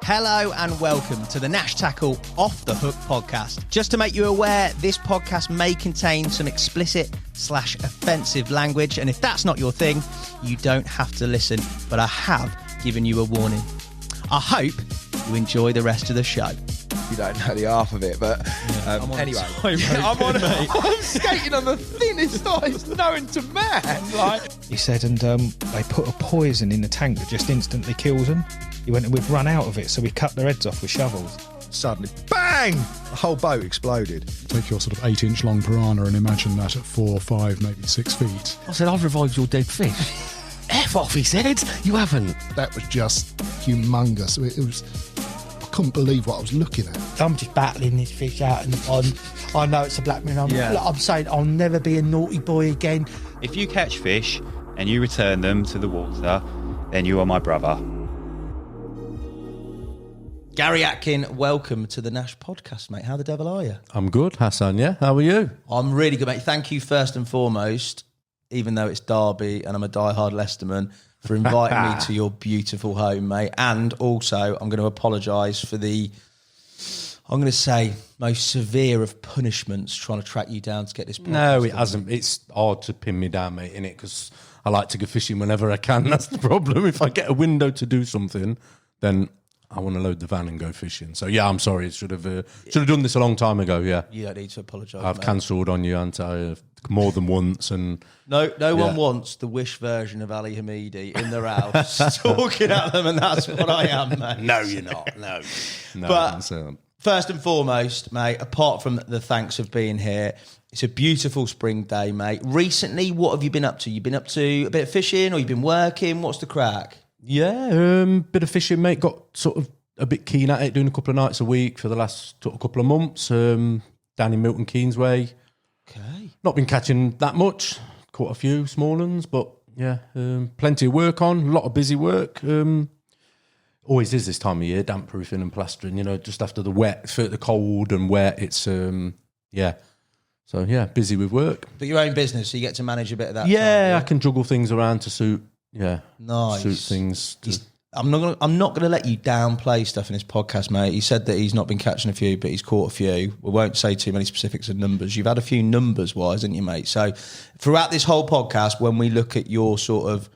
Hello and welcome to the Nash Tackle Off the Hook podcast. Just to make you aware, this podcast may contain some explicit/offensive language, and if that's not your thing, you don't have to listen, but I have given you a warning. I hope you enjoy the rest of the show. You don't know the half of it, but anyway. I'm skating on the thinnest ice known to man. He said, and they put a poison in the tank that just instantly kills them. He went and we've run out of it, so we cut their heads off with shovels. Suddenly, bang! The whole boat exploded. Take your sort of 8-inch long piranha and imagine that at 4, 5, maybe 6 feet. I said, I've revived your dead fish. F off, he said. You haven't. That was just humongous. It was... I couldn't believe what I was looking at. I'm just battling this fish out in the pond. I know it's a black man. I'm saying I'll never be a naughty boy again. If you catch fish and you return them to the water, then you are my brother. Garry Atkin, welcome to the Nash podcast, mate. How the devil are you? I'm good, Hassan, yeah? How are you? I'm really good, mate. Thank you first and foremost, even though it's Derby and I'm a diehard Leicesterman, for inviting me to your beautiful home, mate. And also, I'm going to apologise for the, I'm going to say, most severe of punishments trying to track you down to get this podcast. No, it hasn't. It's hard to pin me down, mate, innit? Because I like to go fishing whenever I can. That's the problem. If I get a window to do something, then I want to load the van and go fishing. So, yeah, I'm sorry. Should have done this a long time ago, yeah. You don't need to apologise, I've cancelled on you, haven't I? More than once. And No one wants the Wish version of Ali Hamidi in their house talking at them, and that's what I am, mate. No, you're not. No. But first and foremost, mate, apart from the thanks of being here, it's a beautiful spring day, mate. Recently, what have you been up to? You've been up to a bit of fishing, or you've been working? What's the crack? Yeah, bit of fishing, mate. Got sort of a bit keen at it, doing a couple of nights a week for the last couple of months. Down in Milton Keynes way. Okay. Not been catching that much. Caught a few small ones, but yeah, plenty of work on. A lot of busy work. Always is this time of year, damp proofing and plastering. You know, just after the wet, for the cold and wet, it's yeah. So yeah, busy with work. But your own business, so you get to manage a bit of that. Yeah, time, I can juggle things around to suit. Yeah, nice. Suit things. I'm not going to let you downplay stuff in this podcast, mate. He said that he's not been catching a few, but he's caught a few. We won't say too many specifics of numbers. You've had a few numbers-wise, haven't you, mate? So throughout this whole podcast, when we look at your sort of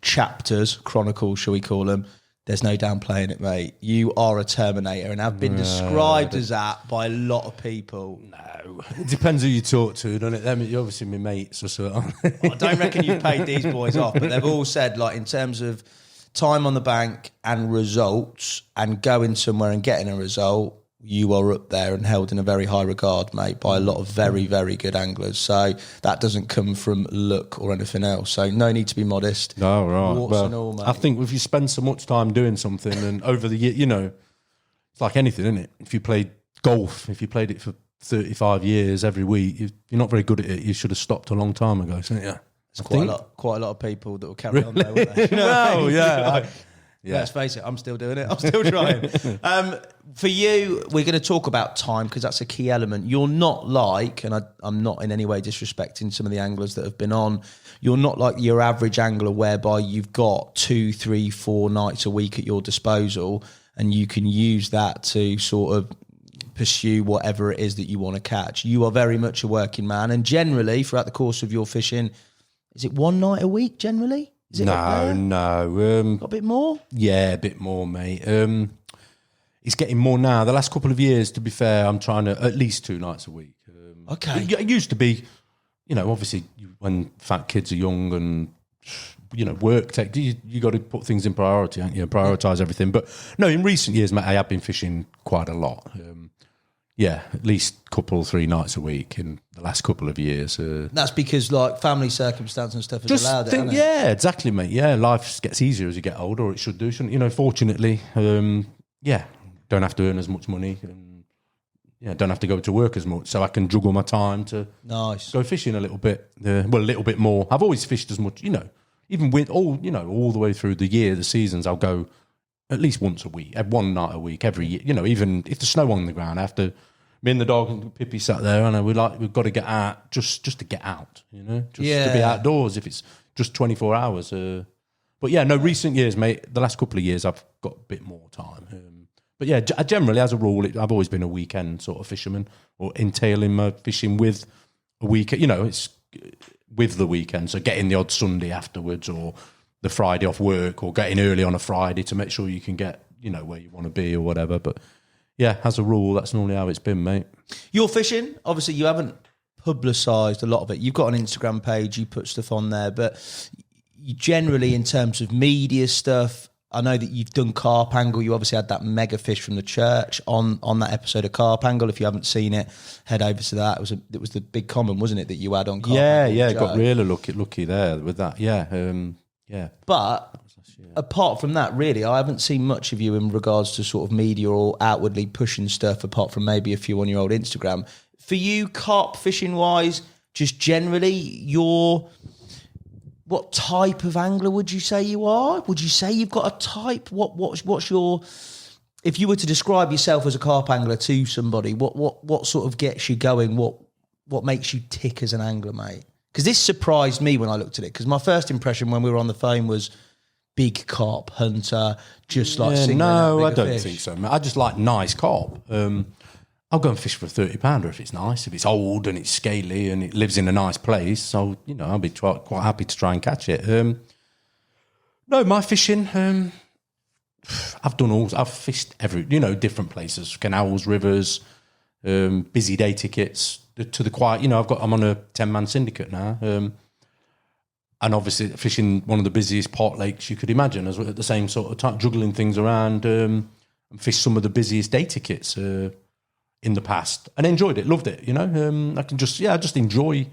chapters, chronicles, shall we call them, there's no downplaying it, mate. You are a Terminator and have been described as that by a lot of people. No, it depends who you talk to, doesn't it? You're obviously my mates or so. I don't reckon you've paid these boys off, but they've all said, like, in terms of time on the bank and results and going somewhere and getting a result, you are up there and held in a very high regard, mate, by a lot of very, very good anglers. So that doesn't come from luck or anything else. So no need to be modest. No, right. Warts and all, mate. I think if you spend so much time doing something and over the year, you know, it's like anything, isn't it? If you played golf, if you played it for 35 years every week, you're not very good at it. You should have stopped a long time ago, shouldn't you? There's quite a lot of people that will carry on there, won't they? No, yeah. Yeah. Let's face it, I'm still doing it. I'm still trying. For you, we're going to talk about time because that's a key element. You're not like, and I'm not in any way disrespecting some of the anglers that have been on, you're not like your average angler whereby you've got 2, 3, 4 nights a week at your disposal and you can use that to sort of pursue whatever it is that you want to catch. You are very much a working man, and generally, throughout the course of your fishing, is it one night a week generally? Is it No. Got a bit more? Yeah, a bit more, mate. It's getting more now. The last couple of years, to be fair, I'm trying to at least 2 nights a week. Okay. It used to be, you know, obviously when fat kids are young and, you know, work, you got to put things in priority, haven't you? Prioritise everything. But no, in recent years, mate, I have been fishing quite a lot. Yeah, at least 3 nights a week in the last couple of years. That's because, like, family circumstance and stuff has allowed it, hasn't it? Yeah, exactly, mate. Yeah, life gets easier as you get older, or it should do, shouldn't it? You know, fortunately, yeah, don't have to earn as much money and, yeah, don't have to go to work as much, so I can juggle my time to go fishing a little bit. A little bit more. I've always fished as much, you know, even with all the way through the year, the seasons, I'll go at least once a week, one night a week, every year. You know, even if there's snow on the ground, I have to. Me and the dog and Pippi sat there, and we've got to get out just to get out. You know, to be outdoors. If it's just 24 hours. But yeah, no. Recent years, mate. The last couple of years, I've got a bit more time. But yeah, generally, as a rule, I've always been a weekend sort of fisherman, or entailing my fishing with a weekend. You know, it's with the weekend, so getting the odd Sunday afterwards, or the Friday off work, or getting early on a Friday to make sure you can get, you know, where you want to be or whatever. But yeah, as a rule, that's normally how it's been, mate. Your fishing, obviously, you haven't publicised a lot of it. You've got an Instagram page, you put stuff on there, but you generally, in terms of media stuff, I know that you've done Carp Angle. You obviously had that mega fish from the church on that episode of Carp Angle. If you haven't seen it, head over to that. It was the big comment, wasn't it, that you had on Carp Angle? Yeah, got really lucky there with that. Yeah. But apart from that, really, I haven't seen much of you in regards to sort of media or outwardly pushing stuff, apart from maybe a few on your old Instagram. For you, carp fishing wise, just generally, what type of angler would you say you are? Would you say you've got a type? What's your, if you were to describe yourself as a carp angler to somebody, what sort of gets you going? What makes you tick as an angler, mate? Because this surprised me when I looked at it. Because my first impression when we were on the phone was big carp hunter, just like singling out no, I bigger don't fish. think so, mate. I just like nice carp. I'll go and fish for a 30-pounder if it's nice, if it's old and it's scaly and it lives in a nice place. So, you know, I'll be quite happy to try and catch it. No, my fishing, I've fished different places, canals, rivers, busy day tickets to the quiet. You know, I'm on a 10-man syndicate now. And obviously fishing one of the busiest pot lakes you could imagine, as well, at the same sort of time, juggling things around, and fish some of the busiest day tickets, in the past, and enjoyed it, loved it. You know, I just enjoy.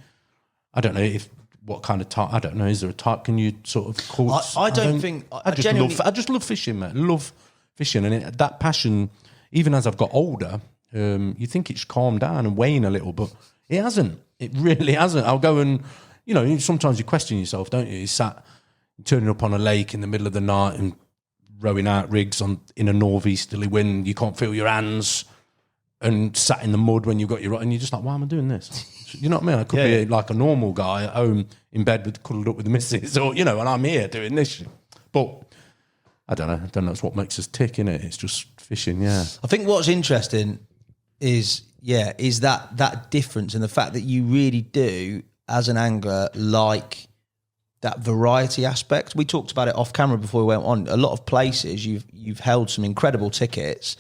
I don't know what kind of type. I don't know. Is there a type? Can you sort of call? I just love fishing, mate. Love fishing, and that passion. Even as I've got older, you think it's calmed down and wane a little, but it hasn't. It really hasn't. I'll go and, you know, sometimes you question yourself, don't you? You're turning up on a lake in the middle of the night and rowing out rigs in a northeasterly wind. You can't feel your hands. And sat in the mud when you've got your... And you're just like, why am I doing this? You know what I mean? I could be like a normal guy at home in bed cuddled up with the missus, or, you know, and I'm here doing this. But I don't know. It's what makes us tick, innit? It's just fishing, yeah. I think what's interesting is that difference, and the fact that you really do, as an angler, like that variety aspect. We talked about it off camera before we went on. A lot of places you've held some incredible tickets,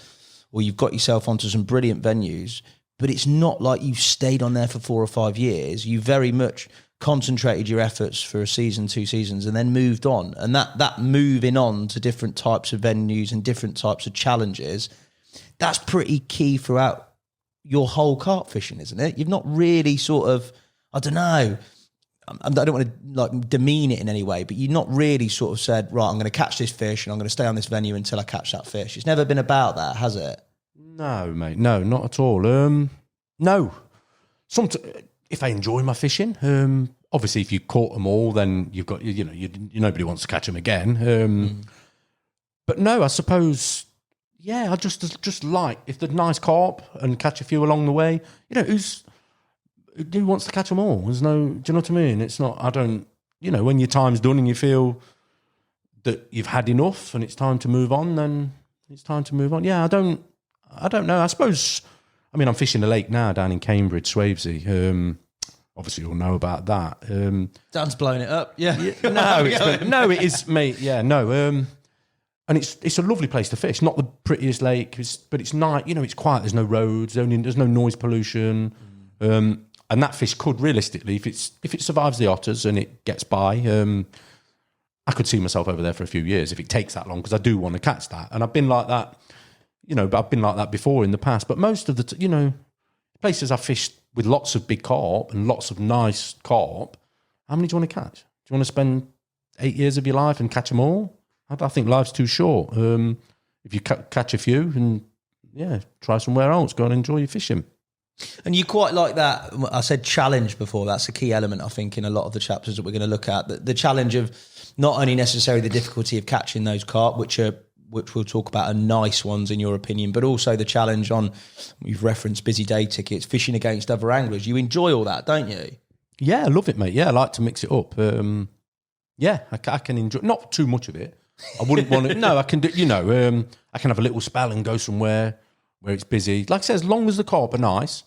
or you've got yourself onto some brilliant venues, but it's not like you've stayed on there for 4 or 5 years. You very much concentrated your efforts for a season, 2 seasons, and then moved on. And that moving on to different types of venues and different types of challenges, that's pretty key throughout your whole carp fishing, isn't it? You've not really sort of, I don't know, I don't want to like demean it in any way, but you've not really sort of said, right, I'm going to catch this fish and I'm going to stay on this venue until I catch that fish. It's never been about that, has it? No, mate. No, not at all. No. If I enjoy my fishing, obviously if you caught them all, then you've got, nobody wants to catch them again. But no, I suppose, I just like, if they're nice carp and catch a few along the way, who wants to catch them all? There's no, do you know what I mean? It's not, when your time's done and you feel that you've had enough and it's time to move on, then it's time to move on. Yeah, I don't know. I suppose, I'm fishing a lake now down in Cambridge, Swavesey. Obviously you'll know about that. Dan's blowing it up. Yeah. No, it is, mate. Yeah, no. And it's a lovely place to fish. Not the prettiest lake, but it's nice. It's quiet. There's no roads. There's no noise pollution. And that fish could realistically, if it survives the otters and it gets by, I could see myself over there for a few years if it takes that long, because I do want to catch that. And I've been like that, but I've been like that before in the past. But most of the, places I've fished with lots of big carp and lots of nice carp, how many do you want to catch? Do you want to spend 8 years of your life and catch them all? I think life's too short. If you catch a few and, try somewhere else, go and enjoy your fishing. And you quite like that. I said challenge before. That's a key element, I think, in a lot of the chapters that we're going to look at. The challenge of not only necessarily the difficulty of catching those carp, which we'll talk about, are nice ones in your opinion, but also the challenge on, you've referenced busy day tickets, fishing against other anglers. You enjoy all that, don't you? Yeah, I love it, mate. Yeah, I like to mix it up. I can enjoy, not too much of it. I wouldn't want to. No, I can do. I can have a little spell and go somewhere where it's busy. Like I said, as long as the carp are nice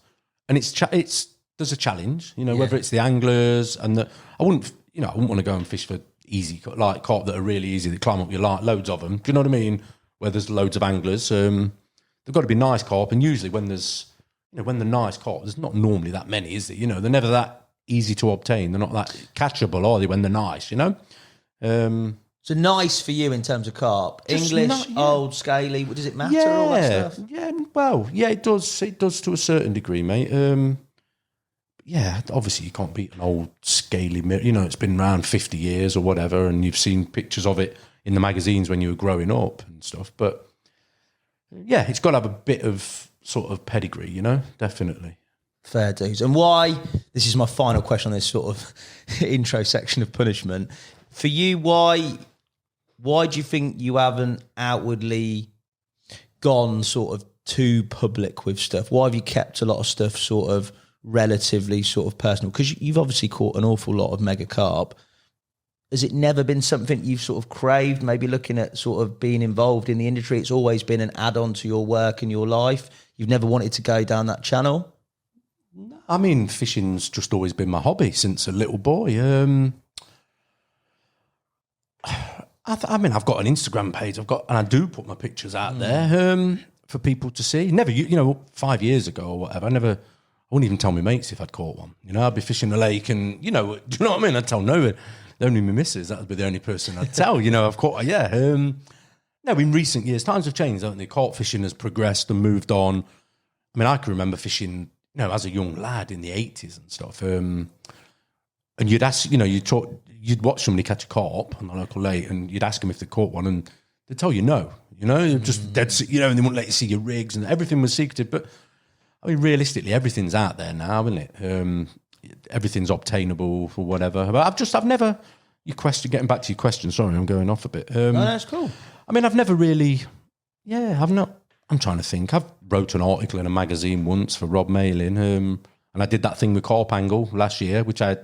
and there's a challenge, whether it's the anglers and I wouldn't want to go and fish for easy, like carp that are really easy, that climb up your line, loads of them. Do you know what I mean? Where there's loads of anglers. They've got to be nice carp, and usually when when they're nice carp, there's not normally that many, is there? They're never that easy to obtain. They're not that catchable, are they, when they're nice, So nice for you in terms of carp. Just English, old, scaly. Does it matter, all that stuff? Yeah, well, yeah, it does. It does to a certain degree, mate. Obviously you can't beat an old scaly mirror. It's been around 50 years or whatever, and you've seen pictures of it in the magazines when you were growing up and stuff. But yeah, it's got to have a bit of sort of pedigree, definitely. Fair dues. And why, this is my final question on this sort of intro section of punishment. For you, why do you think you haven't outwardly gone sort of too public with stuff? Why have you kept a lot of stuff sort of relatively sort of personal? Because you've obviously caught an awful lot of mega carp. Has it never been something you've sort of craved, maybe looking at sort of being involved in the industry? It's always been an add-on to your work and your life. You've never wanted to go down that channel? I mean, fishing's just always been my hobby since a little boy. I've got an Instagram page. And I do put my pictures out there for people to see. Never, 5 years ago or whatever, I wouldn't even tell my mates if I'd caught one. I'd be fishing the lake and, do you know what I mean? I'd tell no one. Only my missus, that would be the only person I'd tell. I've caught, no, in recent years, times have changed, don't they? Carp fishing has progressed and moved on. I mean, I can remember fishing, as a young lad in the 80s and stuff. And you'd ask, you'd watch somebody catch a carp on the local lake and you'd ask them if they caught one and they'd tell you no, just dead, and they wouldn't let you see your rigs and everything was secretive. But I mean, realistically, everything's out there now, isn't it? Everything's obtainable for whatever. But I've never, getting back to your question, sorry, I'm going off a bit. No, that's cool. I mean, I've never really, I'm trying to think. I've wrote an article in a magazine once for Rob Malin, and I did that thing with Carp Angle last year, which I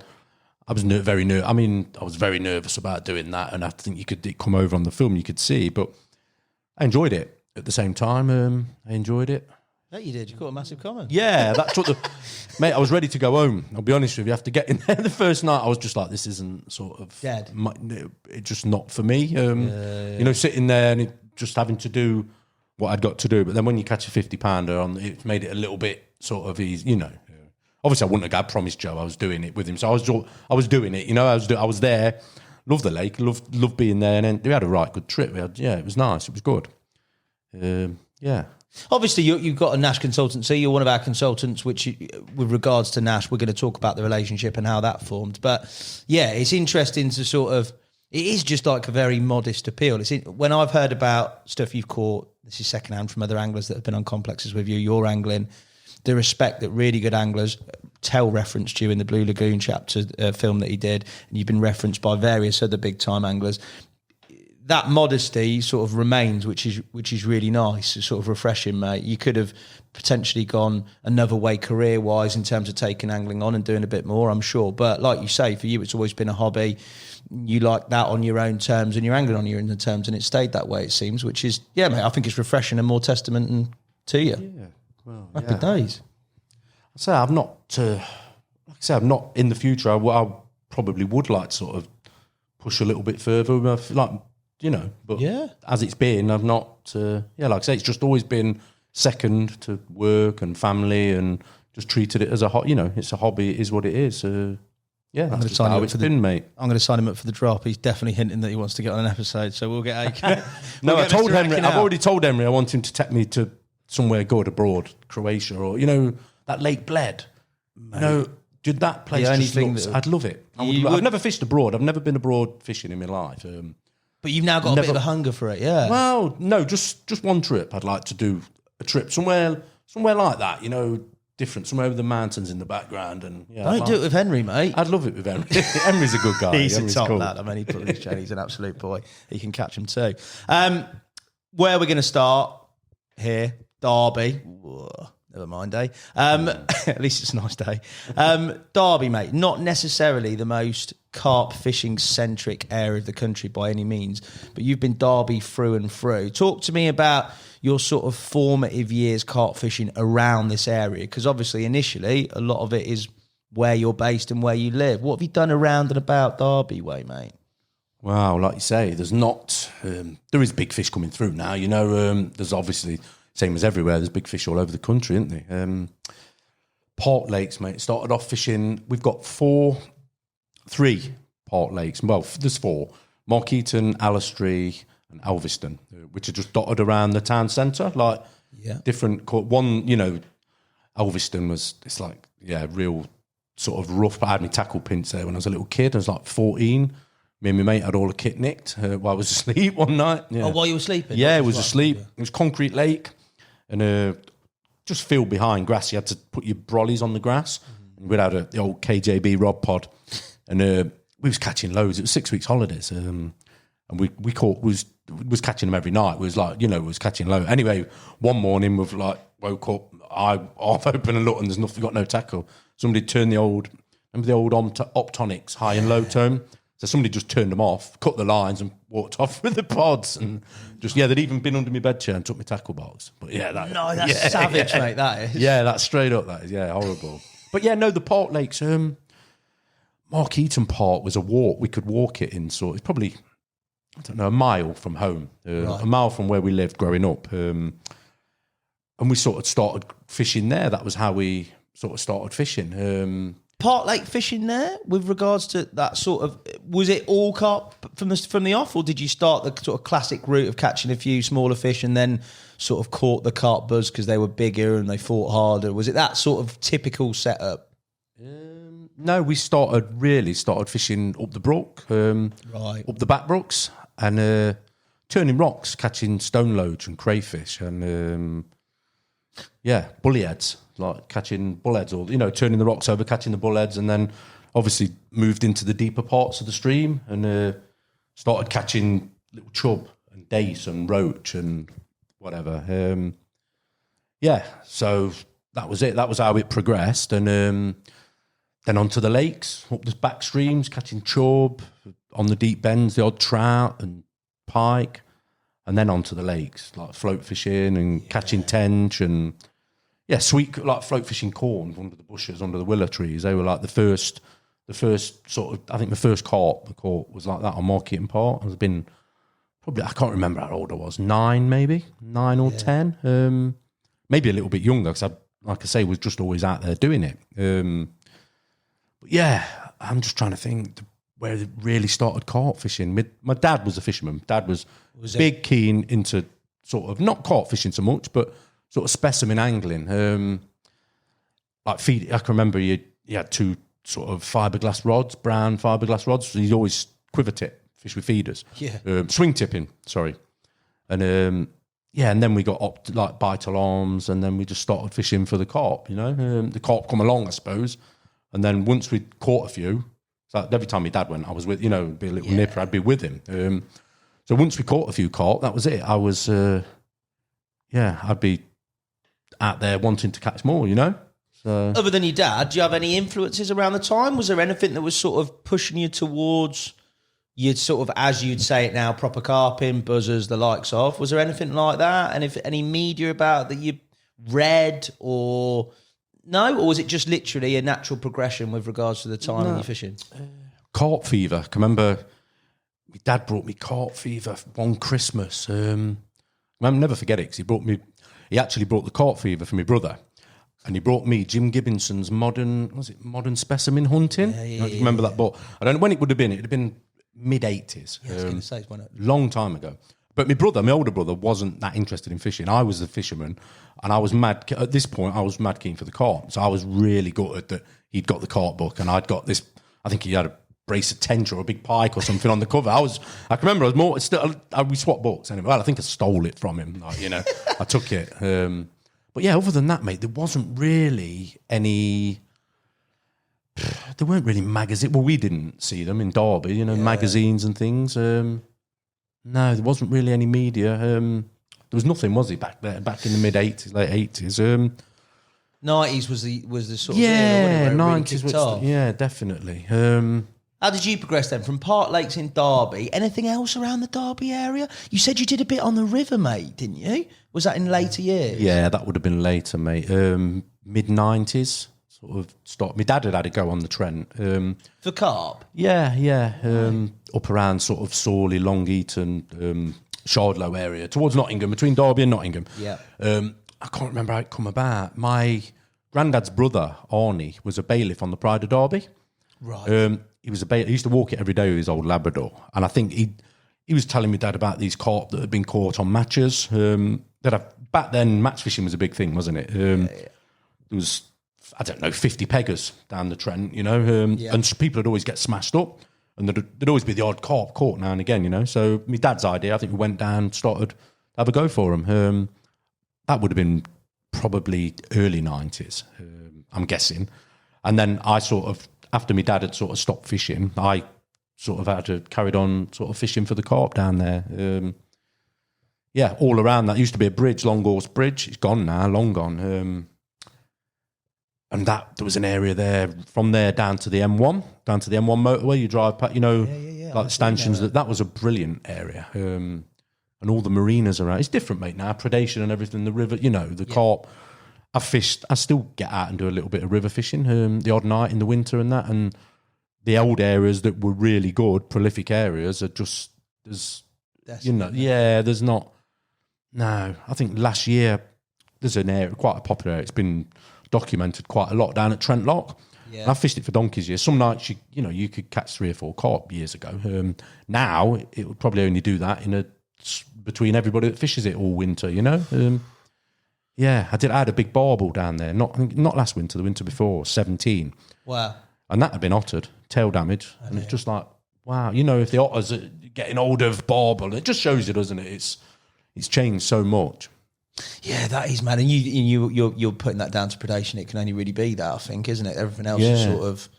was very nervous. I mean, I was very nervous about doing that, and I think it come over on the film, you could see, but I enjoyed it at the same time. I enjoyed it. Yeah, you did. You caught a massive comment. Yeah, that's what mate, I was ready to go home. I'll be honest with you. After getting there the first night, I was just like, this isn't sort of... Dead. It's just not for me. Sitting there and just having to do what I'd got to do. But then when you catch a 50-pounder, it made it a little bit sort of easy, Obviously, I wouldn't have promised Joe I was doing it with him. So I was doing it, I was there. Loved the lake, loved being there. And then we had a right good trip. It was nice. It was good. Yeah. Obviously, you've got a Nash consultancy. You're one of our consultants, which, with regards to Nash, we're going to talk about the relationship and how that formed. But yeah, it's interesting to sort of, it is just like a very modest appeal. When I've heard about stuff you've caught, this is secondhand from other anglers that have been on complexes with you, you're angling, the respect that really good anglers, Tell referenced you in the Blue Lagoon chapter film that he did, and you've been referenced by various other big time anglers. That modesty sort of remains, which is really nice. It's sort of refreshing, mate. You could have potentially gone another way career-wise in terms of taking angling on and doing a bit more, I'm sure. But like you say, for you, it's always been a hobby. You like that on your own terms and you're angling on your own terms, and it stayed that way, it seems, which is, yeah, mate, I think it's refreshing and more testament to you. Yeah, well, happy days. I'm not in the future. I probably would like to sort of push a little bit further, but as it's been, I've not, like I say, it's just always been second to work and family and just treated it as it's a hobby, it is what it is. That's just how it's been, mate. I'm going to sign him up for the drop. He's definitely hinting that he wants to get on an episode, so we'll get Aiken. No, I told Henry, I've already told Henry I want him to take me to somewhere good abroad, Croatia or, that Lake Bled. Mate. Did that place I'd love it. I've never fished abroad. I've never been abroad fishing in my life. But you've now got a bit of a hunger for it, yeah. Well, no, just one trip. I'd like to do a trip somewhere like that, different, somewhere with the mountains in the background. And don't do it with Henry, mate. I'd love it with Henry. Henry's a good guy. He's Henry's a top cool. lad. I mean, he's an absolute boy. He can catch him too. Where are we going to start? Here, Derby. Whoa. Never mind, eh? At least it's a nice day. Derby, mate, not necessarily the most carp fishing centric area of the country by any means, but you've been Derby through and through. Talk to me about your sort of formative years carp fishing around this area, because obviously initially a lot of it is where you're based and where you live. What have you done around and about Derby way, mate? Wow, like you say, there's not... there is big fish coming through now, you know. There's obviously... Same as everywhere, there's big fish all over the country, isn't there? Park lakes, mate. Started off fishing. We've got 3 park lakes. Well, there's 4. Markeaton, Alistree and Elveston, which are just dotted around the town centre. Like, different... One, you know, Elveston was... It's like, real sort of rough. I had my tackle pinch there when I was a little kid. I was like 14. Me and my mate had all the kit nicked while I was asleep one night. Yeah. Oh, while you were sleeping? Yeah, it was asleep. Yeah. It was concrete lake. And just field behind grass. You had to put your brollies on the grass. Mm-hmm. We'd had the old KJB rod pod. And we was catching loads. It was 6 weeks holidays. And we caught, was catching them every night. We was like, you know, we was catching loads. Anyway, one morning we've like woke up, eye half open and looked, and there's nothing, got no tackle. Somebody turned the old Optonics high and low tone. So somebody just turned them off, cut the lines and walked off with the pods, and just, they'd even been under my bed chair and took my tackle box. But that's savage, mate, that is. Yeah, that's straight up, that is, horrible. But the Park Lakes, Markeaton Park was a walk. We could walk it in, so it's probably, I don't know, a mile from home, a mile from where we lived growing up. And we sort of started fishing there. That was how we sort of started fishing. Park Lake fishing there with regards to that sort of, was it all carp from the off, or did you start the sort of classic route of catching a few smaller fish and then sort of caught the carp buzz because they were bigger and they fought harder? Was it that sort of typical setup? No, we started fishing up the brook, up the back brooks, and turning rocks, catching stone loads and crayfish, and bullyheads. Like catching bullheads, or turning the rocks over, catching the bullheads, and then obviously moved into the deeper parts of the stream and started catching little chub and dace and roach and whatever. So that was it. That was how it progressed, and then onto the lakes, up the back streams, catching chub on the deep bends, the odd trout and pike, and then onto the lakes, like float fishing and catching tench and. Yeah, sweet, like float fishing corn under the bushes, under the willow trees. They were like the first sort of, I think the first carp I caught was like that on Markeaton Park. I've been probably, I can't remember how old I was, 9 or 10. Maybe a little bit younger, because like I say, was just always out there doing it. But I'm just trying to think where it really started carp fishing. My dad was a fisherman. Dad was big, keen into sort of, not carp fishing so much, but sort of specimen angling. Like feed, I can remember he had 2 sort of fiberglass rods, brown fiberglass rods. So he'd always quiver tip, fish with feeders. Swing tipping, sorry. And and then we got like bite alarms, and then we just started fishing for the carp, the carp come along, I suppose. And then once we'd caught a few, so every time my dad went, I was with, be a little nipper, I'd be with him. So once we caught a few carp, that was it. I was, I'd be out there wanting to catch more, So, other than your dad, do you have any influences around the time? Was there anything that was sort of pushing you towards, you'd sort of, as you'd say it now, proper carping, buzzers, the likes of? Was there anything like that? And if any media about that you read, or no? Or was it just literally a natural progression with regards to the time when you're fishing? Carp fever. I can remember my dad brought me carp fever one Christmas. I'll never forget it, because he actually brought the carp fever for my brother, and he brought me Jim Gibbonson's Modern Specimen Hunting. You remember that book? I don't know when it would have been. It would have been mid-80s. Yeah, I was going to say, long time ago. But my older brother, wasn't that interested in fishing. I was the fisherman, and I was mad. At this point, I was mad keen for the carp. So I was really gutted that he'd got the carp book, and I'd got this. I think he had a brace of tench or a big pike or something on the cover. I can remember I was more. We swapped books anyway. Well, I think I stole it from him. I took it. But other than that, mate, there wasn't really any. There weren't really magazines. Well, we didn't see them in Derby, magazines and things. No, there wasn't really any media. There was nothing, was it, back there, back in the mid-80s, late 80s. 90s was the sort of yeah, era, wasn't it, where it really 90s kicked was, off? yeah, definitely. How did you progress then from Park Lakes in Derby? Anything else around the Derby area? You said you did a bit on the river, mate, didn't you? Was that in later years? Yeah, that would have been later, mate. Mid-90s, sort of stopped. My dad had to go on the Trent. For carp? Yeah. Up around sort of Sawley, Long Eaton, Shardlow area, towards Nottingham, between Derby and Nottingham. Yeah. I can't remember how it come about. My granddad's brother, Arnie, was a bailiff on the Pride of Derby. Right. He was a bailiff. He used to walk it every day with his old Labrador. And I think he was telling me dad about these carp that had been caught on matches. Back then, match fishing was a big thing, wasn't it? There was, I don't know, 50 peggers down the Trent, you know, and so people would always get smashed up. And there'd always be the odd carp caught now and again, you know. So my dad's idea, I think we went down, started to have a go for him. That would have been probably early 90s, I'm guessing. And then I sort of, after my dad had sort of stopped fishing, I sort of had to carried on sort of fishing for the carp down there. All around that. Used to be a bridge, Long Horse Bridge. It's gone now, long gone. And there was an area there, from there down to the M1 motorway. You drive past, you know, like the stanchions. That was a brilliant area. And all the marinas around. It's different, mate, now. Predation and everything, the river, you know, the carp. I still get out and do a little bit of river fishing, the odd night in the winter and that. And the old areas that were really good, prolific areas, are just, there's not. No, I think last year there's an area, quite a popular area. It's been documented quite a lot down at Trent Lock. Yeah. I fished it for donkeys years. Some nights you could catch 3 or 4 carp years ago. Now it would probably only do that between everybody that fishes it all winter. You know. I had a big barbel down there. Not last winter, the winter before, 17. Wow. And that had been ottered, tail damage, and it's just like, wow. You know, if the otters are getting hold of barbel, it just shows you, doesn't it? It's changed so much. Yeah, that is mad. And you're putting that down to predation. It can only really be that, I think, isn't it? Everything else is sort of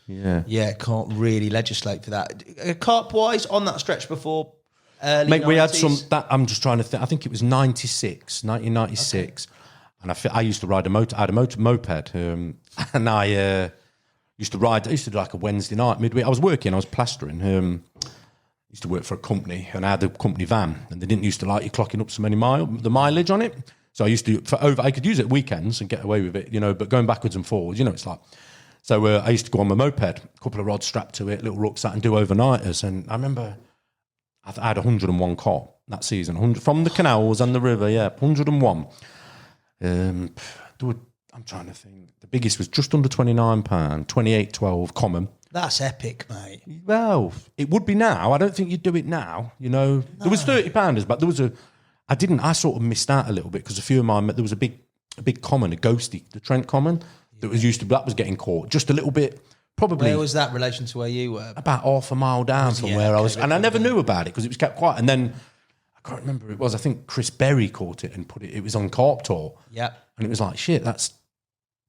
can't really legislate for that. Carp wise, on that stretch before early Mate, 90s? we had some. I'm just trying to think. I think it was 1996, and I used to ride I had a moped, and I used to ride. I used to do like a Wednesday night midweek. I was plastering. Used to work for a company, and I had a company van, and they didn't used to like you clocking up so many the mileage on it. So I used to I could use it at weekends and get away with it, you know. But going backwards and forwards, you know, it's like. So I used to go on my moped, a couple of rods strapped to it, little rucksack, and do overnighters. And I remember I had 101 carp that season, 100 from the canals and the river. 101. I'm trying to think. The biggest was just under £29, 28.12 common. That's epic, mate. Well, it would be now. I don't think you'd do it now. You know, there was 30-pounders, but I sort of missed out a little bit because a few of mine. There was a big common, a ghosty, the Trent common that was getting caught just a little bit. Probably. Where was that in relation to where you were? About half a mile down from where I was, and I never knew about it because it was kept quiet. And then I can't remember who it was. I think Chris Berry caught it and put it. It was on Carp Tour. Yeah, and it was like shit. That's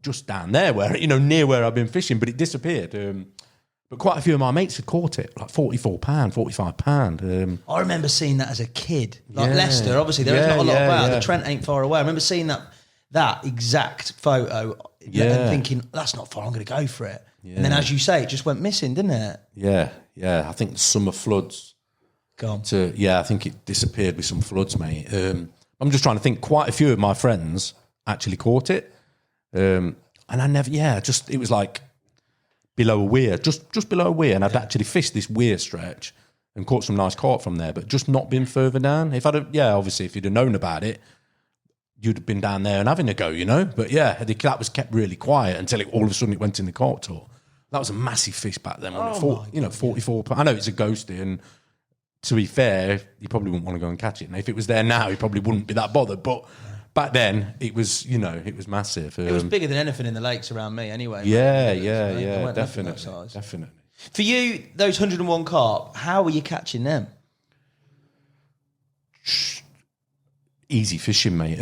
just down there where near where I've been fishing, but it disappeared. But quite a few of my mates had caught it, like £44, £45. I remember seeing that as a kid. Like Leicester, obviously, there is not a lot about it. The Trent ain't far away. I remember seeing that exact photo and thinking, that's not far, I'm going to go for it. Yeah. And then, as you say, it just went missing, didn't it? Yeah. I think summer floods. Gone. I think it disappeared with some floods, mate. I'm just trying to think. Quite a few of my friends actually caught it. And I never, it was like, below a weir, just below a weir, and I'd actually fished this weir stretch and caught some nice carp from there, but just not been further down. Obviously, if you'd have known about it, you'd have been down there and having a go, you know. But that was kept really quiet until all of a sudden it went in the carp tour. That was a massive fish back then. 44. I know it's a ghosty, and to be fair, you probably wouldn't want to go and catch it. And if it was there now, you probably wouldn't be that bothered. But back then, it was, it was massive. It was bigger than anything in the lakes around me anyway. Definitely. For you, those 101 carp, how were you catching them? Easy fishing, mate.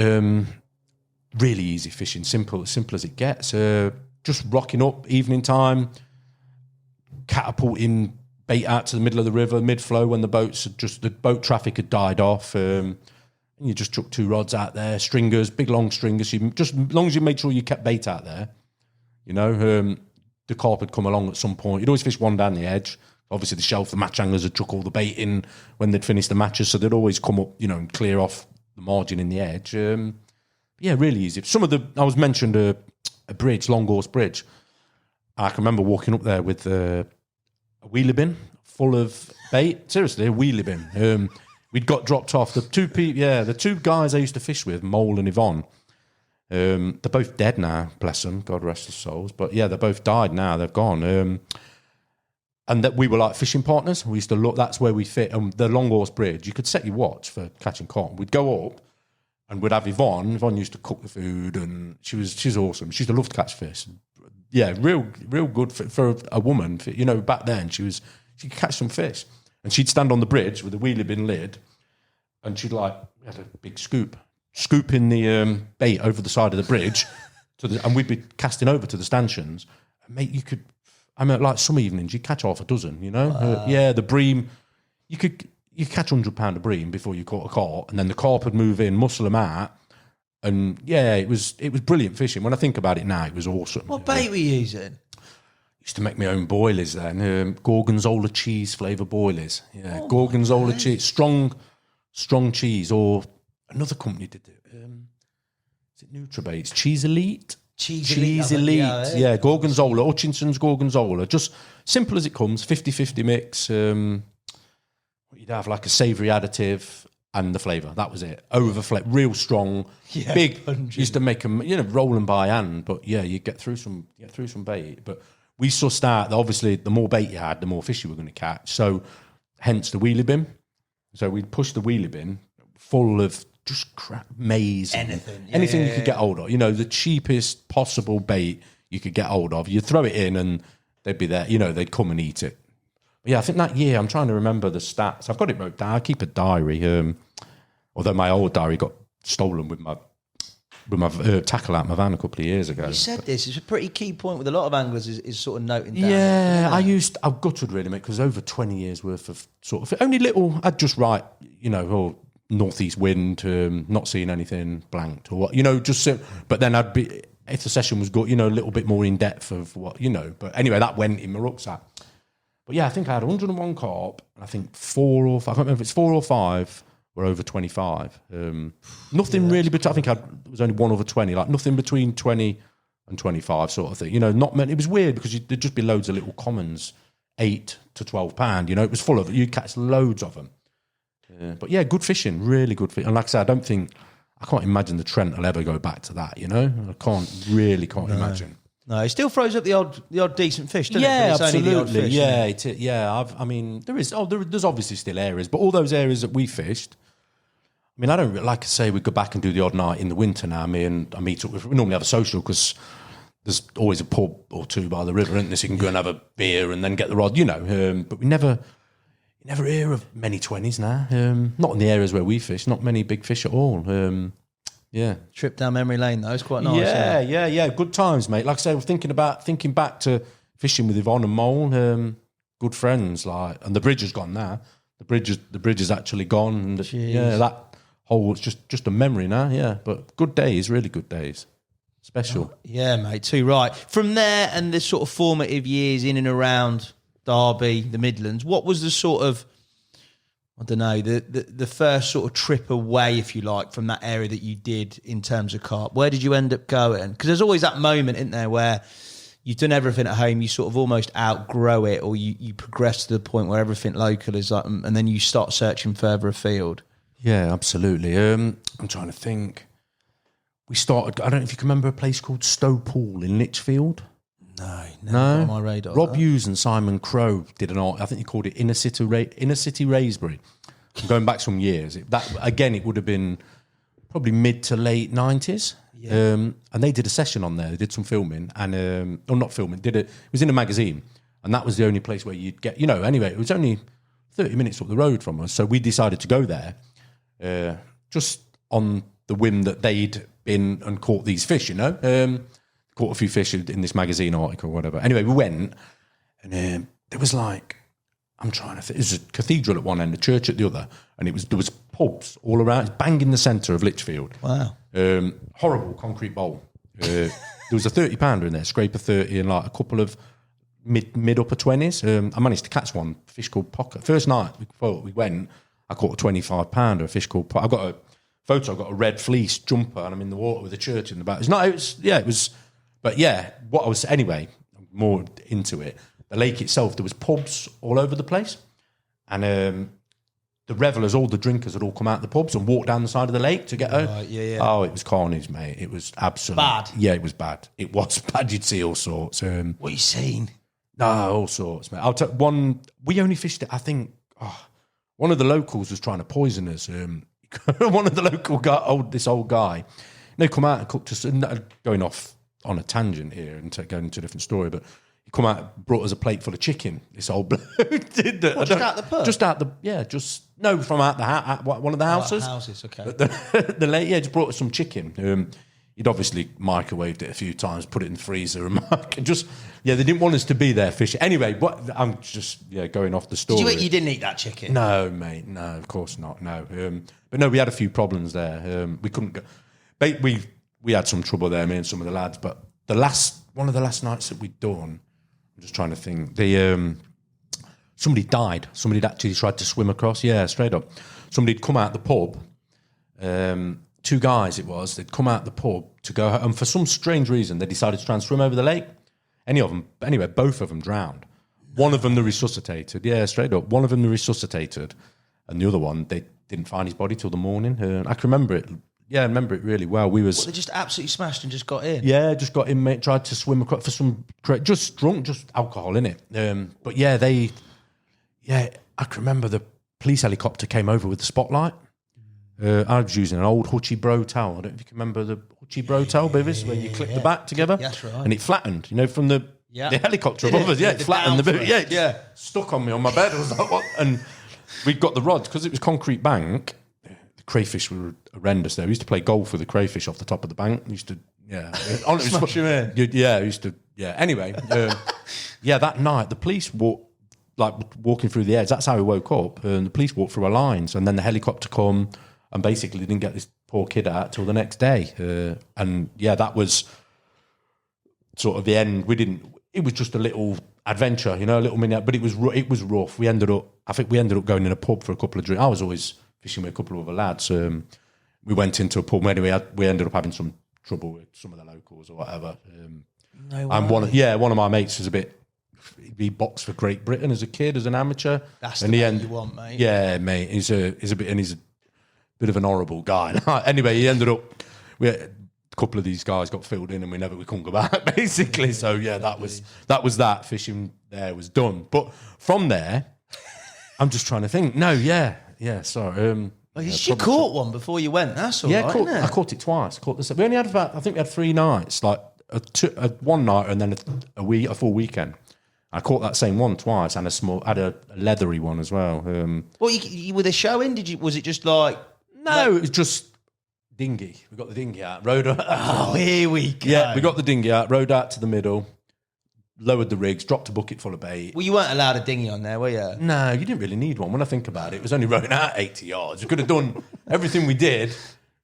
Really easy fishing, simple as it gets. Just rocking up, evening time, catapulting bait out to the middle of the river, mid-flow when the boat traffic had died off. and you just chuck 2 rods out there, stringers, big long stringers. You just as long as you made sure you kept bait out there, you know. The carp would come along at some point. You'd always fish one down the edge. Obviously, the shelf, the match anglers would chuck all the bait in when they'd finished the matches, so they'd always come up, you know, and clear off the margin in the edge. Yeah, really easy. I was mentioned a bridge, Long Horse Bridge. I can remember walking up there with a wheelie bin full of bait. Seriously, a wheelie bin. We'd got dropped off. The two guys I used to fish with, Mole and Yvonne. They're both dead now, bless them, God rest their souls. But yeah, they both died now, they've gone. And that we were like fishing partners. We used to look, that's where we fit. And the Long Horse Bridge, you could set your watch for catching carp. We'd go up and we'd have Yvonne. Yvonne used to cook the food and she's awesome. She used to love to catch fish. Yeah, real good for a woman. You know, back then she could catch some fish. And she'd stand on the bridge with a wheelie bin lid and she'd we had a big scooping the bait over the side of the bridge, and we'd be casting over to the stanchions. And mate, like some evenings, you'd catch half a dozen, you know? Wow. The bream, you catch £100 of bream before you caught a carp, and then the carp would move in, muscle them out, and yeah, it was brilliant fishing. When I think about it now, it was awesome. What bait were you using? Used to make my own boilies then, Gorgonzola cheese flavour boilies. Yeah, Gorgonzola cheese, strong cheese, or another company did it. Is it Nutrabaits? Cheese Elite? Cheese Elite. Yeah, Gorgonzola, Hutchinson's Gorgonzola. Just simple as it comes, 50-50 mix. You'd have like a savoury additive and the flavour. That was it. Real strong, big. Pungent. Used to make them, you know, roll them by hand. But yeah, you get through some bait. But we saw obviously, the more bait you had, the more fish you were going to catch. So hence the wheelie bin. So we'd push the wheelie bin full of just crap, maize, anything you could get hold of. You know, the cheapest possible bait you could get hold of. You'd throw it in and they'd be there. You know, they'd come and eat it. But yeah, I think that year, I'm trying to remember the stats. I've got it wrote down. I keep a diary. Although my old diary got stolen with my tackle out my van a couple of years ago. You said this. It's a pretty key point with a lot of anglers is sort of noting down. Yeah, I gutted really, mate, because over 20 years worth of sort of only little. I'd just write, you know, northeast wind, not seeing anything, blanked or what, you know, just so, but then I'd be, if the session was good, you know, a little bit more in depth of what, you know, but anyway, that went in my rucksack. But yeah, I think I had 101 carp, and I think I can't remember if it's 4 or 5 were over 25. Nothing really, but I think there was only 1 over 20, like nothing between 20 and 25 sort of thing, you know, not many. It was weird because there'd just be loads of little commons, 8 to 12 pound, you know, it was full of, you'd catch loads of them. But yeah, good fishing, really good fishing. And like I said, I can't imagine the Trent will ever go back to that, you know? I can't imagine. No, it still throws up the odd decent fish, doesn't it? Yeah, But it's only the odd absolutely. fish, There's obviously still areas, but all those areas that we fished, I mean, I don't like to say we go back and do the odd night in the winter now. I meet up with, we normally have a social because there's always a pub or two by the river, isn't there? So you can go and have a beer and then get the rod, you know. But we never hear of many 20s now. Not in the areas where we fish, not many big fish at all. Yeah. Trip down memory lane, though. It's quite nice. Yeah. Good times, mate. Like I said, thinking back to fishing with Yvonne and Mole, good friends, and the bridge has gone now. The bridge is actually gone. And that whole, it's just a memory now, yeah. But good days, really good days. Special. Oh, yeah, mate, too right. From there and the sort of formative years in and around Derby, the Midlands, what was the sort of, I don't know, the first sort of trip away, if you like, from that area that you did in terms of carp? Where did you end up going? Because there's always that moment, isn't there, where you've done everything at home, you sort of almost outgrow it, or you progress to the point where everything local is like, and then you start searching further afield. Yeah, absolutely. I'm trying to think. We started, I don't know if you can remember a place called Tadpole in Lichfield. No, on my radar. Rob Hughes and Simon Crowe did an art. I think he called it Inner City Raisbury. Going back some years, it would have been probably mid to late 90s. Yeah. And they did a session on there. They did some filming and not filming. It was in a magazine, and that was the only place where you'd get. You know, anyway, it was only 30 minutes up the road from us, so we decided to go there, just on the whim that they'd been and caught these fish. You know. Caught a few fish in this magazine article or whatever. Anyway, we went, and there was like, I'm trying to think, there's a cathedral at one end, a church at the other, and there was pubs all around. It's bang in the centre of Lichfield. Wow. Horrible concrete bowl. There was a 30-pounder in there, scraper 30 and like a couple of mid upper 20s. I managed to catch one fish called Pocket. First night before we went, I caught a 25-pounder, a fish called Pocket. I got a photo, I got a red fleece jumper and I'm in the water with a church in the back. What I was, anyway, more into it. The lake itself, there was pubs all over the place. And the revellers, all the drinkers had all come out the pubs and walked down the side of the lake to get home. Oh, it was carnage, mate. It was absolutely bad. Yeah, it was bad. It was bad. You'd see all sorts. What are you seeing? No, all sorts, mate. I'll tell one. We only fished it. I think one of the locals was trying to poison us. One of the local guy, this old guy, they come out and cooked us. Going off on a tangent here and going into a different story, but he come out, brought us a plate full of chicken. This old bloke did that. What, just out the pub? Just out the from out the one of the houses. Houses, okay. But the lady, just brought us some chicken. He'd obviously microwaved it a few times, put it in the freezer, and they didn't want us to be there fishing. Anyway, I'm just going off the story. You didn't eat that chicken? No, mate, no, of course not, no. But no, we had a few problems there. We couldn't go. We had some trouble there, me and some of the lads. But one of the last nights that we'd done, I'm just trying to think. Somebody died. Somebody had actually tried to swim across. Yeah, straight up. Somebody'd come out the pub. 2 guys it was. They'd come out the pub to go, and for some strange reason, they decided to try and swim over the lake. Anyway, both of them drowned. One of them they resuscitated. Yeah, straight up. One of them they resuscitated, and the other one they didn't find his body till the morning. I can remember it. Yeah, I remember it really well. They just absolutely smashed and just got in? Yeah, just got in, mate. Tried to swim across for some... Just drunk, just alcohol in it. But yeah, I can remember the police helicopter came over with the spotlight. I was using an old Hutchie Bro towel. I don't know if you can remember the Hutchie Bro towel, Beavis, where you clip the back together. That's right. And it flattened, from the helicopter above us. Yeah, it flattened the boot. Yeah, stuck on me on my bed. I was like, what? And we'd got the rods, because it was concrete bank. The crayfish were horrendous there. We used to play golf with the crayfish off the top of the bank. We used to, smash him in. Anyway, that night, the police walking through the edge. That's how we woke up. And the police walked through our lines, and then the helicopter come and basically didn't get this poor kid out till the next day. That was sort of the end. It was just a little adventure, a little mini. But it was rough. I think we ended up going in a pub for a couple of drinks. I was always fishing with a couple of other lads. We went into a pub. Anyway, we ended up having some trouble with some of the locals or whatever. And one of my mates was a bit. He boxed for Great Britain as a kid, as an amateur. That's the man you want, mate. Yeah, mate. He's a bit of an horrible guy. Anyway, he ended up. A couple of these guys got filled in, and we couldn't go back, basically. So yeah, that was that. Fishing there was done. But from there, I'm just trying to think. No, sorry. You caught one before you went. That's all right. I caught it twice. We only had I think we had 3 nights, like one night and then a full weekend. I caught that same one twice, and had a leathery one as well. You were they showing? Was it just like? No, it was just dinghy. We got the dinghy out, rowed out. Oh, here we go. Yeah, we got the dinghy out, rowed out to the middle, lowered the rigs, dropped a bucket full of bait. Well, you weren't allowed a dinghy on there, were you? No, you didn't really need one. When I think about it was only rowing out 80 yards. We could have done everything we did.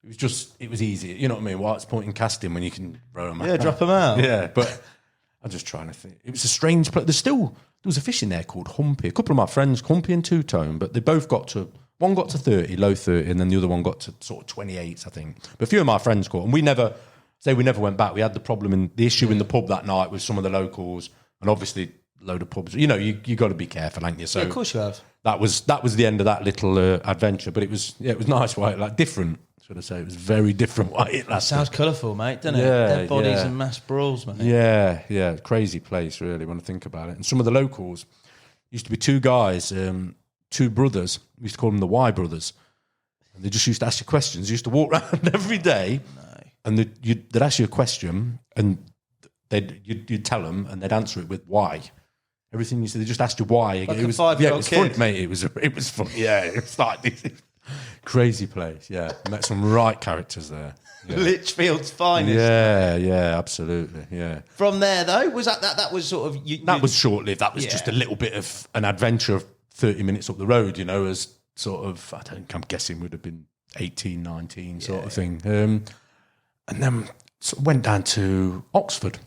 It was easy. You know what I mean? What's point in casting when you can row them out? Yeah, drop them out. Yeah, but I'm just trying to think. It was a strange place. There was a fish in there called Humpy. A couple of my friends, Humpy and Two-Tone, but they both one got to 30, low 30, and then the other one got to sort of 28, I think. But a few of my friends caught, and we never went back. We had the issue in the pub that night with some of the locals, and obviously a load of pubs. You got to be careful, ain't you? So of course you have. That was the end of that little adventure, but it was nice, right? Like different. Should I say it was very different way it lasted. Sounds colourful, mate, doesn't it? Yeah, Dead bodies and mass brawls, mate. Yeah, crazy place, really, when I think about it. And some of the locals used to be 2 guys, 2 brothers. We used to call them the Y brothers. And they just used to ask you questions. They used to walk around every day, and they'd ask you a question, and you'd tell them, and they'd answer it with why. Everything you said, they just asked you why. Like it was 5-year-old fun, mate. It was fun. Yeah, it was like this. Crazy place, yeah. Met some right characters there. Yeah. Lichfield's finest. Yeah, absolutely, yeah. From there, though, was that was sort of... That was short-lived. That was just a little bit of an adventure of 30 minutes up the road, as sort of, I'm guessing would have been 18, 19 sort of thing. And then sort of went down to Oxford,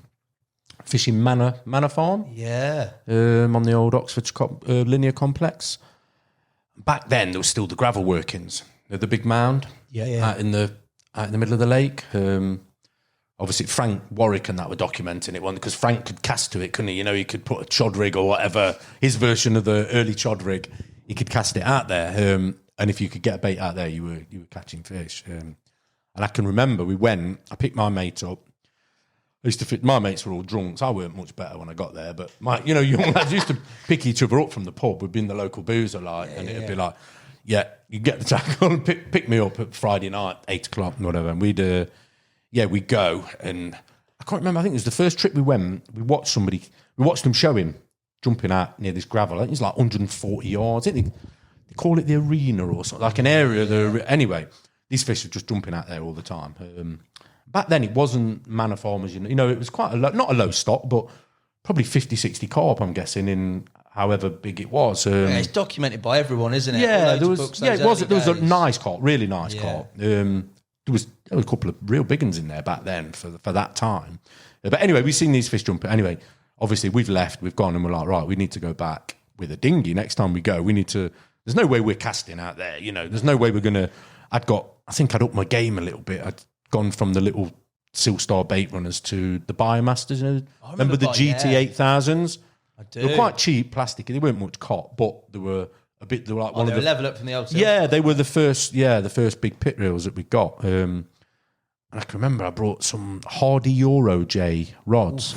fishing Manor Farm. Yeah. On the old Oxford linear complex. Back then, there was still the gravel workings, the big mound out in the middle of the lake. Obviously, Frank Warwick and that were documenting it, because Frank could cast to it, couldn't he? You know, he could put a chod rig or whatever, his version of the early chod rig, he could cast it out there. And if you could get a bait out there, you were catching fish. And I can remember I picked my mate up. My mates were all drunk, so I weren't much better when I got there. But young lads used to pick each other up from the pub. We'd be in the local boozer, it'd be like, yeah, you get the tackle and pick me up at Friday night, 8 o'clock and whatever. And we'd go. And I can't remember, I think it was the first trip we went, we watched them show him jumping out near this gravel. I think it's like 140 yards. I think they call it the arena or something, like an area. Anyway, these fish are just jumping out there all the time. Back then, it wasn't Manor Farm, as you know. It was quite not a low stock, but probably 50, 60 carp, I'm guessing, in however big it was. It's documented by everyone, isn't it? Yeah, there was a nice carp, really nice carp. There was a couple of real big ones in there back then for that time. But anyway, we've seen these fish jump. Anyway, obviously, we've gone, and we're like, right, we need to go back with a dinghy. Next time we go, we need to... There's no way we're casting out there, There's no way we're going to... I think I'd upped my game a little bit. I'd gone from the little Silkstar bait runners to the Bioemasters. Remember the GT8000s? I do. They were quite cheap, plastic. They weren't much caught, but they were like one of the level up from the old. Yeah, they were the first big pit reels that we got. And I can remember I brought some Hardy Euro J rods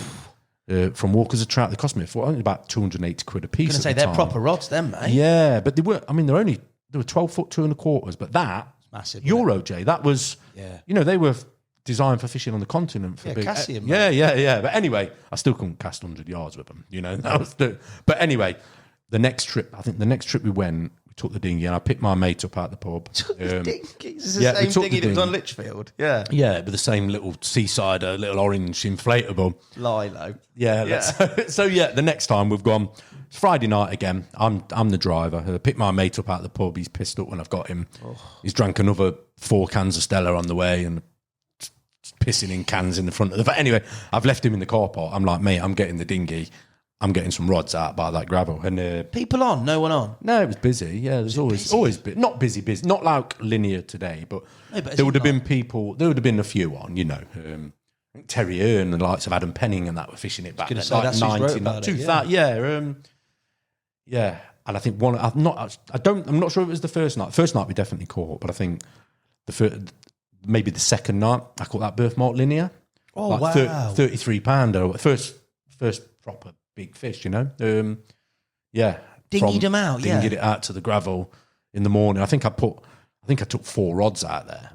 from Walkers of Trout. They cost me about 280 quid a piece. I was going to say they're proper rods, then, mate. Yeah, but they were 12 foot 2 1/4. But that massive Euro J, that was they were designed for fishing on the continent for big. Cassian, yeah. But anyway, I still couldn't cast 100 yards with them. That was but anyway, the next trip we went, we took the dinghy and I picked my mate up at the pub. It's the same dinghy that was on Lichfield. Yeah. Yeah, with the same little seaside, little orange inflatable. Lilo. Yeah. So the next time we've gone, it's Friday night again. I'm the driver. I picked my mate up at the pub. He's pissed up when I've got him. He's drank another 4 cans of Stella on the way and pissing in cans in the front of the... But anyway, I've left him in the car park. I'm like, mate, I'm getting the dinghy. I'm getting some rods out by that gravel. And people on? No one on? No, it was busy. Yeah, there's always been... Not busy. Not like linear today, but there would have been people... There would have been a few on, Terry Hearn and the likes of Adam Penning and that were fishing it back then. Like 19... Yeah. And I think I'm not sure if it was the first night. First night we definitely caught, but I think maybe the second night I caught that Birthmark Linear. Oh, like wow. 33 pounder. First proper big fish, Dinghied them out, Dinghied it out to the gravel in the morning. I think I took 4 rods out there.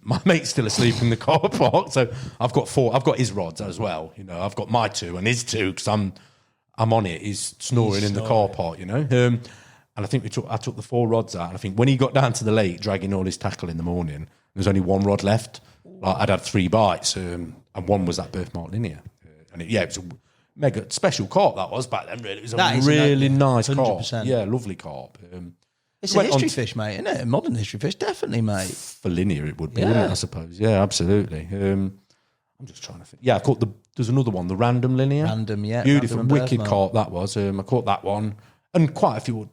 My mate's still asleep in the car park, so I've got 4. I've got his rods as well. I've got my 2 and his 2 because I'm on it. He's snoring in the car park, And I think I took the 4 rods out. And I think when he got down to the lake, dragging all his tackle in the morning, there was only 1 rod left. Like I'd had 3 bites, and one was that Birthmark Linear. And it was a mega special carp that was back then. Really, it was a really nice 100%. Carp. Yeah, lovely carp. It's a history fish, mate, isn't it? A modern history fish, definitely, mate. For linear, it would be, wouldn't it, I suppose. Yeah, absolutely. I'm just trying to think. Yeah, I caught there's another one, the Random Linear. Beautiful, wicked carp that was. I caught that one. And quite a few,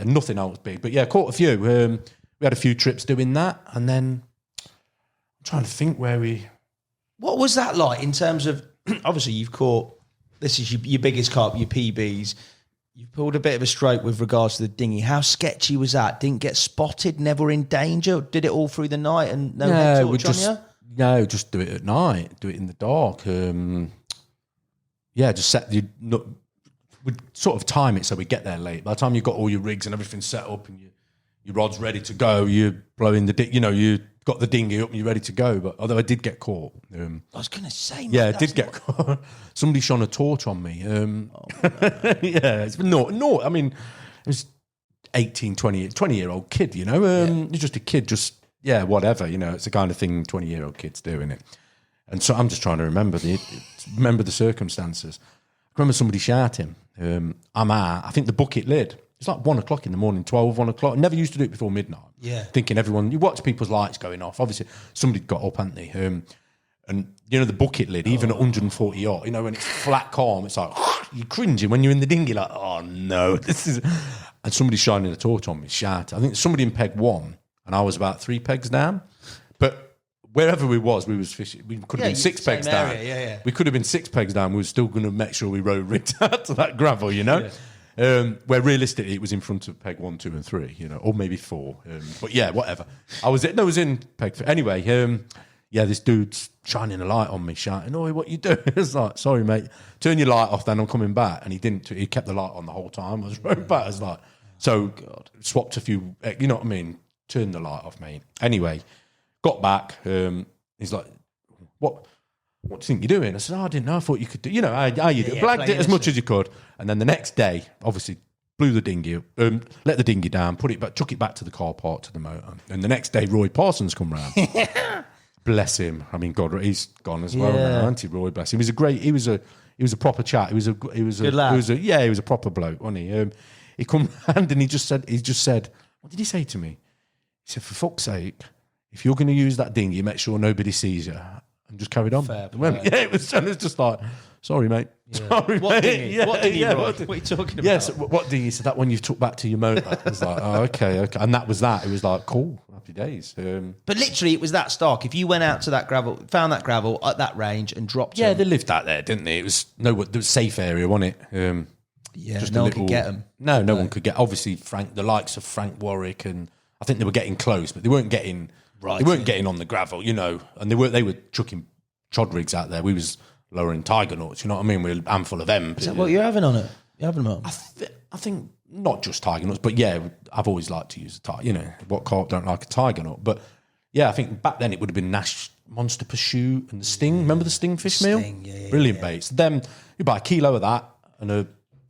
nothing else big. But yeah, caught a few. We had a few trips doing that. And then I'm trying to think What was that like in terms of, obviously you've caught, this is your biggest carp, your PBs. You pulled a bit of a stroke with regards to the dinghy. How sketchy was that? Didn't get spotted, never in danger? Did it all through the night and no head torch on you? No, just do it at night. Do it in the dark. Just we'd sort of time it so we get there late. By the time you've got all your rigs and everything set up and your rod's ready to go, you're blowing you got the dinghy up and you're ready to go. But although I did get caught. I was going to say, I did get caught. Somebody shone a torch on me. It's no. I mean, it was 18, 20-year-old kid, You're just a kid, whatever, it's the kind of thing 20-year-old kids do, innit? And so I'm just trying to remember the circumstances. I remember somebody shouting, I'm out. I think the bucket lid. was like 1 o'clock in the morning, 1 o'clock. Never used to do it before midnight. Yeah. Thinking everyone, you watch people's lights going off. Obviously, somebody got up, hadn't they? And you know the bucket lid, even at 140 yacht, you know, when it's flat calm, it's like you're cringing when you're in the dinghy, like, oh no, this is. And somebody's shining a torch on me, shout. I think somebody in peg 1, and I was about 3 pegs down. But wherever we was fishing. We could have been 6 pegs down. Yeah. We could have been 6 pegs down. We were still going to make sure we rode rigged out to that gravel, you know. Where realistically it was in front of peg 1, 2, and 3, you know, or maybe 4. But yeah, whatever. I was in peg 3. Anyway, this dude's shining a light on me, shouting, "Oi, what you doing?" It's like, "Sorry, mate. Turn your light off, then I'm coming back." And he didn't. He kept the light on the whole time. I was rowing back. I was like, swapped a few. You know what I mean? Turned the light off, mate. Anyway, got back. He's like, "What do you think you're doing?" I said, "I didn't know. I thought you could do. You know, how you do? Blagged it as much as you could." And then the next day, obviously, blew the dinghy, let the dinghy down, took it back to the car park to the motor. And the next day, Roy Parsons come round. Bless him. I mean, God, he's gone as well now, Auntie Roy. Bless him. He was a proper chat. He was a proper bloke, wasn't he? He come round and he just said, what did he say to me? He said, "For fuck's sake, if you're going to use that dinghy, make sure nobody sees you." And just carried on. Fair play. It was just like, "Sorry, mate. Sorry, What mate." dinghy? What dinghy, Roy? What are you talking about? Yes, what dinghy? He said, "That one you took back to your motor." I was like, "Oh, okay." And that was that. It was like, cool, happy days. But literally, it was that stark. If you went out to that gravel, found that gravel at that range and dropped Yeah, them, they lived out there, didn't they? It was there was a safe area, wasn't it? no one could get them. No one could get. Obviously, the likes of Frank Warwick, and I think they were getting close, but they weren't getting. They weren't getting on the gravel, you know. And they were chucking chod rigs out there. We was lowering tiger nuts, you know what I mean? We're a handful of them. Is that what you're having on it? You're having them on? I think not just tiger nuts, but yeah, I've always liked to use a tiger. You know, what carp don't like a tiger nut? But yeah, I think back then it would have been Nash Monster Pursuit and the Sting. Remember the Sting fish meal? Brilliant baits. Then you buy a kilo of that and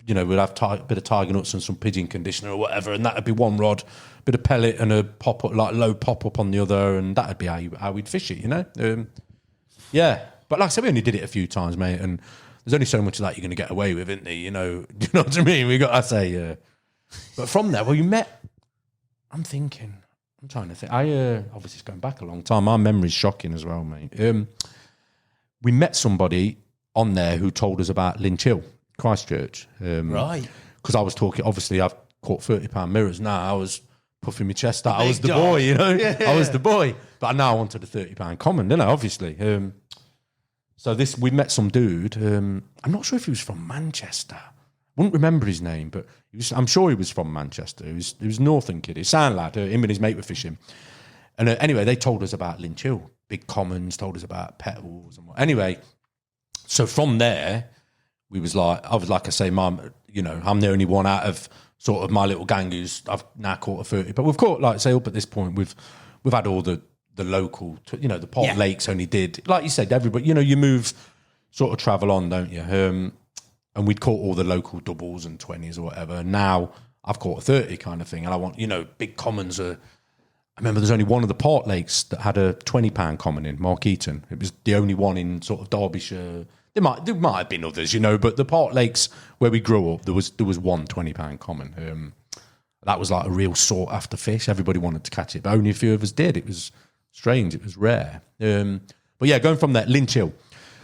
we'd have a bit of tiger nuts and some pigeon conditioner or whatever, and that'd be one rod, bit of pellet and a pop up, like low pop up on the other, and that'd be how we'd fish it, you know. Yeah, but like I said, we only did it a few times, mate, and there's only so much of that you're going to get away with, isn't there? You know, do you know what I mean? We got to say, but from there, well, you met. I'm trying to think. Obviously it's going back a long time. My memory's shocking as well, mate. We met somebody on there who told us about Lynch Hill, Christchurch. Right. Because I was talking. Obviously, I've caught £30 mirrors now. I was puffing my chest out. I was the boy, you know. I was the boy. But now I wanted a £30 common, didn't I? Obviously. So we met some dude. I'm not sure if he was from Manchester. Wouldn't remember his name, but I'm sure he was from Manchester. He was northern kid. He's a sound lad. Him and his mate were fishing. And anyway, they told us about Lynch Hill, big commons. Told us about petals and what. Anyway, so from there, I was like I say, Mum, you know, I'm the only one out of sort of my little gang who's I've now caught a 30. But we've caught, like say, up at this point, we've had all the local, you know, the Pot Lakes only did, like you said, everybody, you know, you move, sort of travel on, don't you? And we'd caught all the local doubles and 20s or whatever. And now I've caught a 30 kind of thing. And I want, you know, big commons. I remember there's only one of the Pot Lakes that had a £20 common in, Mark Eaton. It was the only one in sort of Derbyshire. There might have been others, you know, but the Pot Lakes where we grew up, there was one £20 common. That was like a real sought after fish. Everybody wanted to catch it, but only a few of us did. It was strange. It was rare. But yeah, going from there, Linch Hill.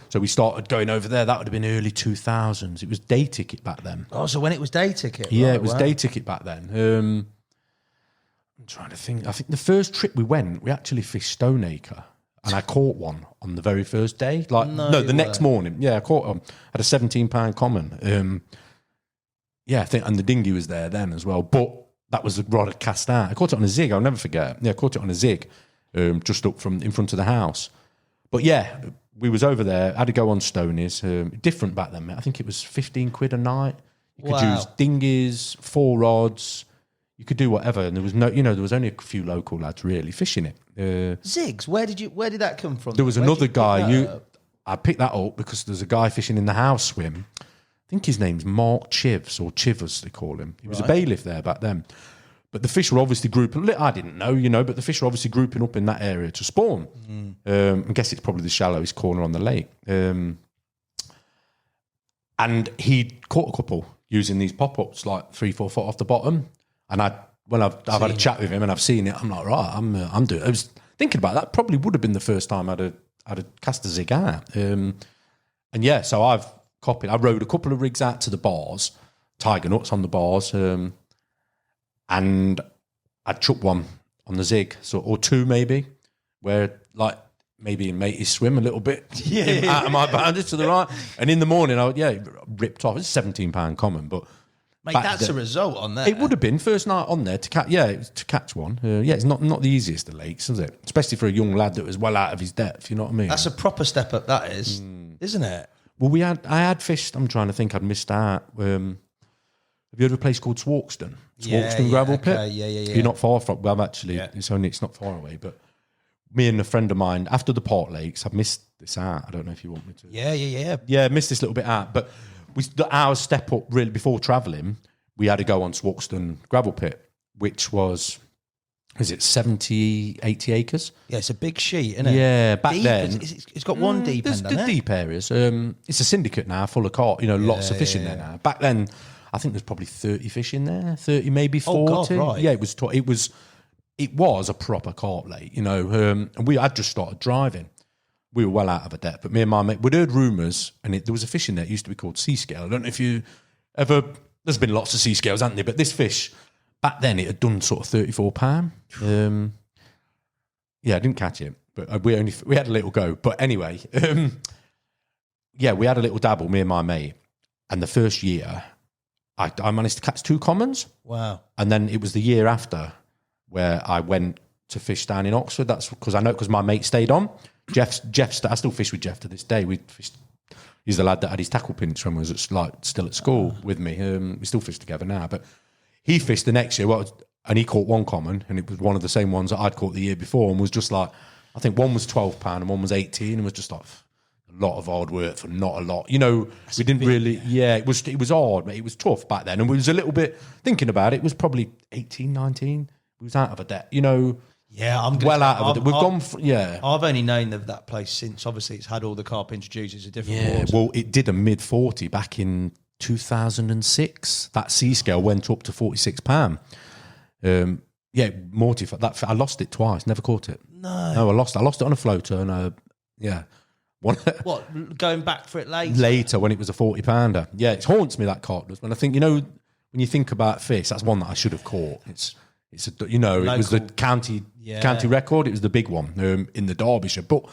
So we started going over there. That would have been early 2000s. It was day ticket back then. Oh, so when it was day ticket? Yeah, right, it was day ticket back then. I'm trying to think. I think the first trip we went, we actually fished Stoneacre. And I caught one on the very first day. The next morning. Yeah, I caught one. Had a £17 common. I think, and the dinghy was there then as well. But that was a rod I cast out. I caught it on a zig. I'll never forget. Yeah, I caught it on a zig, just up from in front of the house. But yeah, we was over there. Had to go on Stonies. Different back then, mate. I think it was 15 quid a night. You could use dinghies, 4 rods. You could do whatever, and there was there was only a few local lads really fishing it. Zigs, where did that come from? There was another guy. I picked that up because there's a guy fishing in the house swim. I think his name's Mark Chivs or Chivers they call him. He was a bailiff there back then. But the fish were obviously grouping. I didn't know, but the fish were obviously grouping up in that area to spawn. I guess it's probably the shallowest corner on the lake. And he caught a couple. using these pop-ups like 3-4 foot off the bottom. And I've had a chat with him and I've seen it. I'm like, right, I'm doing. I was thinking about that. Probably would have been the first time I'd cast a zig out. And yeah, so I've copied. I rode a couple of rigs out to the bars, tiger nuts on the bars, and I chucked one on the zig, or two maybe, where like maybe in mateys swim a little bit out of my boundaries to the right. And in the morning, it ripped off. It's £17 common, but mate, that's a result on that. It would have been first night on there to catch. Yeah, to catch one. It's not the easiest of lakes, is it? Especially for a young lad that was well out of his depth. You know what I mean? That's a proper step up. That is, isn't it? Well, I had fished. I'm trying to think. I'd missed out. Have you heard of a place called Swarkston? Swarkston gravel pit. Yeah. You're not far from. Well, actually, it's not far away. But me and a friend of mine, after the Port Lakes, I've missed this out. I don't know if you want me to. Yeah, missed this little bit out. But our step up really before travelling, we had to go on Swarkston gravel pit, which was, is it 70, 80 acres? Yeah, it's a big sheet, isn't it? Yeah, back deep, then. It's got one deep end, There's deep areas. It's a syndicate now, full of carp, lots of fish in there now. Back then, I think there's probably 30 fish in there, 30, maybe 40. Oh, God, right. Yeah, it was a proper carp lake, and we had just started driving. We were well out of a depth, but me and my mate, we'd heard rumours, and there was a fish in there, it used to be called sea scale. I don't know if you ever, there's been lots of sea scales, hasn't there? But this fish, back then, it had done sort of £34. I didn't catch it, but we had a little go. But anyway, we had a little dabble, me and my mate, and the first year, I managed to catch 2 commons. Wow. And then it was the year after where I went to fish down in Oxford. That's because my mate stayed on. Jeff's, I still fish with Jeff to this day. He's the lad that had his tackle pinch when I was still at school with me. We still fish together now. But he fished the next year, and he caught 1 common, and it was one of the same ones that I'd caught the year before, and was just like, I think one was £12 and one was 18, and was just like a lot of hard work for not a lot. We didn't really, it was hard, mate. It was tough back then. And we was a little bit, thinking about it, it was probably 18, 19. We was out of a debt, Yeah, I'm well out of it. We've gone, I've only known of that place since, obviously, it's had all the carp introduced. It's a different water. Well, it did a mid-40 back in 2006. That sea scale went up to £46. Mortified. That I lost it twice. Never caught it. No, I lost it on a floater, and What, going back for it later? Later, when it was a £40. Yeah, it haunts me, that carp does. When I think, when you think about fish, that's one that I should have caught. It was the county record. It was the big one in the Derbyshire. But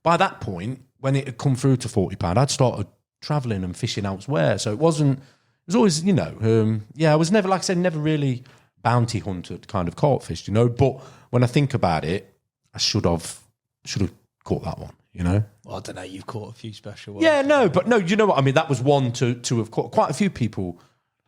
by that point, when it had come through to £40, I'd started travelling and fishing elsewhere. So it was always, I was never, like I said, never really bounty hunted kind of carp fished, But when I think about it, I should have caught that one. Well, I don't know. You've caught a few special ones. Yeah, no, but no, you know what I mean? That was one to have caught. Quite a few people.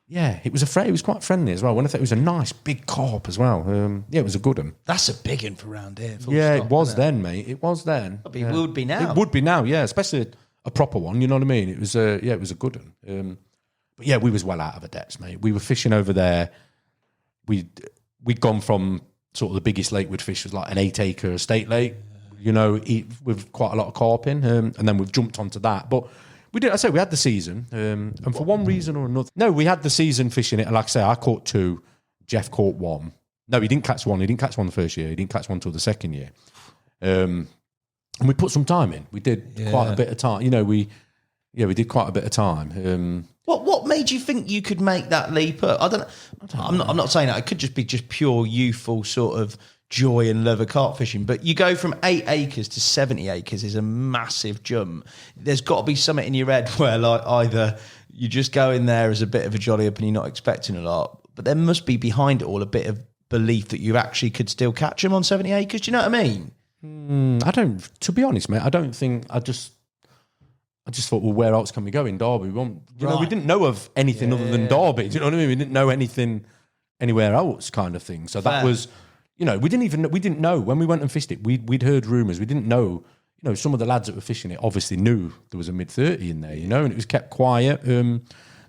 Yeah, it was quite friendly as well. When I thought it was a nice big carp as well. It was a good one. That's a big one for around here. It was then, mate. It was then. It would be now. It would be now, yeah, especially a proper one. You know what I mean? It was it was a good one. But yeah, we was well out of a depth, mate. We were fishing over there. We'd gone from sort of the biggest lake we'd fish was like an 8-acre estate lake. With quite a lot of carping, and then we've jumped onto that. But we had the season, and for one reason or another. No, we had the season fishing it, and like I say, I caught 2, Jeff caught 1. No, he didn't catch one. He didn't catch one the first year. He didn't catch one till the second year. And we put some time in. We did quite a bit of time. We did quite a bit of time. What made you think you could make that leap up? I don't know. I'm not saying that. It could just be pure youthful sort of joy and love of carp fishing, but you go from 8 acres to 70 acres is a massive jump. There's got to be something in your head where like either you just go in there as a bit of a jolly up and you're not expecting a lot, but there must be behind it all a bit of belief that you actually could still catch them on 70 acres. Do you know what I mean? I don't, to be honest, mate, I don't think, I just thought, well, where else can we go in Derby? We didn't know of anything other than Derby. Do you know what I mean? We didn't know anything anywhere else kind of thing. So that was, we didn't know when we went and fished it. We'd heard rumours. We didn't know, some of the lads that were fishing it obviously knew there was a mid-30 in there, and it was kept quiet. There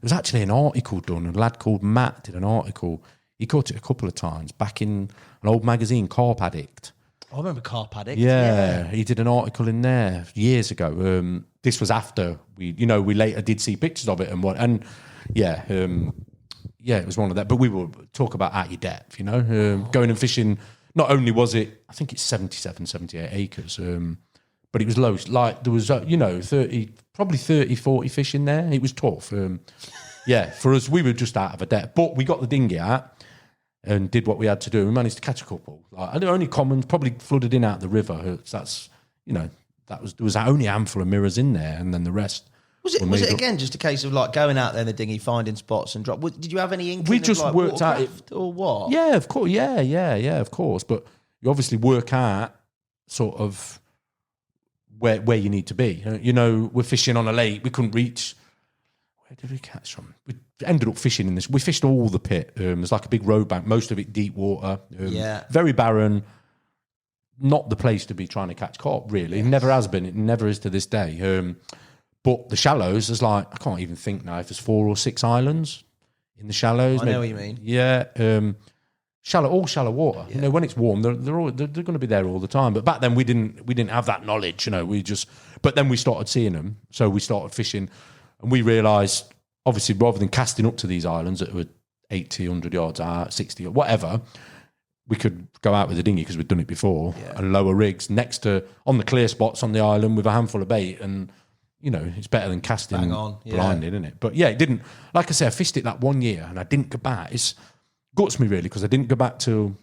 was actually an article done. A lad called Matt did an article. He caught it a couple of times back in an old magazine, Carp Addict. I remember Carp Addict. Yeah, he did an article in there years ago. This was after we later did see pictures of it and it was one of that. But we will talk about at your depth, going and fishing. Not only was it, I think it's 77, 78 acres, but it was low. Like there was, 30, 40 fish in there. It was tough. For us, we were just out of a depth. But we got the dinghy out and did what we had to do. We managed to catch a couple. Like, the only commons probably flooded in out the river. That's, there was only a handful of mirrors in there, and then the rest. Was it again just a case of like going out there in the dinghy, finding spots and drop? Did you have any inkling? We just of, like, worked out it or what? Yeah, of course. Yeah, of course. But you obviously work out sort of where you need to be. We're fishing on a lake. We couldn't reach. Where did we catch from? We ended up fishing in this. We fished all the pit. There's like a big road bank, most of it deep water. Very barren. Not the place to be trying to catch carp, really. Yes. It never has been. It never is to this day. But the shallows, there's like, I can't even think now if there's 4 or 6 islands in the shallows. I know what you mean. Yeah. All shallow water. Yeah. When it's warm, they're going to be there all the time. But back then we didn't have that knowledge. But then we started seeing them, so we started fishing. And we realised, obviously, rather than casting up to these islands that were 80, 100 yards out, 60 or whatever, we could go out with a dinghy because we'd done it before and lower rigs next to, on the clear spots on the island with a handful of bait. And, it's better than casting blinded, isn't it? But yeah, it didn't, like I said, I fished it that 1 year and I didn't go back. It guts me really because I didn't go back till,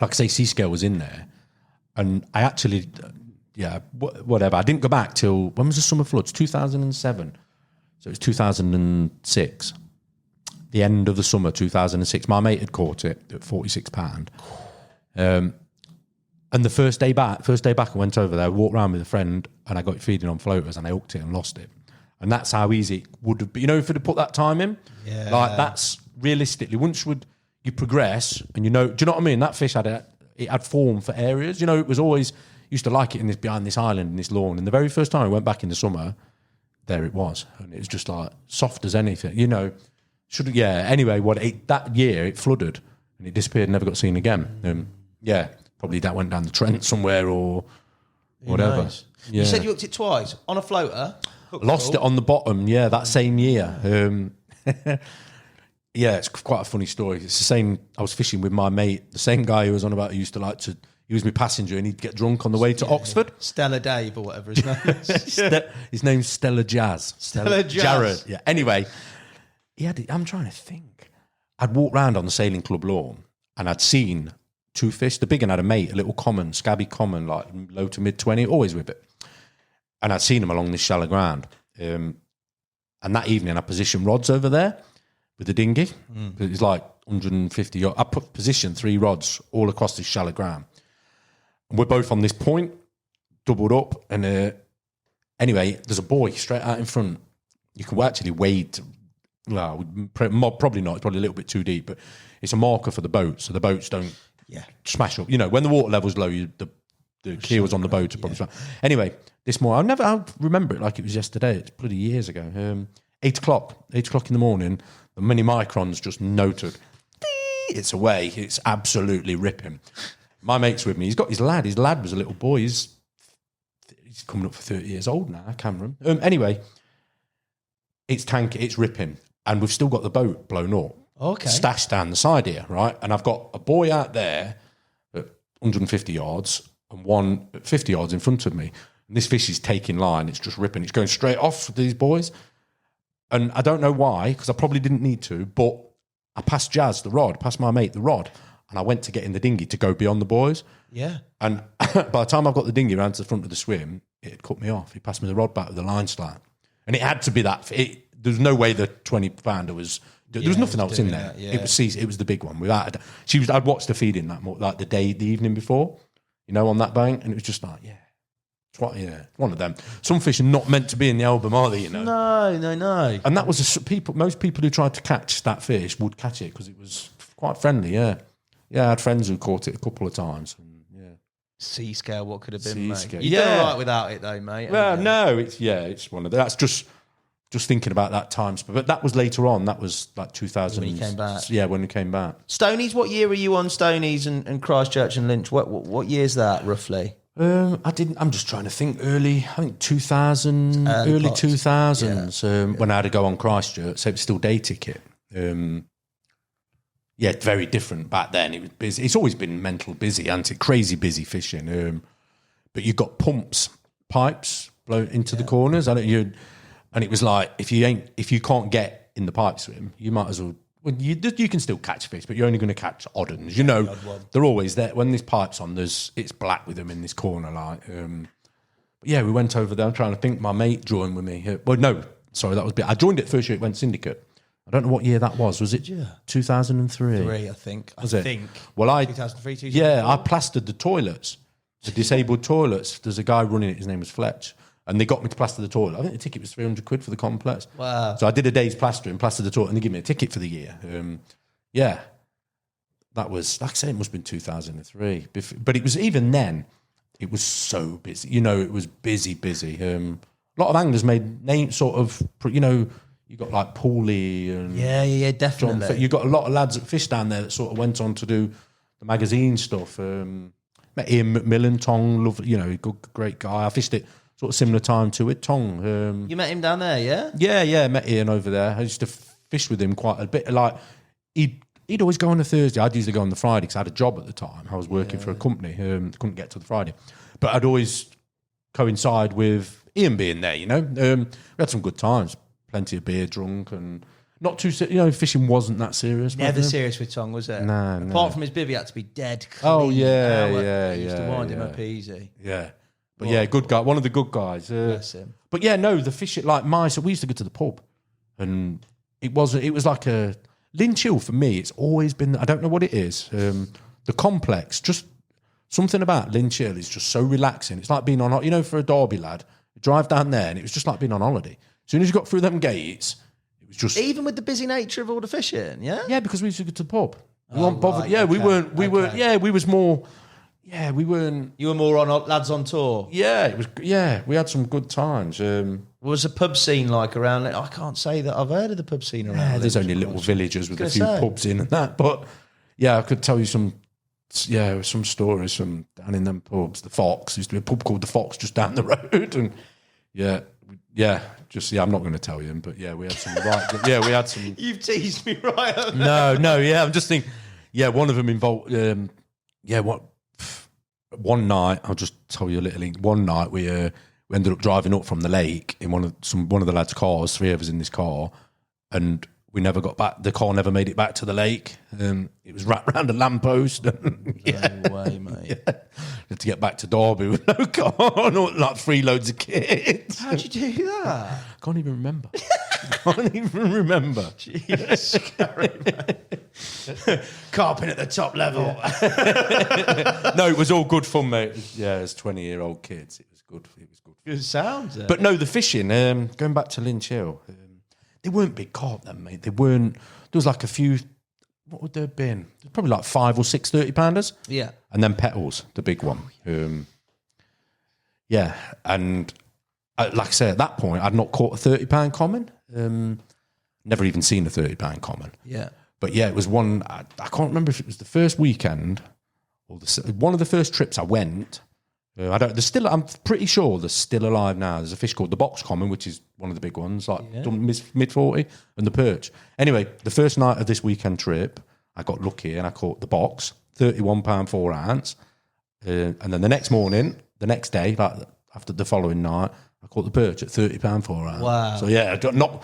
like I say, Seascale was in there. And I actually, whatever. I didn't go back till, when was the summer floods? 2007. So it was 2006, the end of the summer, 2006. My mate had caught it at £46. And the first day back, I went over there, walked around with a friend, and I got it feeding on floaters, and I hooked it and lost it. And that's how easy it would have been. If you'd have put that time in, that's realistically, once you progress, and do you know what I mean? That fish had form for areas. It was always, used to like it behind this island, in this lawn. And the very first time I went back in the summer, there it was, and it was just like soft as anything, Anyway, that year it flooded and it disappeared, never got seen again. Probably that went down the Trent somewhere or whatever. Nice. You said you hooked it twice on a floater. Lost it on the bottom. Yeah, that same year. It's quite a funny story. It's the same. I was fishing with my mate, the same guy who was on about. Who used to like to. He was my passenger, and he'd get drunk on the way to Oxford. Stella Dave or whatever his name is. His name's Stella Jazz. Stella Jazz. Jared. Yeah. Anyway, I'm trying to think. I'd walked round on the sailing club lawn, and I'd seen 2 fish. The big one had a mate, a little common, scabby common, like low to mid 20, always with it. And I'd seen them along this shallow ground. And that evening, I positioned rods over there with the dinghy. It was like 150 yards. I positioned 3 rods all across this shallow ground. And we're both on this point, doubled up. And anyway, there's a buoy straight out in front. You can actually wade. Well, probably not. It's probably a little bit too deep, but it's a marker for the boat, so the boats don't smash up. When the water level's low, the keels on the boat are probably smash. Anyway, this morning, I remember it like it was yesterday. It's bloody years ago. 8 o'clock in the morning, the mini microns just noted. It's away. It's absolutely ripping. My mate's with me. He's got his lad. His lad was a little boy. He's coming up for 30 years old now, Cameron. Anyway, it's ripping. And we've still got the boat blown up. Okay. Stashed down the side here, right? And I've got a buoy out there at 150 yards and one at 50 yards in front of me. And this fish is taking line. It's just ripping. It's going straight off these boys. And I don't know why, because I probably didn't need to, but I passed Jazz the rod, passed my mate the rod, and I went to get in the dinghy to go beyond the boys. Yeah. And by the time I got the dinghy around to the front of the swim, it had cut me off. He passed me the rod back with the line slat. And it had to be that. There's no way the 20-pounder was... There was nothing else in there. It was the big one. I'd watched her feeding that like the evening before, on that bank, and it was just like, one of them. Some fish are not meant to be in the album, are they? No. And that was most people who tried to catch that fish would catch it because it was quite friendly. Yeah, I had friends who caught it a couple of times. And, Seascale, what could have been, mate? Seascale. You've done all right without it, though, mate. Well, no, it's one of that's just. just thinking about that time. But that was later on. That was like 2000. When you came back. Yeah, when we came back. Stonies, what year were you on Stonies and Christchurch and Lynch? What year's that, roughly? I'm just trying to think. I think 2000, early 2000s. When I had to go on Christchurch, so it was still day ticket. Very different back then. It was busy. It's always been mental busy, crazy busy fishing. But you got pipes blown into the corners. And it was like if you can't get in the pipe swim, you might as well. Well, you can still catch fish, but you're only going to catch odd ones. They're always there. When this pipe's on, it's black with them in this corner. We went over there. I'm trying to think. My mate joined with me. That was I joined it first year. It went syndicate. I don't know what year that was. Was it 2003? I think. Was it? Well, 2003, 2004. Yeah, I plastered the toilets, the disabled toilets. There's a guy running it. His name was Fletch. And they got me to plaster the toilet. I think the ticket was £300 for the complex. Wow. So I did a day's plastering, plastered the toilet, and they gave me a ticket for the year. That was, like I say, it must have been 2003. But it was, even then, it was so busy. It was busy. A lot of anglers made names, you got like Paulie and... Yeah, definitely. John, you got a lot of lads that fished down there that sort of went on to do the magazine stuff. Met Ian McMillan, Tong, good, great guy. I fished it sort of similar time to it, Tong. You met him down there, yeah? Yeah, met Ian over there. I used to fish with him quite a bit. Like, he'd always go on a Thursday. I'd usually go on the Friday because I had a job at the time. I was working for a company. Couldn't get to the Friday. But I'd always coincide with Ian being there, We had some good times. Plenty of beer drunk and not too... fishing wasn't that serious. Never serious with Tong, was it? No. Apart from his bivvy had to be dead clean. Oh, yeah. Used to wind him up easy. Yeah. But good guy, one of the good guys. Bless him. But the fishing, like so we used to go to the pub, and it was like a Lynch Hill for me. It's always been, I don't know what it is. The complex, just something about Lynch Hill is just so relaxing. It's like being on, for a Derby lad, you drive down there and it was just like being on holiday. As soon as you got through them gates, it was just... Even with the busy nature of all the fishing, yeah? Yeah, because we used to go to the pub. We weren't bothered. Right, yeah, okay. we weren't, we was more... Yeah, we weren't... You were more on lads on tour? Yeah, it was. Yeah, we had some good times. What was the pub scene like around it? I can't say that I've heard of the pub scene around it. There's only little villages with a few pubs in and that. But, I could tell you some stories from down in them pubs. The Fox, used to be a pub called The Fox just down the road. And, I'm not going to tell you, but, we had some we had some... You've teased me right up. No, I'm just thinking... Yeah, one of them involved... One night, I'll just tell you a little thing. One night we ended up driving up from the lake in one of the lads' cars. 3 of us in this car, and we never got back. The car never made it back to the lake. It was wrapped around a lamppost. No way, mate. Yeah. Had to get back to Derby with no car, like 3 loads of kids. How'd you do that? I can't even remember. Jesus, scary, carping at the top level. Yeah. No, it was all good fun, mate. As 20-year-old kids, it was good. Good sounds. But no, the fishing. Going back to Lynch Hill, they weren't big carp then, mate. They weren't. There was like a few. What would there have been? Probably like 5 or 6 30-pounders. Yeah, and then petals, the big one. And like I say, at that point, I'd not caught a 30-pound common. Never even seen a 30-pound common. Yeah. But it was one, I can't remember if it was the first weekend or one of the first trips I went. I'm pretty sure they're still alive now. There's a fish called the box common, which is one of the big ones, like mid-40, and the perch. Anyway, the first night of this weekend trip, I got lucky and I caught the box, £31 4 ounce. And then the next day, like after the following night, I caught the perch at £30 4 ounce. Wow. So I got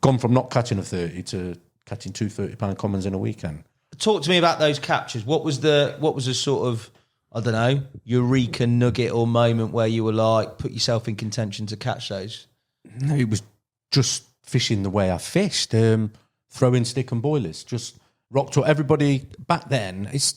gone from not catching a 30 to catching 2 30-pound commons in a weekend. Talk to me about those captures. What was the sort of, I don't know, eureka nugget or moment where you were like, put yourself in contention to catch those? No, it was just fishing the way I fished, throwing stick and boilers, just rocked up. Everybody back then, it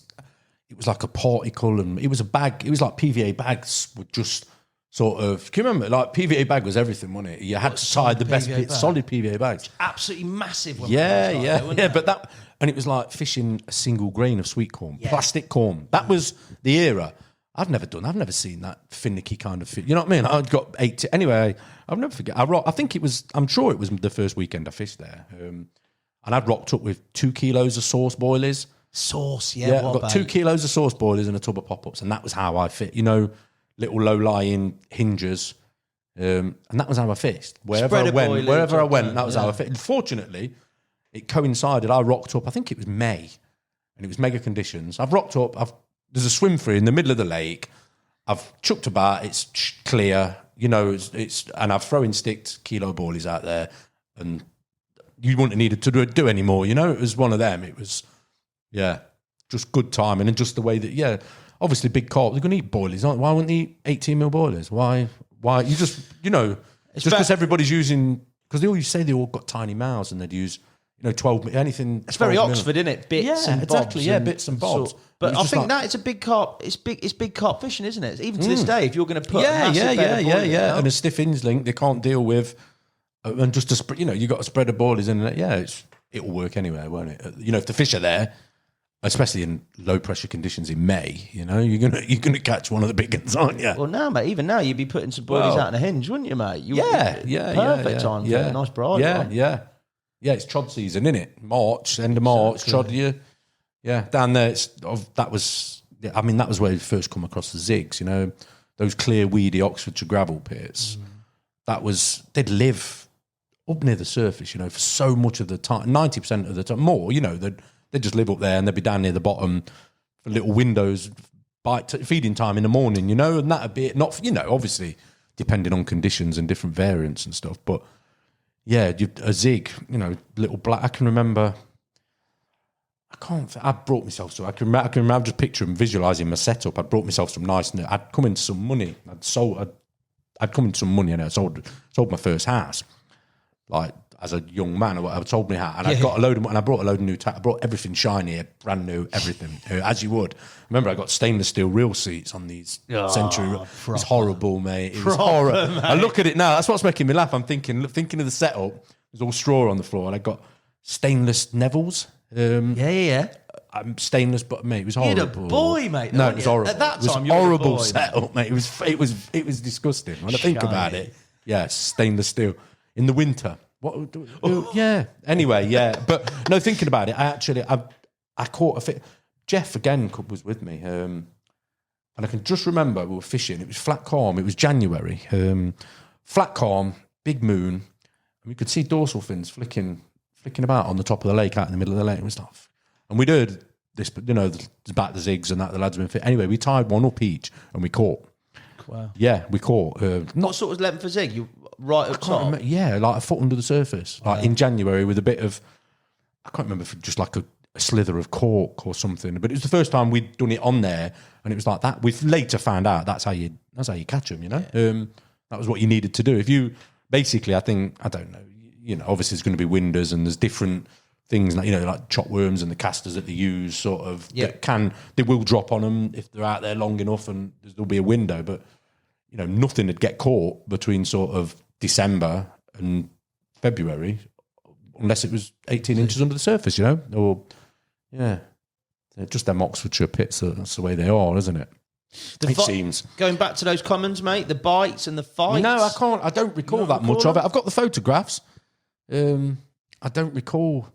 was like a particle, and it was a bag. It was like PVA bags would just sort of. Can you remember? Like PVA bag was everything, wasn't it? You had to side the best bit, solid PVA bags. Absolutely massive. But that, and it was like fishing a single grain of sweet corn, plastic corn. That was the era. I've never seen that finicky kind of fish. You know what I mean? I've got 8. Anyway, I'll never forget. I'm sure it was the first weekend I fished there. And I'd rocked up with 2 kilos of sauce boilies. Sauce, Yeah, I've got 2 kilos of sauce boilers and a tub of pop-ups, and that was how I fit. You know, little low-lying hinges, and that was how I fished. Wherever I went, that was how I fit. And fortunately, it coincided. I rocked up, I think it was May, and it was mega conditions. I've rocked up, there's a swim free in the middle of the lake. I've chucked about, it's clear, you know, and I've thrown sticked kilo boilies out there, and you wouldn't have needed to do any more, you know? It was one of them. It was... Yeah, just good timing and just the way that, obviously big carp, they're going to eat boilies, aren't they? Why wouldn't they eat 18 mil boilies? Why? You just, you know, just because everybody's using, because they always say they all got tiny mouths and they'd use, 12, anything. It's very Oxford, isn't it? Bits and exactly, bobs. Bits and bobs. But I think that it's a big carp, it's big carp fishing, isn't it? Even to this day, if you're going to put a massive bed of boilies, and a stiff inslink, they can't deal with, and just to spread, you got to spread the boilies in it. It'll work anywhere, won't it? If the fish are there, especially in low pressure conditions in May, you're gonna catch one of the big ones, aren't you? Well, now, mate, even now you'd be putting some boilies out in a hinge, wouldn't you, mate? Perfect time for a nice bride. Yeah. It's trod season, isn't it? March, end of March, trod. Down there. That was where we first come across the zigs. Those clear, weedy Oxfordshire gravel pits. They'd live up near the surface, for so much of the time, 90% of the time, more. They'd just live up there and they'd be down near the bottom for little windows, feeding time in the morning, and that'd be it. Not, obviously depending on conditions and different variants and stuff. But a zig, little black. I can remember. I brought myself some. I can remember just picturing, visualising my setup. I'd brought myself some nice. I'd come into some money. I'd come into some money and I sold my first house, like, as a young man or whatever, told me how, and I got a load of, and I brought a load of new. I brought everything shiny, brand new, everything as you would. Remember, I got stainless steel reel seats on these Century. It's horrible, mate. It was horrible. Mate. I look at it now. That's what's making me laugh. I'm thinking of the setup. There's all straw on the floor, and I got stainless Neville's. I'm stainless, but mate, it was horrible. You're a boy, mate. No, it was horrible. At that time, it was horrible setup, mate. It was disgusting. When I think about it, stainless steel in the winter. Anyway, but no, thinking about it, I caught a fish. Jeff again was with me, and I can just remember we were fishing. It was flat calm. It was January. Flat calm, big moon, and we could see dorsal fins flicking about on the top of the lake, out in the middle of the lake. It was tough, and we'd heard this, about the zigs and that the lads had been fit. Anyway, we tied one up each, and we caught. Wow. Yeah, we caught. What sort of length for zig? You right up top? Like a foot under the surface. Like in January with a bit of, I can't remember, if just like a slither of cork or something. But it was the first time we'd done it on there, and it was like that. We've later found out that's how you catch them. That was what you needed to do. If you basically, I don't know. Obviously there's going to be winders and there's different things like chop worms and the casters that they use. Sort of they will drop on them if they're out there long enough, and there'll be a window, but. Nothing would get caught between sort of December and February unless it was 18 inches under the surface, They're just them Oxfordshire pits, that's the way they are, isn't it? It seems. Going back to those commons, mate, the bites and the fights. No, I can't. I don't recall that much of it. I've got the photographs. I don't recall.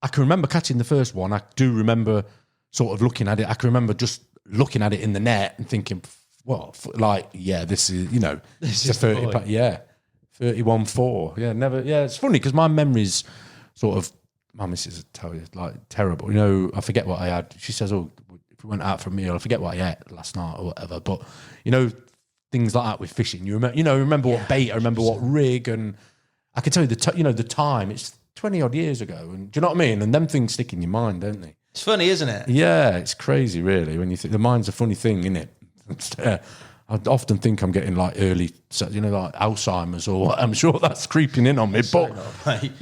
I can remember catching the first one. I do remember sort of looking at it. I can remember just looking at it in the net and thinking, this is, this is 30, 31.4. Yeah, never. Yeah, it's funny because my memory's sort of, my missus would tell you, like, terrible. I forget what I had. She says, if we went out for a meal, I forget what I ate last night or whatever. But, things like that with fishing. You remember what bait, I remember what rig, and I can tell you the time. It's 20 odd years ago, and do you know what I mean? And them things stick in your mind, don't they? It's funny, isn't it? Yeah, it's crazy, really. When you think the mind's a funny thing, isn't it? I often think I'm getting like early, like Alzheimer's, or I'm sure that's creeping in on me. But mate,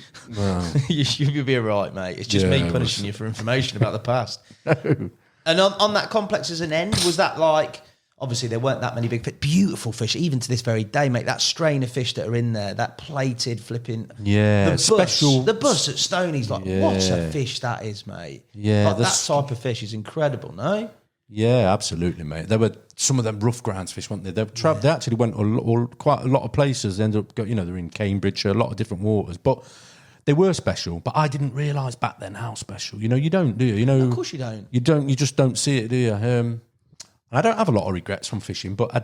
you'll be all right, mate. It's just me punishing you for information about the past. No. And on that complex as an end, was that like? Obviously, there weren't that many big fish. Beautiful fish, even to this very day, mate. That strain of fish that are in there, that plated flipping. Yeah, the bus at Stoney's like, what a fish that is, mate. Yeah, like that type of fish is incredible, no? Yeah, absolutely, mate. There were some of them rough grounds fish, weren't they? They actually went quite a lot of places. They ended up, they're in Cambridgeshire, a lot of different waters, but they were special. But I didn't realise back then how special. You don't, do you? Of course you don't. You don't. You just don't see it, do you? And I don't have a lot of regrets from fishing, but I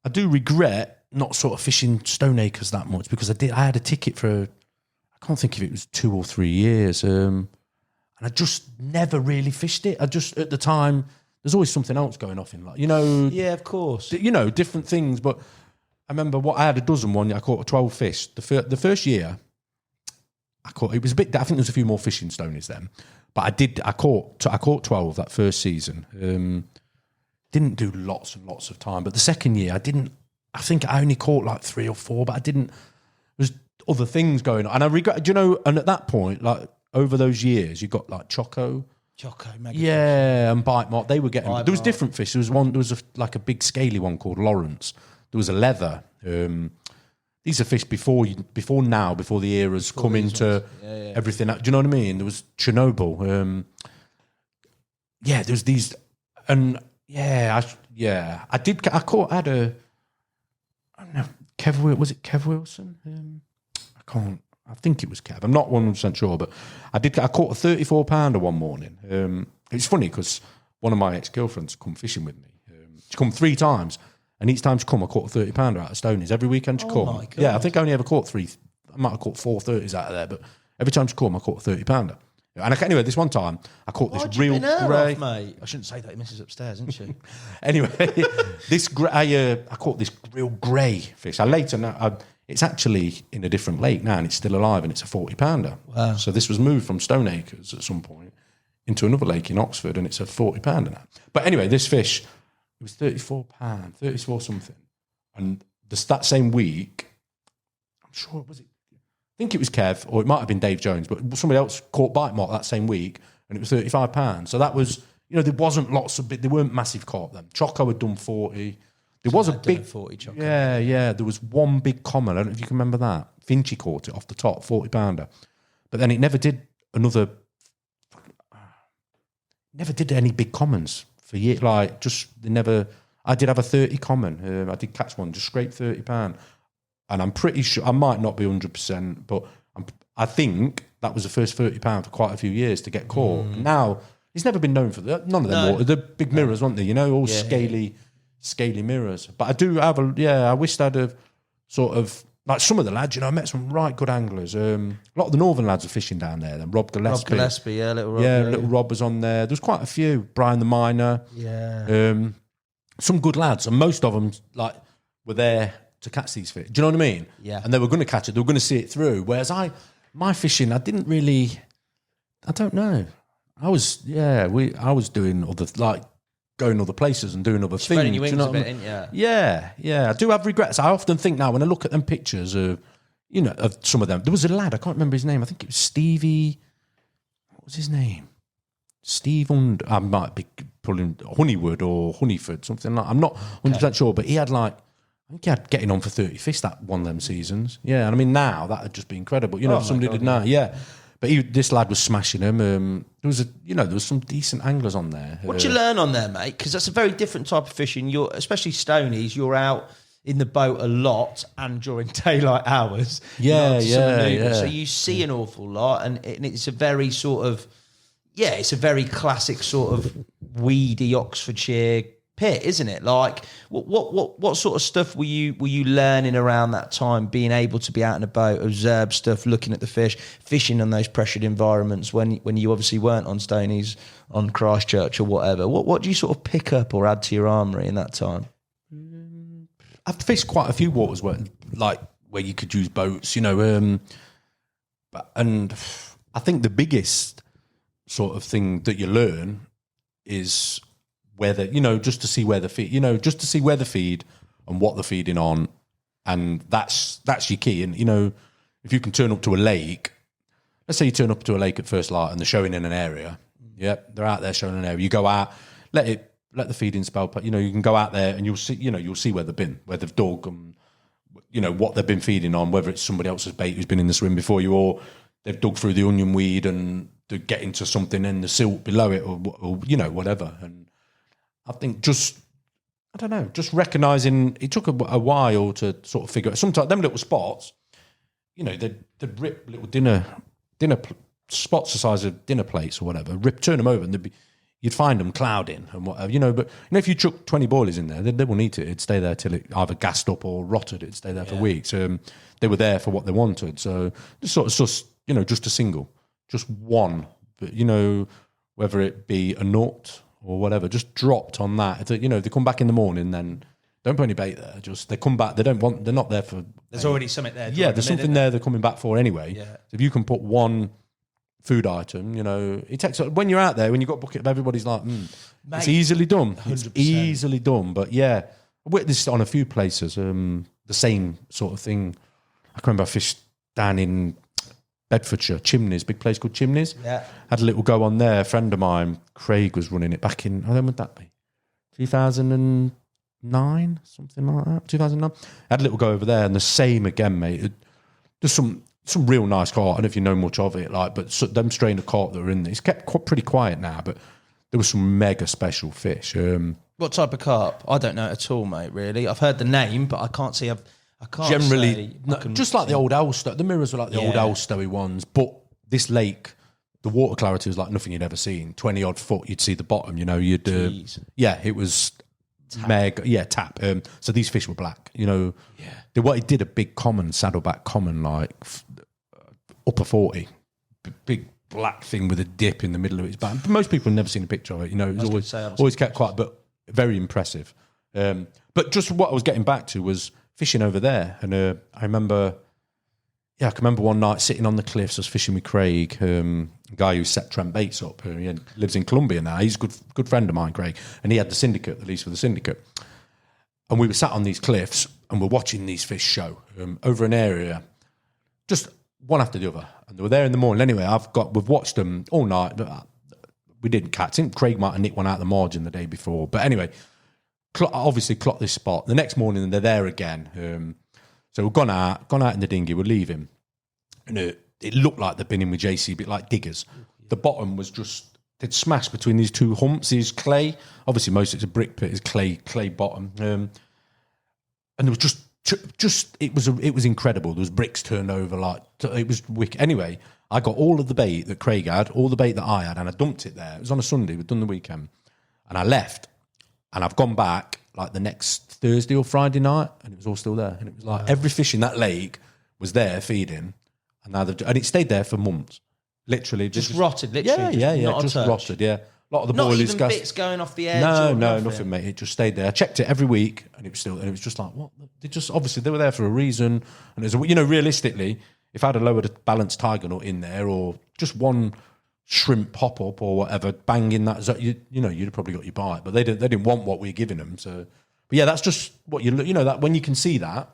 do regret not sort of fishing Stoneacres that much because I had a ticket for, I can't think if it was 2 or 3 years. And I just never really fished it. At the time, there's always something else going off in life, Yeah, of course. Different things. But I remember I had a dozen one year. I caught 12 fish. The first year, it was a bit. I think there was a few more fishing stonies then, but I caught 12 that first season. Didn't do lots and lots of time. But the second year, I think I only caught like 3 or 4. But I didn't. There's other things going on, and I regret. And at that point, like. Over those years, you got like Choco, mega and Bite Mark. They were getting. There was different fish. There was one. There was like a big scaly one called Lawrence. There was a leather. These are fish before the era's come into everything. Do you know what I mean? There was Chernobyl. There was these, and I did. I had a. I don't know. Was it Kev Wilson? I can't. I think it was Kev. I'm not 100% sure, but I caught a 34 pounder one morning. It's funny because one of my ex-girlfriends come fishing with me. She come 3 times, and each time she come, I caught a 30 pounder out of Stonies. Every weekend she come. My God. Yeah, I think I only ever caught 3. I might have caught 4 30s out of there, but every time she come, I caught a 30 pounder. And anyway, this one time, I caught this real grey. Mate? I shouldn't say that. Missus upstairs, isn't she? Anyway, I caught this real grey fish. It's actually in a different lake now, and it's still alive, and it's a 40 pounder. Wow. So this was moved from Stoneacres at some point into another lake in Oxford, and it's a 40 pounder now. But anyway, this fish, it was 34 something. And that same week, I'm sure I think it was Kev, or it might have been Dave Jones, but somebody else caught Bite Mark that same week, and it was 35 pounds. So that was, there wasn't there weren't massive carp then. Choco had done 40. There was a big 40 Choco. Yeah. There was one big common. I don't know if you can remember that. Finchy caught it off the top, 40 pounder. But then it never did any big commons for years. I did have a 30 common. I did catch one, just scraped 30 pound. And I'm pretty sure, I might not be 100%, but I think that was the first 30 pound for quite a few years to get caught. Now, he's never been known for that. None of them were. The big mirrors, weren't they? All scaly mirrors. But I do have I wished I'd have sort of, like some of the lads, I met some right good anglers. A lot of the northern lads are fishing down there. Then Rob Gillespie. Little Rob. Little Rob was on there. There was quite a few. Brian the Miner. Yeah. Some good lads. And most of them were there to catch these fish. Do you know what I mean? Yeah. And they were going to catch it. They were going to see it through. Whereas my fishing, I didn't really, I don't know. I was doing other, going other places and doing other Spreading things. your wings a bit, didn't you? Yeah. I do have regrets. I often think now when I look at them pictures of some of them. There was a lad, I can't remember his name. I think it was Stevie. What was his name? Steve I might be pulling Honeywood or Honeyford, something like. I'm not 100% sure, but he had I think he had getting on for 30 fish that one of them seasons. Yeah, and I mean now that would just be incredible. If somebody did now, yeah. But this lad was smashing them. There was some decent anglers on there. What did you learn on there, mate? Because that's a very different type of fishing. Especially Stonies, you're out in the boat a lot and during daylight hours. Yeah. So you see an awful lot, and it's a very sort of, it's a very classic sort of weedy Oxfordshire pit, isn't it? Like, what sort of stuff were you learning around that time, being able to be out in a boat, observe stuff, looking at the fish, fishing in those pressured environments when you obviously weren't on Stonies, on Christchurch or whatever? What do you sort of pick up or add to your armoury in that time? I've fished quite a few waters where you could use boats, and I think the biggest sort of thing that you learn is whether, just to see where the feed, just to see where the feed and what they're feeding on. And that's your key. And, if you can turn up to a lake, let's say you turn up to a lake at first light and they're showing in an area. Yep, they're out there showing an area. You go out, let the feeding spell, you can go out there and you'll see where they've been, where they've dug and, what they've been feeding on, whether it's somebody else's bait who's been in the swim before you, or they've dug through the onion weed and they're getting to something in the silt below it or whatever. And I think just recognising, it took a while to sort of figure out. Sometimes them little spots, they'd rip little dinner spots the size of dinner plates or whatever, turn them over, and you'd find them clouding and whatever, But if you chuck 20 boilies in there, they won't eat it. It'd stay there till it either gassed up or rotted. It'd stay there for weeks. They were there for what they wanted. So just a single, just one, but whether it be a nut or whatever, just dropped on that. They come back in the morning, then don't put any bait there. Just they come back. They're not there for. There's already something there. Yeah, there's something there they're coming back for anyway. Yeah. So if you can put one food item, it takes, when you're out there, when you've got a bucket of everybody's like, it's easily done. 100%. It's easily done. But yeah, I witnessed it on a few places. The same sort of thing. I can remember I fished down in Bedfordshire, Chimneys, big place called Chimneys. Yeah. Had a little go on there. A friend of mine, Craig, was running it back in, when would that be? 2009, something like that. 2009. Had a little go over there, and the same again, mate. There's some real nice carp. I don't know if you know much of it, but them strain of carp that are in there. It's kept pretty quiet now, but there was some mega special fish. What type of carp? I don't know at all, mate. Really, I've heard the name, but I can't see. I can't generally just like the old Ulster. The mirrors were like the old Ulstery ones, but this lake, the water clarity was like nothing you'd ever seen. 20 odd foot, you'd see the bottom. It was mega. Yeah, tap. So these fish were black. It did a big common, saddleback common, like upper 40, big black thing with a dip in the middle of its back. Most people have never seen a picture of it. It was always kept quiet, but very impressive. But just what I was getting back to was fishing over there, and I remember one night sitting on the cliffs. I was fishing with Craig, a guy who set Trent Baits up. He lives in Colombia now. He's a good friend of mine, Craig, and he had the syndicate, the lease for the syndicate. And we were sat on these cliffs and we're watching these fish show over an area, just one after the other. And they were there in the morning. Anyway, we've watched them all night, but we didn't catch. I think Craig might have nicked one out of the margin the day before. But anyway, obviously clocked this spot. The next morning they're there again. So we've gone out in the dinghy, we're leaving. And it looked like they'd been in with JCB, like diggers. The bottom was just, they'd smashed between these two humps, these clay. Obviously most of it's a brick pit, it's clay bottom. And there was just it was incredible. There was bricks turned over, it was wicked. Anyway, I got all of the bait that Craig had, all the bait that I had, and I dumped it there. It was on a Sunday, we'd done the weekend. And I left. And I've gone back like the next Thursday or Friday night, and it was all still there. And it was like every fish in that lake was there feeding, and it stayed there for months, literally just rotted. Literally, just rotted. Yeah, a lot of the boilies, not even bits going off the edge. No, nothing, mate. It just stayed there. I checked it every week, and it was still. And it was just like, what? Obviously they were there for a reason. And it was, realistically, if I had lowered a balanced tiger nut in there, or just one shrimp pop up or whatever, banging that, you'd have probably got your bite, but they didn't want what we were giving them. So, but yeah, that's just what that when you can see that.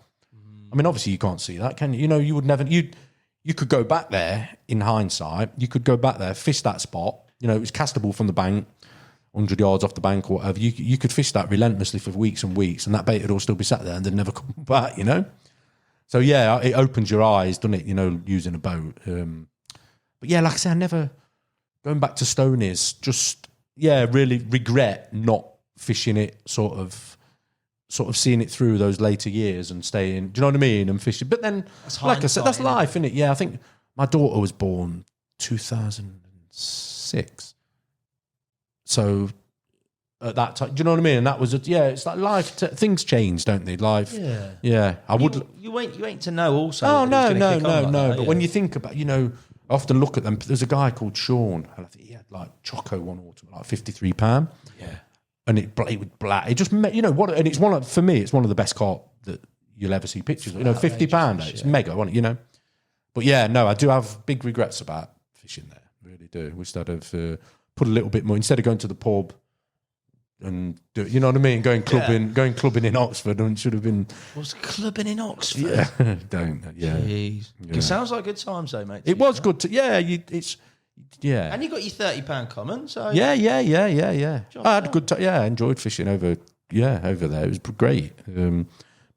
I mean, obviously you can't see that, can you? You would never. You could go back there in hindsight. You could go back there, fish that spot. It was castable from the bank, 100 yards off the bank or whatever. You could fish that relentlessly for weeks and weeks, and that bait would all still be sat there and they'd never come back. So yeah, it opens your eyes, doesn't it? Using a boat. But yeah, like I say, I never. Going back to Stonies, really regret not fishing it, sort of seeing it through those later years and staying. Do you know what I mean? And fishing, but then, like I said, that's life, isn't it? Yeah, I think my daughter was born 2006, so at that time, do you know what I mean? And that was it's like life. Things change, don't they? Life. Yeah. I would. You ain't to know also. Oh no. But when you think about, I often look at them. There's a guy called Sean, and I think he had like Choco one autumn, like 53 pound. Yeah, and it would black. It just what, and it's for me, it's one of the best carp that you'll ever see pictures. 50 pound. It's mega, wasn't it? But yeah, no, I do have big regrets about fishing there. Really do. Wish I'd have put a little bit more instead of going to the pub and do it. You know what I mean? Going clubbing in Oxford, and it should have been. Was clubbing in Oxford? Yeah, don't. Yeah. Jeez. Yeah. It sounds like good times though, mate. It was good. And you got your £30 common, so yeah. I had a good time. Yeah, I enjoyed fishing over there. It was great. Like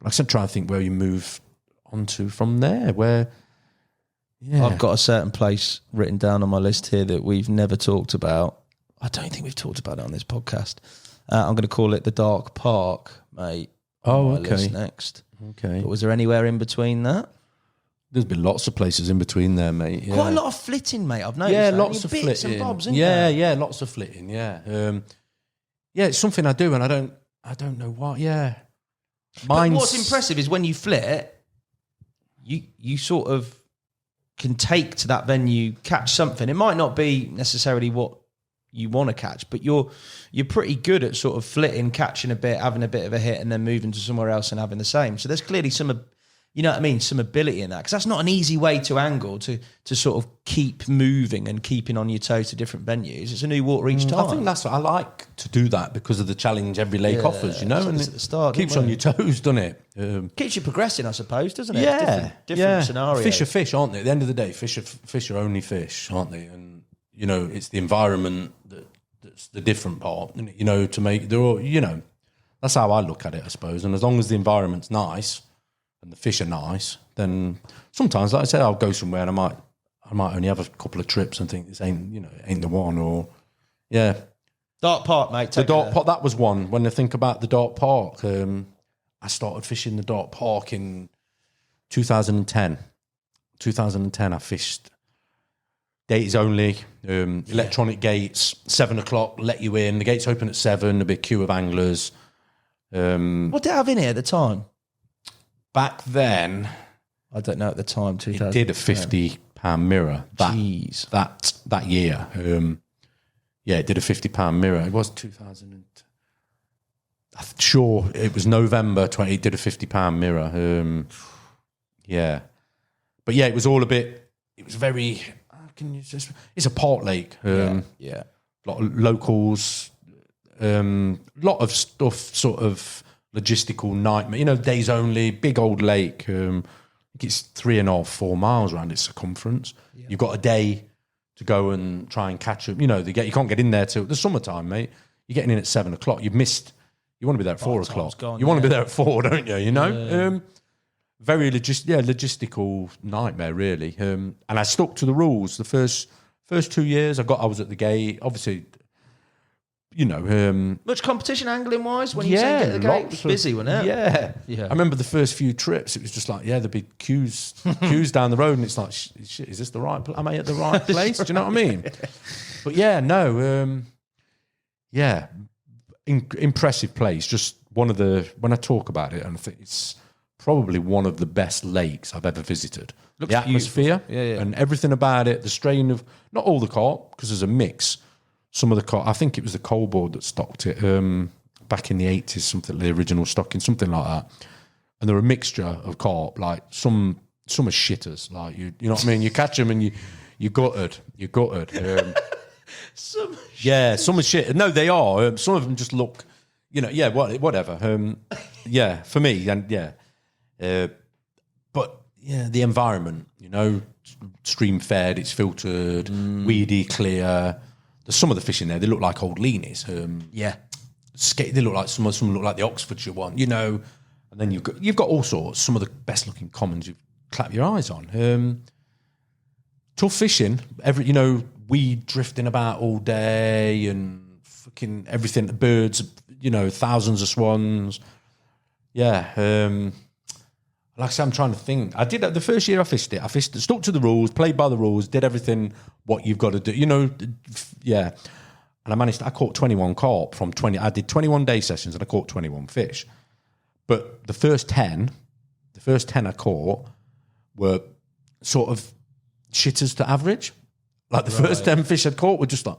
I said, trying to think where you move onto from there. Where. Yeah. I've got a certain place written down on my list here that we've never talked about. I don't think we've talked about it on this podcast. I'm going to call it the Dark Park, mate. Oh, on my okay. list next. Okay. But was there anywhere in between that? There's been lots of places in between there, mate. Yeah. Quite a lot of flitting, mate. I've noticed. Yeah, that. lots of Bits flitting. and bobs, isn't yeah, there? yeah, lots of flitting. Yeah, yeah, it's something I do, and I don't know why. Yeah, But what's impressive is when you flit, you sort of can take to that venue, catch something. It might not be necessarily what you want to catch, but you're pretty good at sort of flitting, catching a bit, having a bit of a hit, and then moving to somewhere else and having the same. So there's clearly some, you know what I mean, some ability in that, because that's not an easy way to angle, to sort of keep moving and keeping on your toes to different venues. It's a new water each time. I think that's what I like to do, that because of the challenge every lake offers, you know, and at the start, keeps on your toes, doesn't it? Keeps you progressing, I suppose, doesn't it? Yeah, different scenarios. Fish are fish, aren't they? At the end of the day, fish are only fish, aren't they? And you know, it's the environment that's the different part. You know, to make they're all, you know, that's how I look at it, I suppose. And as long as the environment's nice and the fish are nice, then sometimes, like I said, I'll go somewhere and I might only have a couple of trips and think this ain't the one, or yeah. Dark Park, mate. The Dark Park, that was one. When I think about the Dark Park, I started fishing the Dark Park in 2010. 2010, I fished days only, electronic gates, 7 o'clock, let you in. The gates open at 7, a big queue of anglers. What did it have in here at the time? Back then, I don't know at the time. it did a £50 mirror. Jeez. That year. Yeah, it did a £50 mirror. It was 2000. I'm sure it was November 20. It did a £50 mirror. Yeah, but yeah, it was all a bit. It was very. How can you just? It's a park lake. Yeah. A lot of locals. Lot of stuff. Sort of logistical nightmare. You know, days only. Big old lake. I think it's 3.5, 4 miles around its circumference. Yeah. You've got a day to go and try and catch them. You know, you can't get in there till the summertime, mate. You're getting in at 7 o'clock. You've missed. You want to be there at 4 o'clock. You want to be there at 4, don't you? You know. Yeah. Very logistical nightmare, really. And I stuck to the rules. The first 2 years, I was at the gate. Obviously, you know. Much competition angling wise when you say get the gate? It was busy, wasn't it? Yeah. I remember the first few trips, it was just like, there'd be queues down the road, and it's like, shit, is this the right place? Am I at the right place? Do you know what I mean? But impressive place. Just one of the, when I talk about it, and I think it's probably one of the best lakes I've ever visited. The atmosphere and everything about it, the strain of, not all the carp, because there's a mix. Some of the carp, I think it was the coal board that stocked it back in the 80s, something, the original stocking, something like that. And there were a mixture of carp, like some are shitters, like you know what I mean? You catch them and you gutted. Some are shit. No, they are. Some of them just look, whatever. For me, and but the environment, stream fed, it's filtered, weedy, clear. There's some of the fish in there, they look like old leanies. They look like some look like the Oxfordshire one, and then you've got all sorts. Some of the best looking commons you clap your eyes on. Tough fishing, weed drifting about all day and fucking everything. Birds, thousands of swans. Like I said, I'm trying to think. I did the first year I fished it. Stuck to the rules, played by the rules, did everything what you've got to do. And I caught 21 carp from 20. I did 21 day sessions and I caught 21 fish. But the first 10 I caught were sort of shitters to average. Like the first 10 fish I'd caught were just like,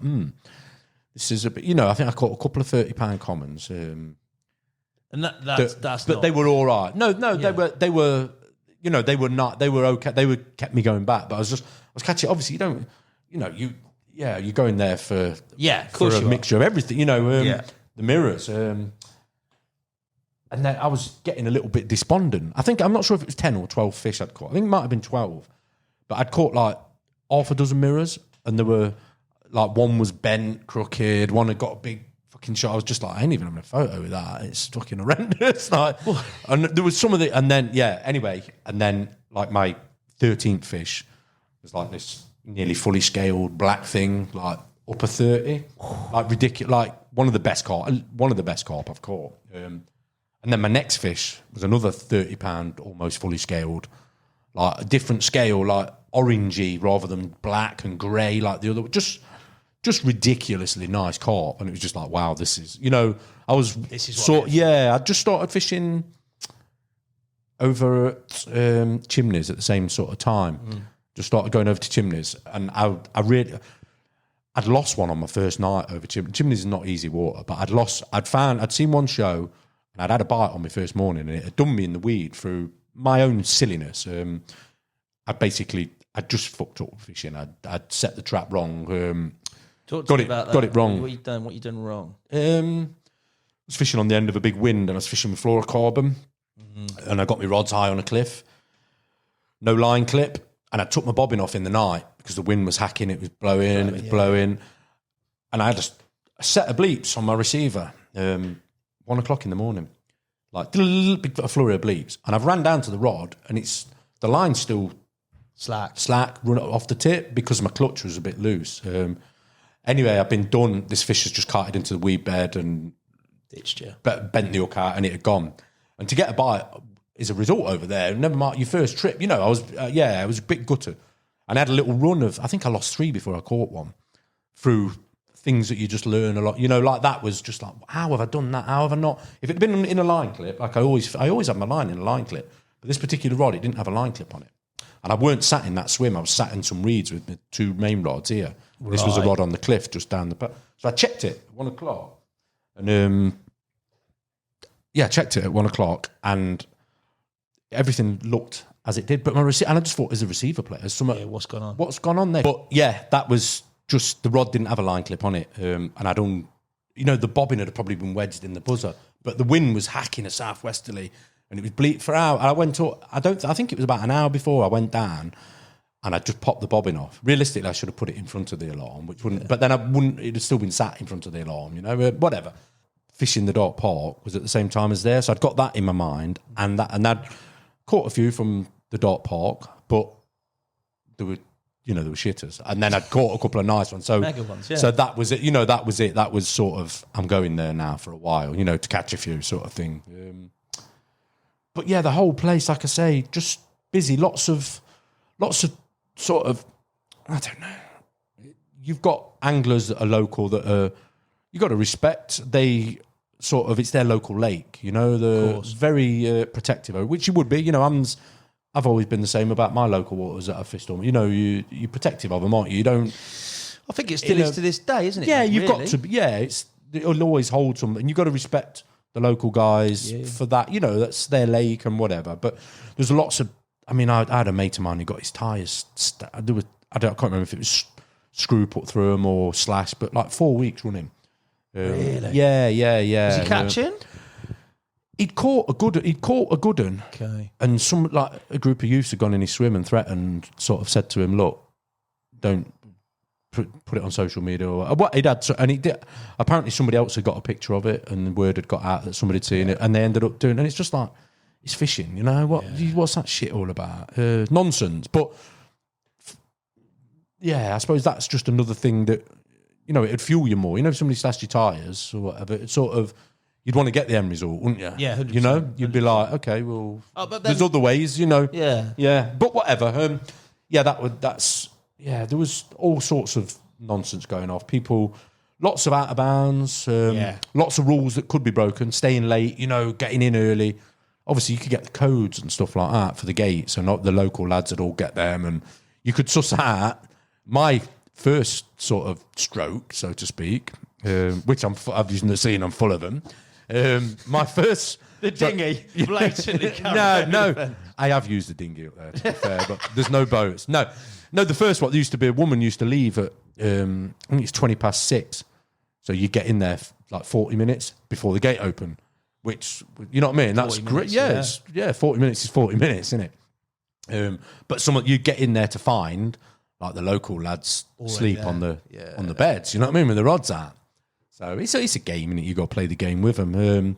this is a bit, I think I caught a couple of 30-pound commons. And that's but they were all right. No, they were they were not, they were okay. They kept me going back, but I was catching, obviously you're going there for a mixture of everything, the mirrors. And then I was getting a little bit despondent. I'm not sure if it was 10 or 12 fish I'd caught. I think it might have been 12. But I'd caught like half a dozen mirrors, and there were like one was bent, crooked, one had got a big fucking shot. I was just like, I ain't even having a photo with that. It's fucking horrendous. And there was some of the, and then and then like my 13th fish was like this nearly fully scaled black thing, like upper 30, like ridiculous, like one of the best carp I've caught. And then my next fish was another £30, almost fully scaled, like a different scale, like orangey rather than black and grey like the other. Just ridiculously nice carp, and it was just like, wow, this is, I was I just started fishing over at Chimneys at the same sort of time. Just started going over to Chimneys, and I'd lost one on my first night over Chimneys. Chimneys is not easy water, but I'd seen one show, and I'd had a bite on my first morning, and it had done me in the weed through my own silliness. I'd just fucked up fishing. I'd set the trap wrong. Got it wrong. What you done wrong? I was fishing on the end of a big wind, and I was fishing with fluorocarbon, and I got my rods high on a cliff. No line clip, and I took my bobbin off in the night because the wind was hacking. It was blowing, and I had a set of bleeps on my receiver. 1 o'clock in the morning, like a flurry of bleeps, and I've ran down to the rod, and the line's still slack, run off the tip because my clutch was a bit loose. Anyway, I've been done. This fish has just carted into the weed bed and ditched you. Bent the hook out, and it had gone. And to get a bite is a result over there. Never mind your first trip. I was a bit gutted. And I had a little run of, I think I lost 3 before I caught one through things that you just learn a lot. Like that was just like, how have I done that? How have I not? If it had been in a line clip, like I always have my line in a line clip, but this particular rod, it didn't have a line clip on it. And I weren't sat in that swim. I was sat in some reeds with my 2 main rods here. Right. This was a rod on the cliff just down the... So I checked it at 1 o'clock. And, I checked it at 1 o'clock, and everything looked as it did. But and I just thought, as a receiver player, what's gone on? What's gone on there? But, that was just... The rod didn't have a line clip on it. And I don't... the bobbin had probably been wedged in the buzzer. But the wind was hacking a southwesterly, and it was bleak for hours. I went to... I think it was about an hour before I went down, and I just popped the bobbin off. Realistically, I should have put it in front of the alarm, which wouldn't... But then I wouldn't... It'd have still been sat in front of the alarm, whatever. Fishing the Dark Park was at the same time as there, so I'd got that in my mind, and I'd caught a few from the Dark Park, but there were shitters, and then I'd caught a couple of nice ones. So mega ones, yeah. So that was it. That was it. That was sort of, I'm going there now for a while, to catch a few sort of thing. But the whole place, like I say, just busy. Lots of sort of, I don't know. You've got anglers that are local that are, you got to respect. They sort of, it's their local lake, they're very protective of it, which you would be. I've always been the same about my local waters that I've fished on. You're protective of them, aren't you? You don't. I think it still is to this day, isn't it? Yeah, you've got to. Yeah, it'll always hold some, and you've got to respect the local guys for that. That's their lake and whatever. But there's lots of. I mean, I had a mate of mine who got his tyres. I can't remember if it was screw put through them or slash, but like 4 weeks running. Really? Yeah. Was he catching? He'd caught a good one. Okay. And some like a group of youths had gone in his swim and threatened, sort of said to him, "Look, don't put it on social media." Or what he'd had, and he did. Apparently, somebody else had got a picture of it, and the word had got out that somebody had seen it, and they ended up doing. And it's just like, it's fishing, what's that shit all about? Nonsense. But I suppose that's just another thing that it'd fuel you more. If somebody slashed your tyres or whatever, it's sort of. You'd want to get the end result, wouldn't you? Yeah, 100%, You'd be like, okay, well, but then, there's other ways, Yeah. Yeah, but whatever. There was all sorts of nonsense going off. People, lots of out of bounds, lots of rules that could be broken, staying late, getting in early. Obviously, you could get the codes and stuff like that for the gates, and not the local lads would all get them, and you could suss out my first sort of stroke, so to speak, which I've seen, I'm full of them. My first... The dinghy, blatantly No. I have used the dinghy up there, to be fair, but there's no boats. No, the first one, there used to be a woman used to leave at, I think it's 6:20. So you get in there like 40 minutes before the gate open, which, you know what I mean? That's great. Yeah, 40 minutes is 40 minutes, isn't it? But you get in there to find, like the local lads sleep on the beds, you know what I mean, with the rods out. So it's a game, and you got to play the game with them.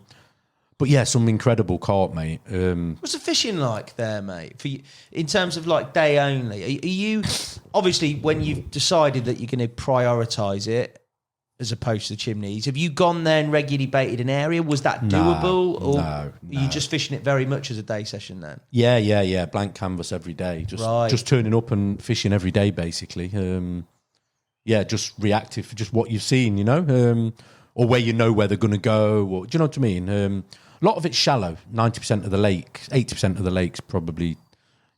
But some incredible carp, mate. What's the fishing like there, mate? For you, in terms of like day only, are you obviously when you've decided that you're going to prioritise it? as opposed to the Chimneys. Have you gone there and regularly baited an area? Was that doable? Or no. Are you just fishing it very much as a day session then? Yeah. Blank canvas every day. Just turning up and fishing every day, basically. Just reactive for just what you've seen, or where where they're going to go. Or, do you know what I mean? A lot of it's shallow. 90% of the lake, 80% of the lakes probably,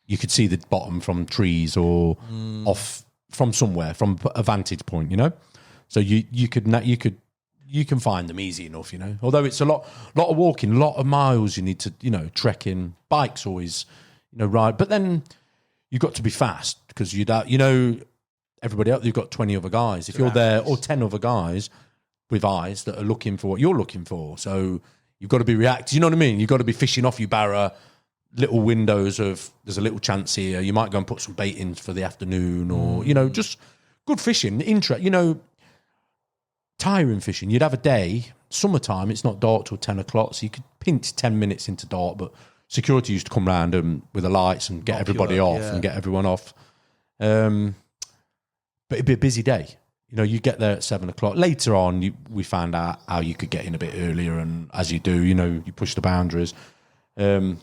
you could see the bottom from trees or off from somewhere, from a vantage point, So you can find them easy enough, Although it's a lot of walking, a lot of miles you need to, trekking. Bikes always, ride. But then you've got to be fast because everybody else, you've got 20 other guys. If you're there, or 10 other guys with eyes that are looking for what you're looking for. So you've got to be reactive. You know what I mean? You've got to be fishing off your barra, little windows of, there's a little chance here. You might go and put some bait in for the afternoon or, just good fishing. Tiring fishing. You'd have a day, summertime, it's not dark till 10 o'clock, so you could pinch 10 minutes into dark, but security used to come round with the lights and get everybody off and get everyone off. But it'd be a busy day. You get there at 7 o'clock. Later on, we found out how you could get in a bit earlier, and as you do, you push the boundaries. And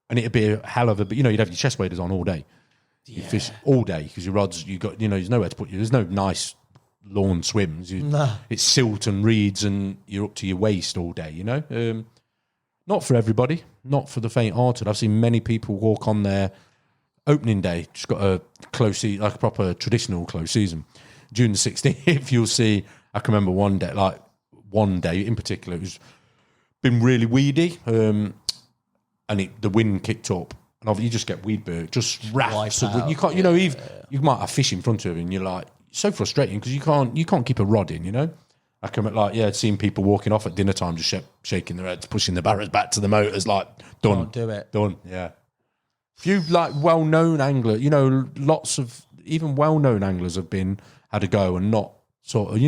it'd be a hell of a, you'd have your chest waders on all day. You fish all day because your rods, there's nowhere to put you. There's no nice lawn swims. It's silt and reeds, and you're up to your waist all day. Not for everybody, not for the faint-hearted. I've seen many people walk on there opening day, just got a close, like a proper traditional close season. June the 16th, you'll see. I can remember one day in particular, it was been really weedy, and the wind kicked up, and you just get weedberg, just rafts of. You can't, you might have fish in front of you, and you're like, so frustrating because you can't keep a rod in, I can seeing people walking off at dinner time just shaking their heads, pushing the barrows back to the motors, like done, Can't do it, done, yeah. Few well-known angler, lots of even well-known anglers have had a go and not sort of,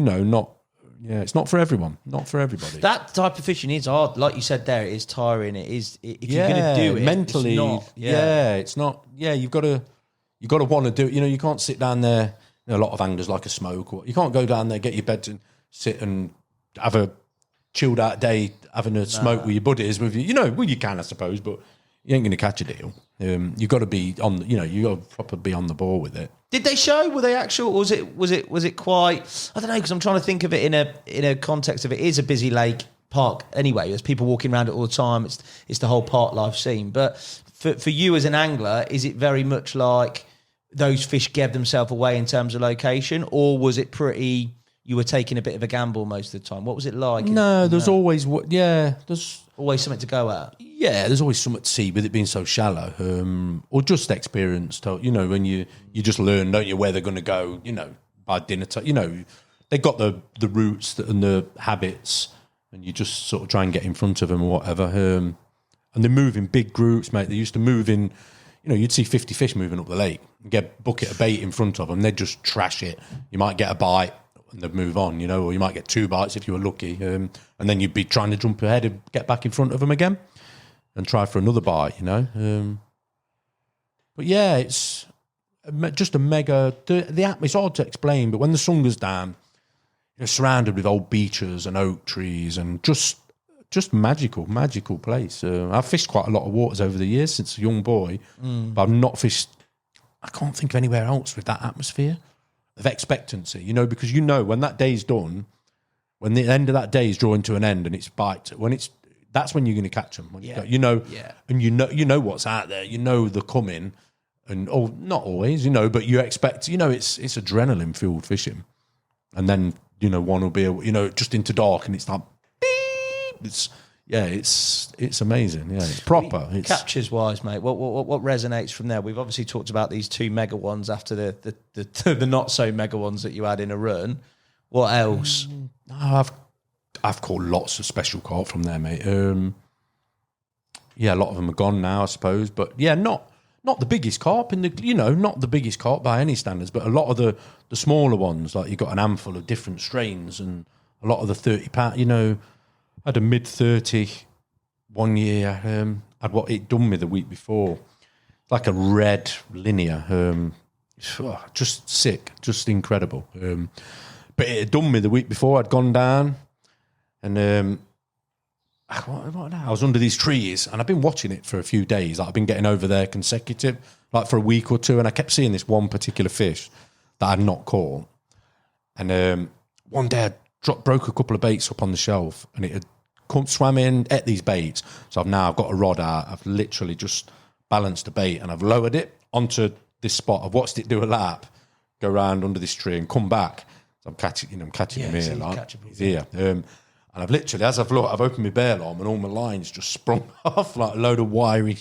it's not for everyone, not for everybody. That type of fishing is hard, like you said there. It is tiring. It is if you're going to do it mentally. It's not. You've got to want to do it. You can't sit down there. A lot of anglers like a smoke, or you can't go down there, get your bed and sit and have a chilled out day having a smoke with your buddies. With you, well, you can, I suppose, but you ain't going to catch a deal. You've got to be on. You got to proper be on the ball with it. Did they show? Were they actual? Or was it quite? I don't know, because I'm trying to think of it in a context of it is a busy lake park anyway. There's people walking around it all the time. It's the whole park life scene. But for you as an angler, is it very much like those fish gave themselves away in terms of location, or was it pretty? You were taking a bit of a gamble most of the time. What was it like? No, there's always there's always something to go at. Yeah, there's always something to see with it being so shallow, or just experience. When you just learn, don't you, where they're going to go. By dinner time. They got the routes and the habits, and you just sort of try and get in front of them or whatever. And they move in big groups, mate. They used to move in. You'd see 50 fish moving up the lake. Get a bucket of bait in front of them. They'd just trash it. You might get a bite and they'd move on, or you might get 2 bites if you were lucky. And then you'd be trying to jump ahead and get back in front of them again and try for another bite, But yeah, it's just a mega... It's hard to explain, but when the sun goes down, you're surrounded with old beeches and oak trees and just magical place. I've fished quite a lot of waters over the years since a young boy, but I've not fished... I can't think of anywhere else with that atmosphere of expectancy, because when that day's done, when the end of that day is drawing to an end and it's bite, that's when you're going to catch them. When and you know what's out there, they're coming, and not always, but you expect, it's adrenaline fueled fishing, and then one will be, just into dark, and it's like beep. It's amazing. Yeah, it's proper. Captures wise, mate. What resonates from there? We've obviously talked about these 2 mega ones after the not so mega ones that you had in a run. What else? I've caught lots of special carp from there, mate. A lot of them are gone now, I suppose. But yeah, not the biggest carp not the biggest carp by any standards, but a lot of the smaller ones. Like you got an handful of different strains, and a lot of the 30-pound. I had a mid-30 one year. Had what it done me the week before, like a red linear. Just sick, just incredible. But it had done me the week before. I'd gone down and I was under these trees and I've been watching it for a few days. Like I've been getting over there consecutive, like for a week or two, and I kept seeing this one particular fish that I'd not caught. And one day I broke a couple of baits up on the shelf and it had swam in, ate these baits. So I've got a rod out. I've literally just balanced the bait and I've lowered it onto this spot. I've watched it do a lap, go around under this tree and come back. So I'm catching him here. He's here. And I've literally, as I've looked, I've opened my bare arm and all my lines just sprung off like a load of wiry.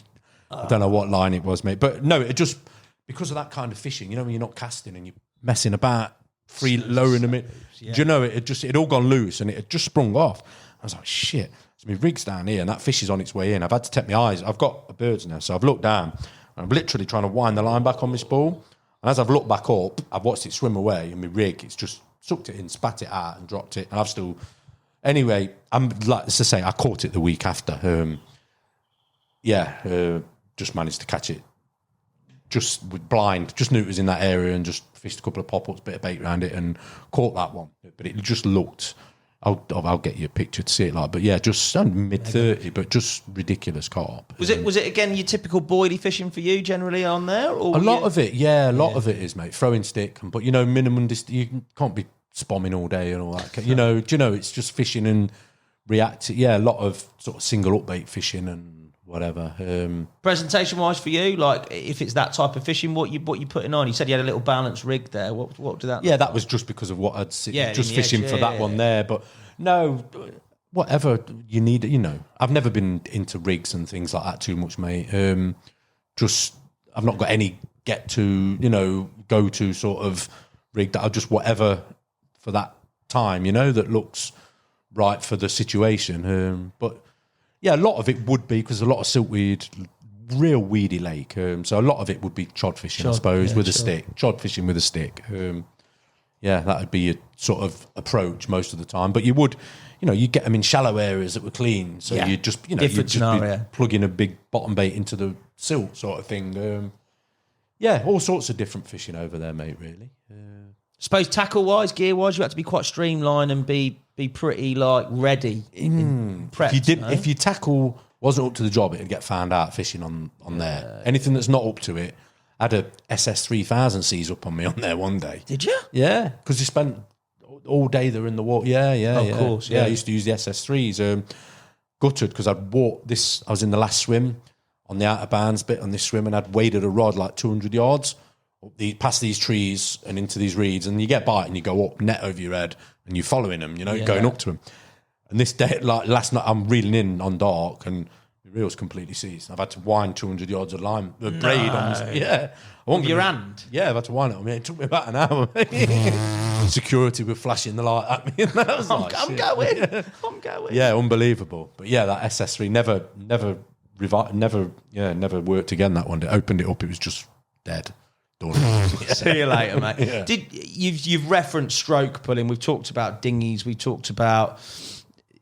I don't know what line it was, mate. But no, it just, because of that kind of fishing, you know, when you're not casting and you're messing about, lowering them in. Yeah. Do you know, it all gone loose and it had just sprung off. I was like, shit. So my rig's down here and that fish is on its way in. I've had to take my eyes. I've got a bird's nest, so I've looked down and I'm literally trying to wind the line back on my spool. And as I've looked back up, I've watched it swim away and my rig, it's just sucked it in, spat it out and dropped it. And I've still... Anyway, I'm like to say, I caught it the week after. Just managed to catch it just with blind. Just knew it was in that area and just fished a couple of pop-ups, bit of bait around it and caught that one. But it just looked... I'll get you a picture to see it like, but yeah, just mid-30, but just ridiculous carp. Was it again your typical boilie fishing for you generally on there? Or a lot of it of it is, mate. Throwing stick, but you know, minimum distance. You can't be spomming all day and all that. You know, it's just fishing and reacting. Yeah, a lot of sort of single up bait fishing and whatever. Presentation wise for you, like if it's that type of fishing, what you putting on? You said you had a little balanced rig there. What did that? Yeah, that was just because of what I'd seen. Yeah, just fishing for that one there. But no, whatever you need. You know, I've never been into rigs and things like that too much, mate. Just I've not got any go to sort of rig that I'll just whatever for that time. You know, that looks right for the situation. But yeah, a lot of it would be because a lot of siltweed, real weedy lake. So a lot of it would be chod fishing, I suppose, with a stick. Chod fishing with a stick. That would be your sort of approach most of the time. But you would, you get them in shallow areas that were clean. So you just, different scenario. Be plugging a big bottom bait into the silt sort of thing. All sorts of different fishing over there, mate, really. Suppose tackle-wise, gear-wise, you have to be quite streamlined and be pretty like ready, prepped. If your tackle wasn't up to the job, it'd get found out fishing on there. Anything that's not up to it, I had a SS 3000 seize up on me on there one day. Did you? Yeah, because you spent all day there in the water. Of course. Yeah, I used to use the SS 3s. Gutted because I'd walked this. I was in the last swim on the outer bands bit on this swim, and I'd waded a rod like 200 yards. Past these trees and into these reeds, and you get bite and you go up net over your head and you're following them, going up to them. And this day, like last night, I'm reeling in on dark and the reel's completely seized. I've had to wind 200 yards of line, braid on this. Yeah. With your hand? Yeah, I've had to wind it on me. It took me about an hour. Security were flashing the light at me. And I was I'm going. Yeah, unbelievable. But yeah, that SS3 never worked again that one day. Opened it up, it was just dead. See you later, mate. Yeah. You've referenced stroke pulling. We've talked about dinghies. We talked about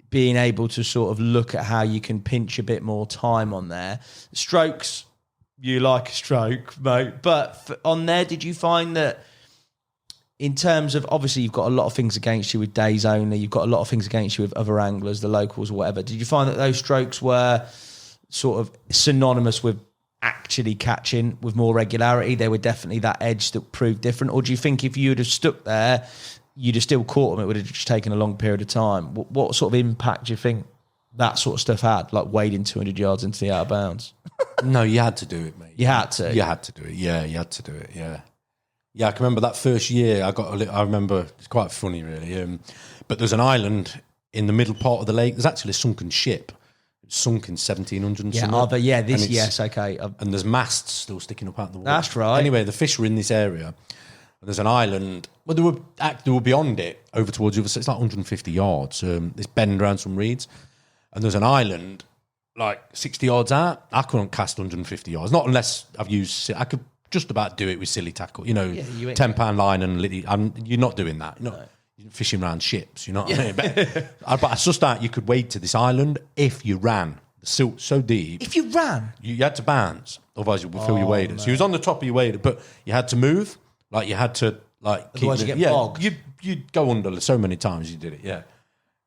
being able to sort of look at how you can pinch a bit more time on there. Strokes, you like a stroke, mate. But on there, did you find that in terms of, obviously you've got a lot of things against you with days only, you've got a lot of things against you with other anglers, the locals or whatever. Did you find that those strokes were sort of synonymous with actually catching with more regularity? They were definitely that edge that proved different? Or do you think if you'd have stuck there, you'd have still caught them, it would have just taken a long period of time? What sort of impact do you think that sort of stuff had, like wading 200 yards into the out of bounds? No, you had to do it, mate. You had to? You had to do it, yeah. You had to do it, yeah. Yeah, I can remember that first year, I remember, it's quite funny, really. But there's an island in the middle part of the lake. There's actually a sunken ship. Sunk in 1700 and something. Yes, okay. And there's masts still sticking up out the water. That's right. Anyway, the fish were in this area. And there's an island. Well, they were beyond it, over towards the other side. It's like 150 yards. This bend around some reeds. And there's an island like 60 yards out. I couldn't cast 150 yards. Not unless I've used... I could just about do it with silly tackle. £10 line and... you're not doing that. You're not fishing around ships, you know what I mean? But I sussed out you could wade to this island if you ran. The silt so deep. If you ran? You had to bounce, otherwise you would fill your waders. So you was on the top of your wader, but you had to move. Like you had to like Otherwise you get bogged. You'd go under so many times you did it.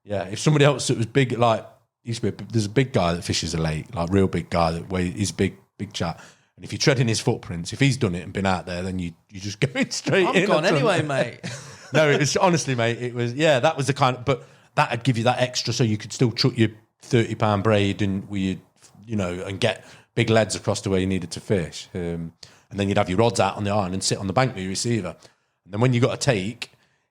Yeah. If somebody else that was big, like there's a big guy that fishes a lake, like real big guy he's big chat. And if you tread in his footprints, if he's done it and been out there, then you just go in straight in. I'm gone anyway, mate. No, it was honestly, mate. It was that was the kind of, but that'd give you that extra, so you could still chuck your £30 braid and and get big leads across to where you needed to fish. And then you'd have your rods out on the iron and sit on the bank with your receiver. And then when you got a take,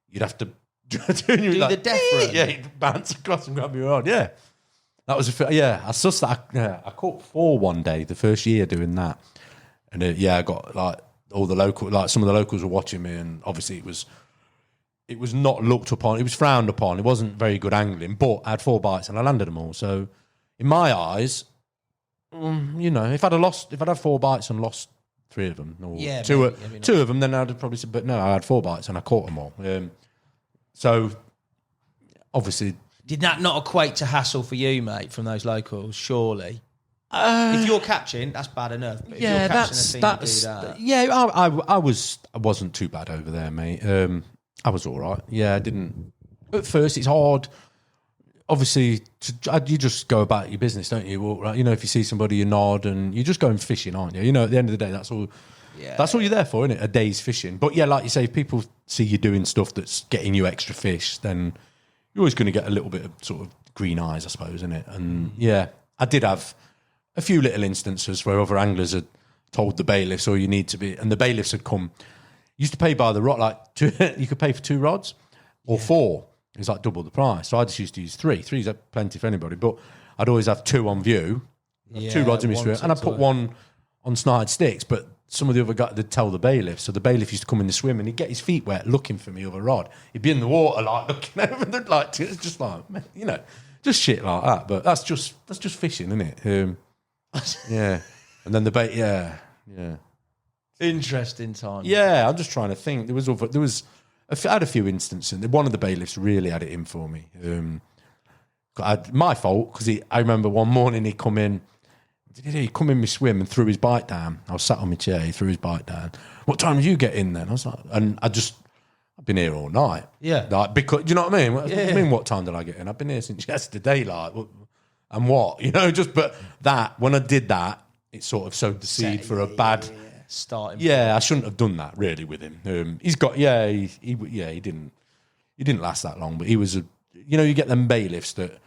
you'd have to do the death run. Yeah, you'd bounce across and grab your rod. Yeah, that was I sussed that. I caught 4 one day the first year doing that, and I got like all the some of the locals were watching me, and obviously it was not looked upon. It was frowned upon. It wasn't very good angling, but I had 4 bites and I landed them all. So in my eyes, if I'd had 4 bites and lost 3 of them, or two of them, then I'd have probably said, but no, I had 4 bites and I caught them all. So obviously, did that not equate to hassle for you, mate, from those locals? Surely, if you're catching, that's bad enough. But if you're catching a team, do that. Yeah, I wasn't too bad over there, mate. I was all right. Yeah, I didn't. At first, it's hard. Obviously, you just go about your business, don't you? Walk, right? If you see somebody, you nod, and you're just going fishing, aren't you? At the end of the day, that's all. Yeah. That's all you're there for, isn't it? A day's fishing. But yeah, like you say, if people see you doing stuff that's getting you extra fish, then you're always going to get a little bit of sort of green eyes, I suppose, isn't it? And yeah, I did have a few little instances where other anglers had told the bailiffs, "Oh, you need to be," and the bailiffs had come. You used to pay by the rod, you could pay for 2 rods or 4. It was like double the price. So I just used to use 3. 3's plenty for anybody, but I'd always have 2 on view, 2 rods in my swim, and I'd put 1 on snide sticks. But some of the other guys, they'd tell the bailiff. So the bailiff used to come in the swim and he'd get his feet wet looking for me with a rod. He'd be in the water like looking over, and it's just like, just shit like that. But that's just fishing, isn't it? Yeah. And then the bait, yeah. Interesting time. Yeah, I'm just trying to think. I had a few instances. One of the bailiffs really had it in for me. My fault, because I remember one morning he come in my swim and threw his bite down. I was sat on my chair, he threw his bite down. What time did you get in then? I was like, and I've been here all night. Yeah. Like, because, do you know what I mean? I mean, what time did I get in? I've been here since yesterday, like, and what? But when I did that, it sort of sowed the seed for a bad... starting. Yeah, I shouldn't have done that really with him. He's got he didn't last that long, but he was you get them bailiffs that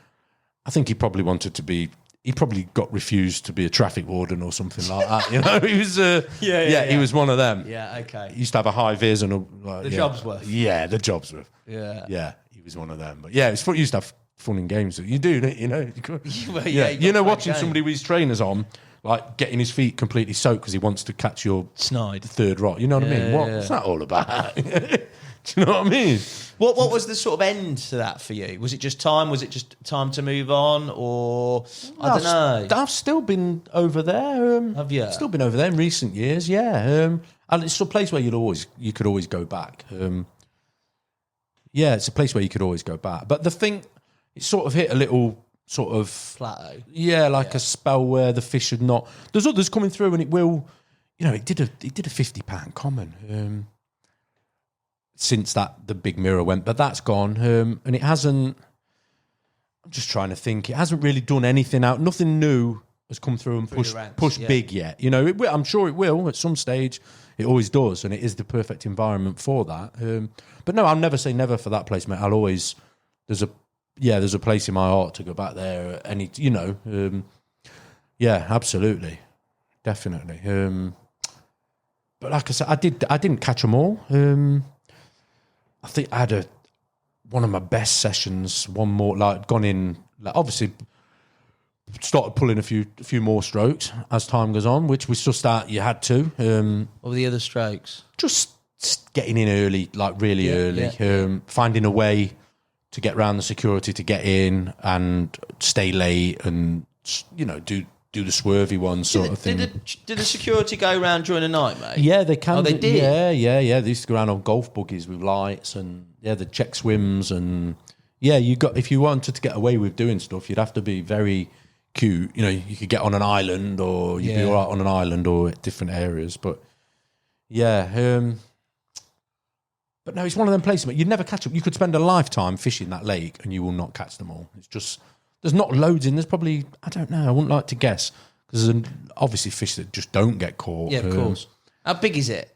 I think he probably wanted to be. He probably got refused to be a traffic warden or something like that. He was he was one of them. Yeah, okay. He used to have a high vis and the Jobsworth. Yeah, the Jobsworth. Yeah, he was one of them. But yeah, it's fun. You used to have fun in games. You do, watching somebody with his trainers on. Like getting his feet completely soaked because he wants to catch your snide 3rd rod. You know what I mean? What's that all about? Do you know what I mean? What was the sort of end to that for you? Was it just time? Was it just time to move on? Or, I don't know. I've still been over there. Have you? Still been over there in recent years, yeah. And it's a place where you could always go back. It's a place where you could always go back. But the thing, it sort of hit a little... sort of plateau, a spell where the fish had not. There's others coming through, and it will. It did a £50 common since the big mirror went, but that's gone, and it hasn't. I'm just trying to think. It hasn't really done anything out. Nothing new has come through and pushed big yet. I'm sure it will at some stage. It always does, and it is the perfect environment for that. But no, I'll never say never for that place, mate. I'll always. There's a place in my heart to go back there. Absolutely, definitely. But like I said, I didn't catch them all. I think I had one of my best sessions. One more, gone in. Obviously, started pulling a few more strokes as time goes on, which was just that you had to. What were the other strokes? Just getting in early, really early. Finding a way to get round the security to get in and stay late and do the swervy one sort of thing. Did the security go around during the night, mate? Yeah, they can. Oh, they did? Yeah. They used to go around on golf buggies with lights and the check swims and if you wanted to get away with doing stuff, you'd have to be very cute. You could get on an island or you'd be all right on an island or at different areas. But But no, it's one of them places, but you'd never catch them. You could spend a lifetime fishing that lake and you will not catch them all. It's just, there's not loads in. There's probably, I don't know, I wouldn't like to guess. Because there's obviously fish that just don't get caught. Yeah, of course. How big is it?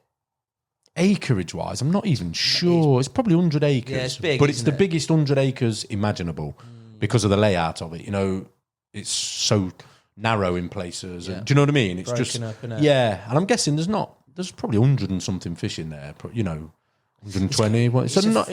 Acreage-wise, I'm not even sure. It's probably 100 acres. Yeah, it's big, but it's the isn't it? biggest 100 acres imaginable because of the layout of it. You know, it's so narrow in places. Yeah. And, do you know what I mean? It's Broken just up, innit? yeah. And I'm guessing there's probably 100 and something fish in there. You know, 120. It's a fair old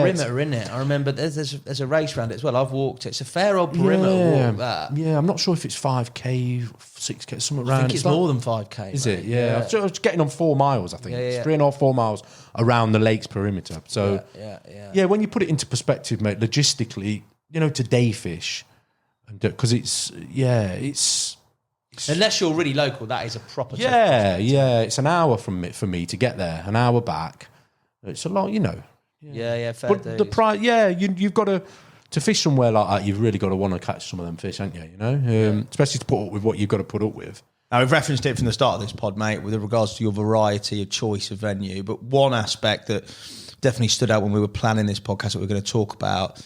perimeter, isn't it? I remember there's a race around it as well. I've walked it. It's a fair old perimeter walk, that. Yeah, I'm not sure if it's 5k, 6k, something around. I think it's more than 5k. Is mate. it? Yeah. I was getting on 4 miles, I think. Yeah, It's yeah. 3.5, 4 miles around the lake's perimeter. So, Yeah. when you put it into perspective, mate, logistically, you know, to day fish, because it's Unless you're really local, that is a proper. it's an hour for me to get there, an hour back. It's a lot, you know. Yeah, fair But dues. the price, you've got to fish somewhere like that. You've really got to want to catch some of them fish, haven't you? You know, especially to put up with what you've got to put up with. Now, we've referenced it from the start of this pod, mate, with regards to your variety of choice of venue. But one aspect that definitely stood out when we were planning this podcast that we're going to talk about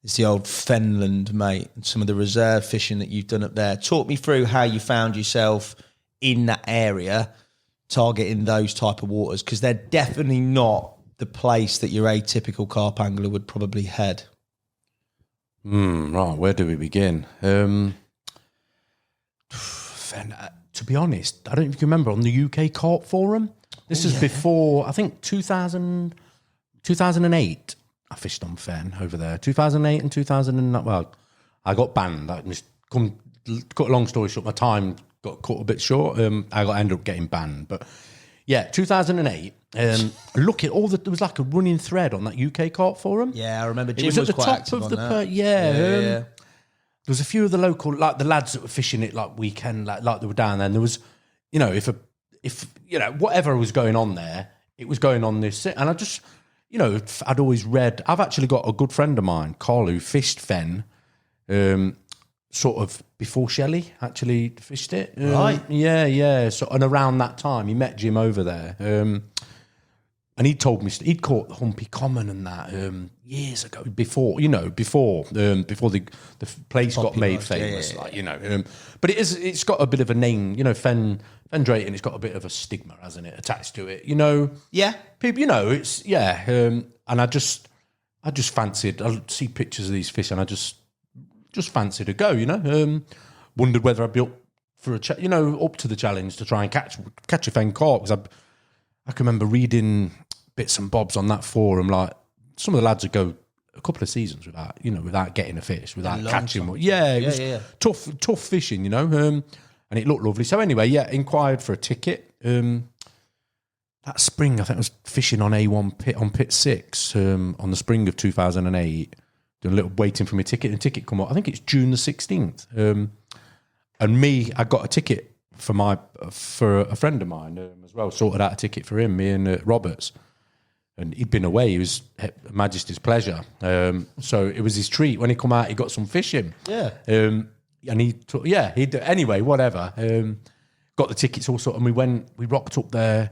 is the old Fenland, mate, and some of the reserve fishing that you've done up there. Talk me through how you found yourself in that area, targeting those type of waters, because they're definitely not the place that your atypical carp angler would probably head. Right, where do we begin? To be honest, I don't know if you remember on the UK Carp Forum. This is before, I think, 2008. I fished on Fen over there. 2008 and 2009. Well, I got banned. Cut a long story short, my time got cut a bit short. I ended up getting banned. But yeah, 2008. Look at all there was like a running thread on that UK Carp Forum. Yeah, I remember Jim It was at the quite top active of on the that. There was a few of the local, like the lads that were fishing it like weekend, like they were down there. And there was, you know, if you know, whatever was going on there, it was going on this. And I just, you know, I'd always read. I've actually got a good friend of mine, Carl, who fished Fen, sort of before Shelley actually fished it. Right. Yeah. So, and around that time, he met Jim over there. And he told me he'd caught the Humpy Common and that years ago, before the place got made famous, like you know. But it's got a bit of a name, you know. Fen Drayton. It's got a bit of a stigma, hasn't it, attached to it? You know. Yeah. People, you know, it's and I just fancied. I see pictures of these fish, and I just fancied a go. You know, wondered whether I'd be up for up to the challenge to try and catch a Fen carp, because I can remember reading bits and bobs on that forum, like some of the lads would go a couple of seasons without getting a fish, without catching one. Yeah, it was tough fishing, you know, and it looked lovely. So anyway, inquired for a ticket. That spring, I think I was fishing on A1 pit on pit 6 on the spring of 2008, doing a little waiting for my ticket, and ticket come up. I think it's June the 16th. I got a ticket for a friend of mine as well, sorted out a ticket for him, me and Roberts. And he'd been away. He was Her Majesty's pleasure. So it was his treat. When he come out, he got some fishing. Yeah. And anyway, whatever. Got the tickets all sorted, and we rocked up there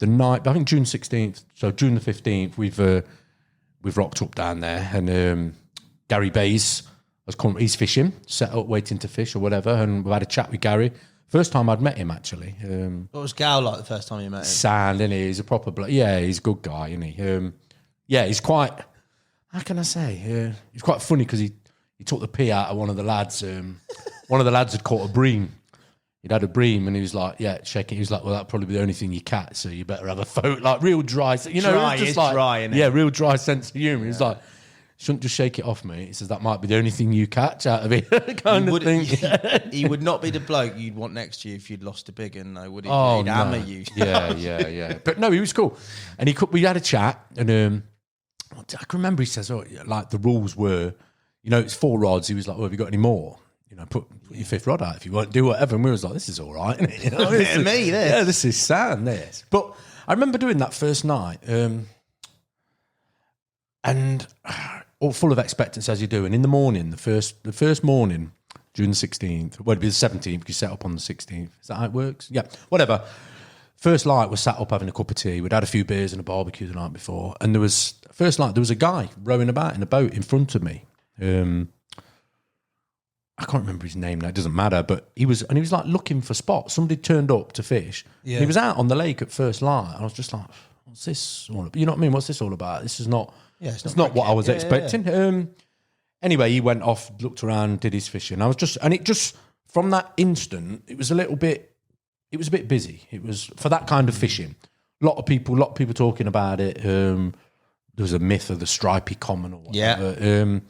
the night, I think June 16th. So June the 15th, we've rocked up down there, and Gary Bays he's fishing, set up waiting to fish or whatever, and we had a chat with Gary. First time I'd met him, actually. What was Gal like the first time you met him? Sand, isn't he? He's a proper bloke. Yeah, he's a good guy, isn't he? He's quite, how can I say? He's quite funny because he took the pee out of one of the lads. One of the lads had caught a bream. He'd had a bream, and he was like, shaking. He was like, well, that'll probably be the only thing you catch, so you better have a photo. Like, real dry. You know, dry, just it's like, dry, isn't it? Yeah, real dry sense of humour. He's like, shouldn't just shake it off, mate. He says that might be the only thing you catch out of it, kind of thing. He would not be the bloke you'd want next to you if you'd lost a big one, though, would he? Oh, He'd hammer you. Yeah. But no, he was cool. And we had a chat, and I can remember he says, like the rules were, you know, it's 4 rods. He was like, have you got any more? You know, put your 5th rod out if you want, do whatever. And we was like, this is all right, isn't it? You know, this is me, this. Yeah, this is sand, this. But I remember doing that first night, and all full of expectancy as you do. And in the morning, the first morning, June the 16th, well, it'd be the 17th because you set up on the 16th. Is that how it works? Yeah, whatever. first light was sat up having a cup of tea. We'd had a few beers and a barbecue the night before, and there was a guy rowing about in a boat in front of me. I can't remember his name now, it doesn't matter, but he was like looking for spots. Somebody turned up to fish. Yeah. He was out on the lake at first light. I was just like, what's this all about? You know what I mean? What's this all about? This is not, it's not what I was expecting. Yeah. Anyway, he went off, looked around, did his fishing. From that instant, it was a bit busy. It was for that kind of fishing. A lot of people talking about it. There was a myth of the stripy common or whatever. Yeah.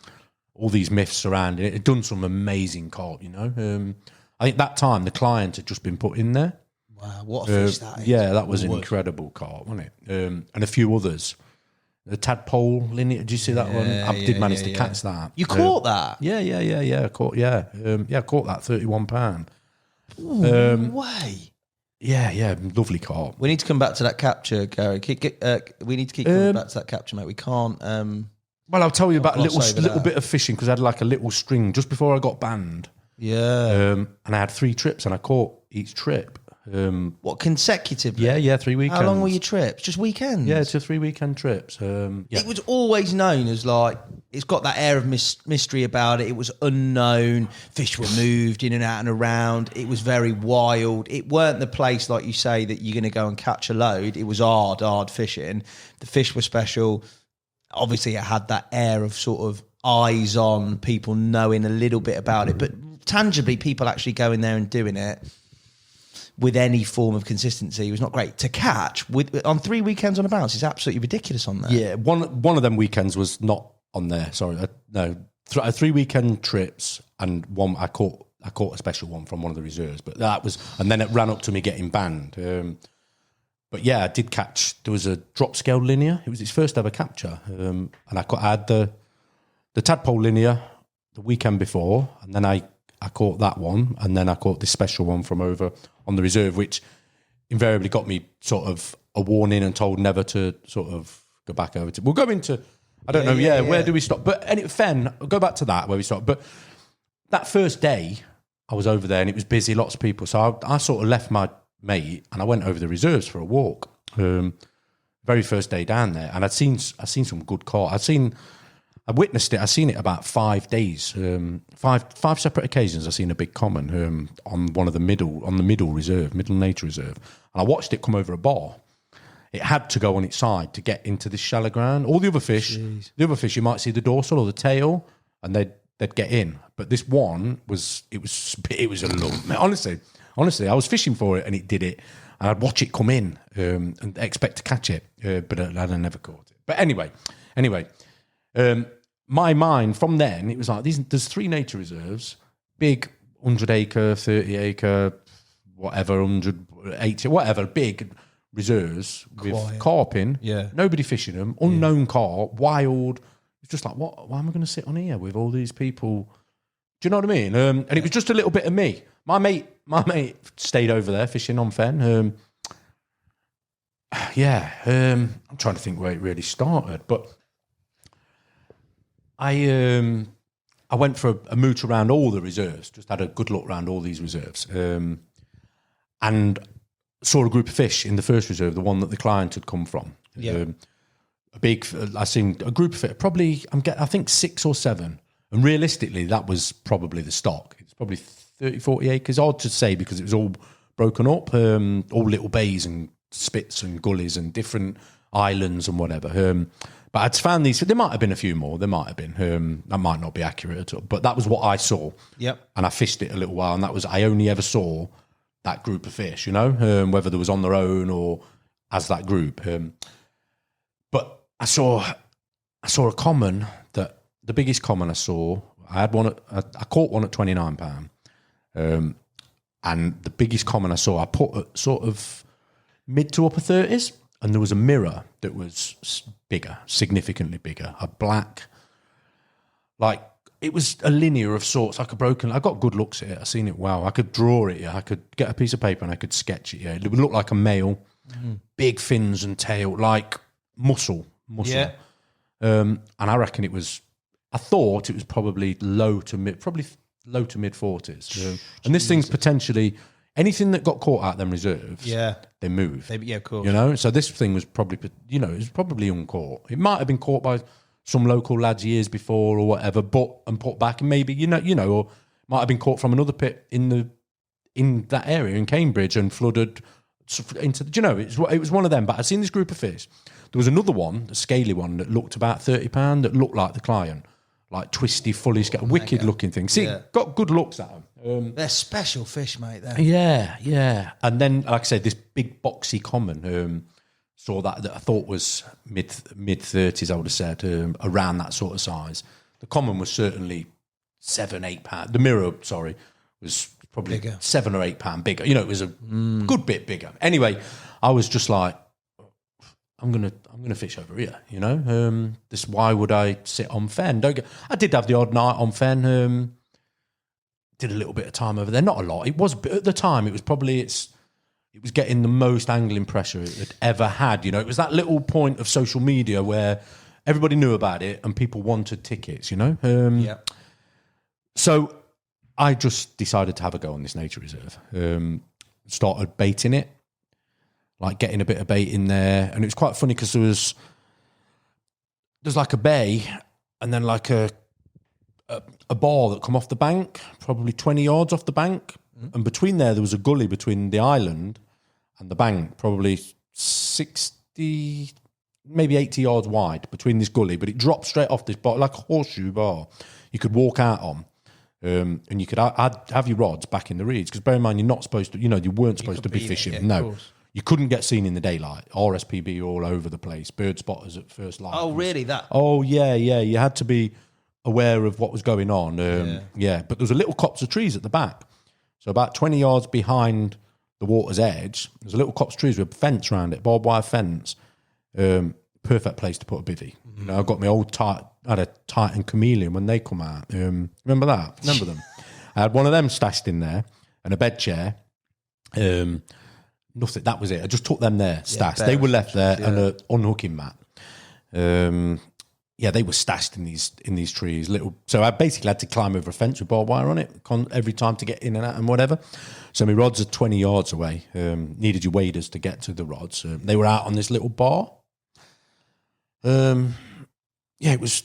All these myths surrounding it. It done some amazing carp, you know. I think that time the client had just been put in there. Wow, what a fish that is. Yeah, that was an incredible carp, wasn't it? And a few others. The Tadpole Linear, did you see that one? I did manage to catch that. You caught that? Yeah. I caught that £31. Way. Yeah, lovely carp. We need to come back to that capture, Gary. We need to keep coming back to that capture, mate. We can't. Well, I'll tell you about a little bit of fishing because I had like a little string just before I got banned. Yeah. And I had 3 trips and I caught each trip. What, consecutively? Yeah, 3 weekends. How long were your trips? Just weekends? Yeah, 2 or 3 weekend trips. It was always known as like, it's got that air of mystery about it. It was unknown. Fish were moved in and out and around. It was very wild. It weren't the place, like you say, that you're going to go and catch a load. It was hard fishing. The fish were special. Obviously, it had that air of sort of eyes on, people knowing a little bit about it, but tangibly, people actually going there and doing it with any form of consistency was not great. To catch on 3 weekends on a bounce is absolutely ridiculous on there. Yeah, one of them weekends was not on there. Sorry, no, 3 weekend trips and one I caught a special one from one of the reserves, but that was, and then it ran up to me getting banned. But yeah, I did catch. There was a drop scale linear. It was his first ever capture, and I had the Tadpole linear the weekend before, and then I caught that one, and then I caught this special one from over on the reserve, which invariably got me sort of a warning and told never to sort of go back over to. We'll go into, I don't know, where do we stop? But Fen, I'll go back to that where we stopped. But that first day, I was over there and it was busy, lots of people. So I sort of left my mate and I went over the reserves for a walk. Very first day down there, and I'd seen some good carp. I witnessed it. I've seen it about 5 days, five separate occasions. I've seen a big common on one of the middle nature reserve, and I watched it come over a bar. It had to go on its side to get into this shallow ground. All the other fish, you might see the dorsal or the tail, and they'd get in. But this one was a look. Honestly, I was fishing for it and it did it. And I'd watch it come in and expect to catch it, but I never caught it. But anyway, my mind from then, it was like, there's 3 nature reserves, big 100 acre, 30 acre, whatever, 180, whatever, big reserves with carping. Yeah. Nobody fishing them, unknown carp, wild. It's just like, why am I going to sit on here with all these people? Do you know what I mean? And it was just a little bit of me. My mate stayed over there fishing on Fen. I'm trying to think where it really started, but I went for a mooch around all the reserves, just had a good look around all these reserves, and saw a group of fish in the first reserve, the one that the client had come from. Yeah. I seen a group of it, probably, I think 6 or 7. And realistically, that was probably the stock. It's probably 30, 40 acres. Odd to say because it was all broken up, all little bays and spits and gullies and different islands and whatever. But I'd found these. There might have been a few more. There might have been. That might not be accurate at all. But that was what I saw. Yep. And I fished it a little while, and I only ever saw that group of fish. You know, whether they was on their own or as that group. But I saw a common that. The biggest common I saw, I caught one at £29, and the biggest common I saw, I put at sort of mid to upper 30s, and there was a mirror that was bigger, significantly bigger, a black, like it was a linear of sorts, like a broken. I got good looks at it. I seen it well. I could draw it. Yeah, I could get a piece of paper and I could sketch it. Yeah, it would look like a male, big fins and tail, like muscle. Yeah. And I reckon it was. I thought it was probably low to mid 40s. And this thing's potentially anything that got caught out them reserves. Yeah, they move. Yeah, of course. You know, so this thing was probably, you know, it was probably uncaught. It might have been caught by some local lads years before or whatever, and put back, and maybe you know, or might have been caught from another pit in that area in Cambridge and flooded into. You know, it was one of them. But I'd seen this group of fish. There was another one, a scaly one that looked about £30, that looked like the client, like twisty, fully scaled, wicked looking thing. See, got good looks at them. They're special fish, mate. Yeah. And then, like I said, this big boxy common. Saw that I thought was mid 30s, I would have said, around that sort of size. The common was certainly £7-8. The mirror, was probably bigger. £7 or £8 bigger. You know, it was a good bit bigger. Anyway, I was just like, I'm gonna fish over here. You know, why would I sit on Fen? I did have the odd night on Fen. Did a little bit of time over there, not a lot. It was at the time. It was probably It was getting the most angling pressure it had ever had. You know, it was that little point of social media where everybody knew about it and people wanted tickets, you know? So I just decided to have a go on this nature reserve. Started baiting it, like getting a bit of bait in there. And it was quite funny because there's like a bay and then like a bar that come off the bank, probably 20 yards off the bank. And between there was a gully between the island and the bank, probably 60, maybe 80 yards wide between this gully. But it dropped straight off this bar, like a horseshoe bar. You could walk out on, and you could have your rods back in the reeds. Because bear in mind, you're not supposed to, you know, you weren't supposed to be fishing. No, you couldn't get seen in the daylight. RSPB all over the place. Bird spotters at first light. Oh, really? That? Oh, yeah. You had to be aware of what was going on. But there was a little copse of trees at the back. So about 20 yards behind the water's edge, there's a little copse of trees with a fence around it, barbed wire fence. Perfect place to put a bivvy. You know, I got my old I had a Titan Chameleon when they come out. Remember that? Remember them? I had one of them stashed in there and a bed chair. Nothing. That was it. I just took them there, stashed. They were left there and an unhooking mat. They were stashed in these trees. So I basically had to climb over a fence with barbed wire on it every time to get in and out and whatever. So my rods are 20 yards away. Needed your waders to get to the rods. They were out on this little bar. It was.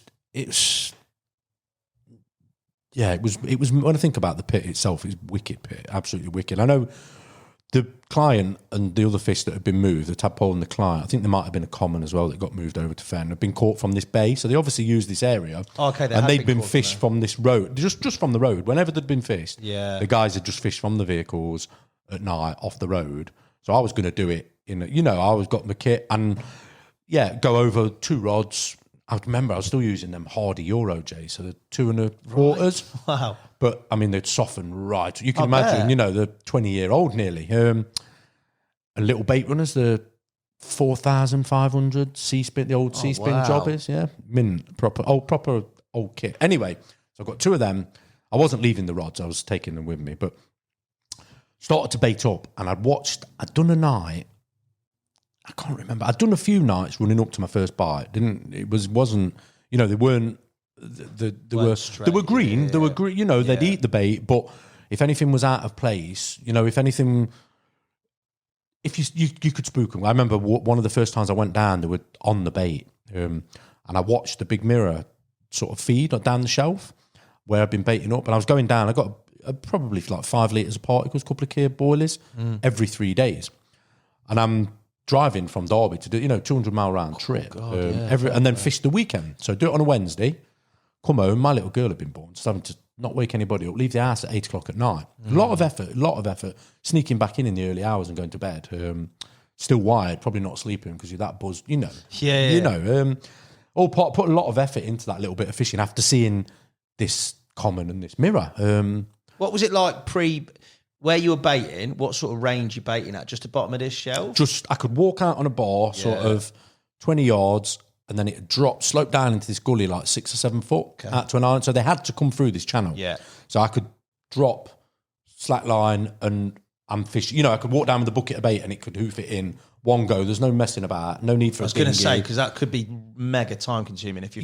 When I think about the pit itself, it's wicked pit, absolutely wicked. I know the client and the other fish that have been moved, the tadpole and the client, I think there might have been a common as well that got moved over to Fen, have been caught from this bay. So they obviously used this area. And they'd been fished from this road, just from the road. Whenever they'd been fished, the guys had just fished from the vehicles at night off the road. So I was going to do it I was got my kit and go over 2 rods. I remember I was still using them Hardy Euro J, so the 2 1/4. Wow. But, I mean, they'd soften right. You can imagine, the 20-year-old nearly. And little bait runners, the 4,500 C-spin, the old C-spin jobbers, mint, proper old kit. Anyway, so I've got 2 of them. I wasn't leaving the rods, I was taking them with me, but started to bait up, and I'd done a night, I can't remember, I'd done a few nights running up to my first bite. They weren't, they were green. They were green. They'd eat the bait, but if anything was out of place, if you could spook them. I remember one of the first times I went down, they were on the bait, and I watched the big mirror sort of feed down the shelf where I'd been baiting up, and I was going down. I got probably like 5 litres of particles, a couple of clear boilies every 3 days, and I'm driving from Derby to do 200-mile round trip, and then fish the weekend. So do it on a Wednesday. Come home, my little girl had been born, so having to not wake anybody up, leave the house at 8 o'clock at night. A lot of effort, sneaking back in the early hours and going to bed. Still wired, probably not sleeping because you're that buzzed, put a lot of effort into that little bit of fishing after seeing this common and this mirror. What was it like where you were baiting? What sort of range you baiting at? Just the bottom of this shelf? I could walk out on a bar, sort of 20 yards, and then it sloped down into this gully like 6 or 7 foot out to an island. So they had to come through this channel. Yeah. So I could drop slack line and I'm fishing. I could walk down with a bucket of bait and it could hoof it in one go. There's no messing about. No need for. I was going to say because that could be mega time consuming if you.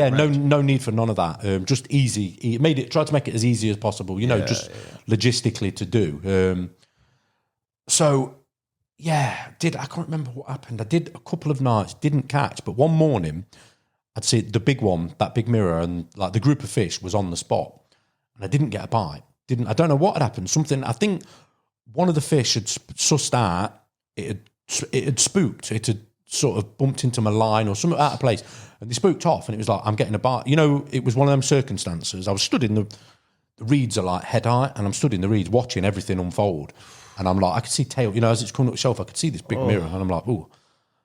No need for none of that. Just easy. Tried to make it as easy as possible. Logistically to do. So I can't remember what happened. I did a couple of nights, didn't catch, but one morning I'd see the big one, that big mirror, and like the group of fish was on the spot, and I didn't get a bite. I don't know what had happened. Something, I think one of the fish had sussed out. It had spooked. It had sort of bumped into my line or something out of place, and they spooked off. And it was like, I'm getting a bite. You know, it was one of them circumstances. I was stood in the reeds are like head height, and I'm stood in the reeds watching everything unfold. And I'm like, I could see tail. You know, as it's coming up the shelf, I could see this big mirror, and I'm like, oh,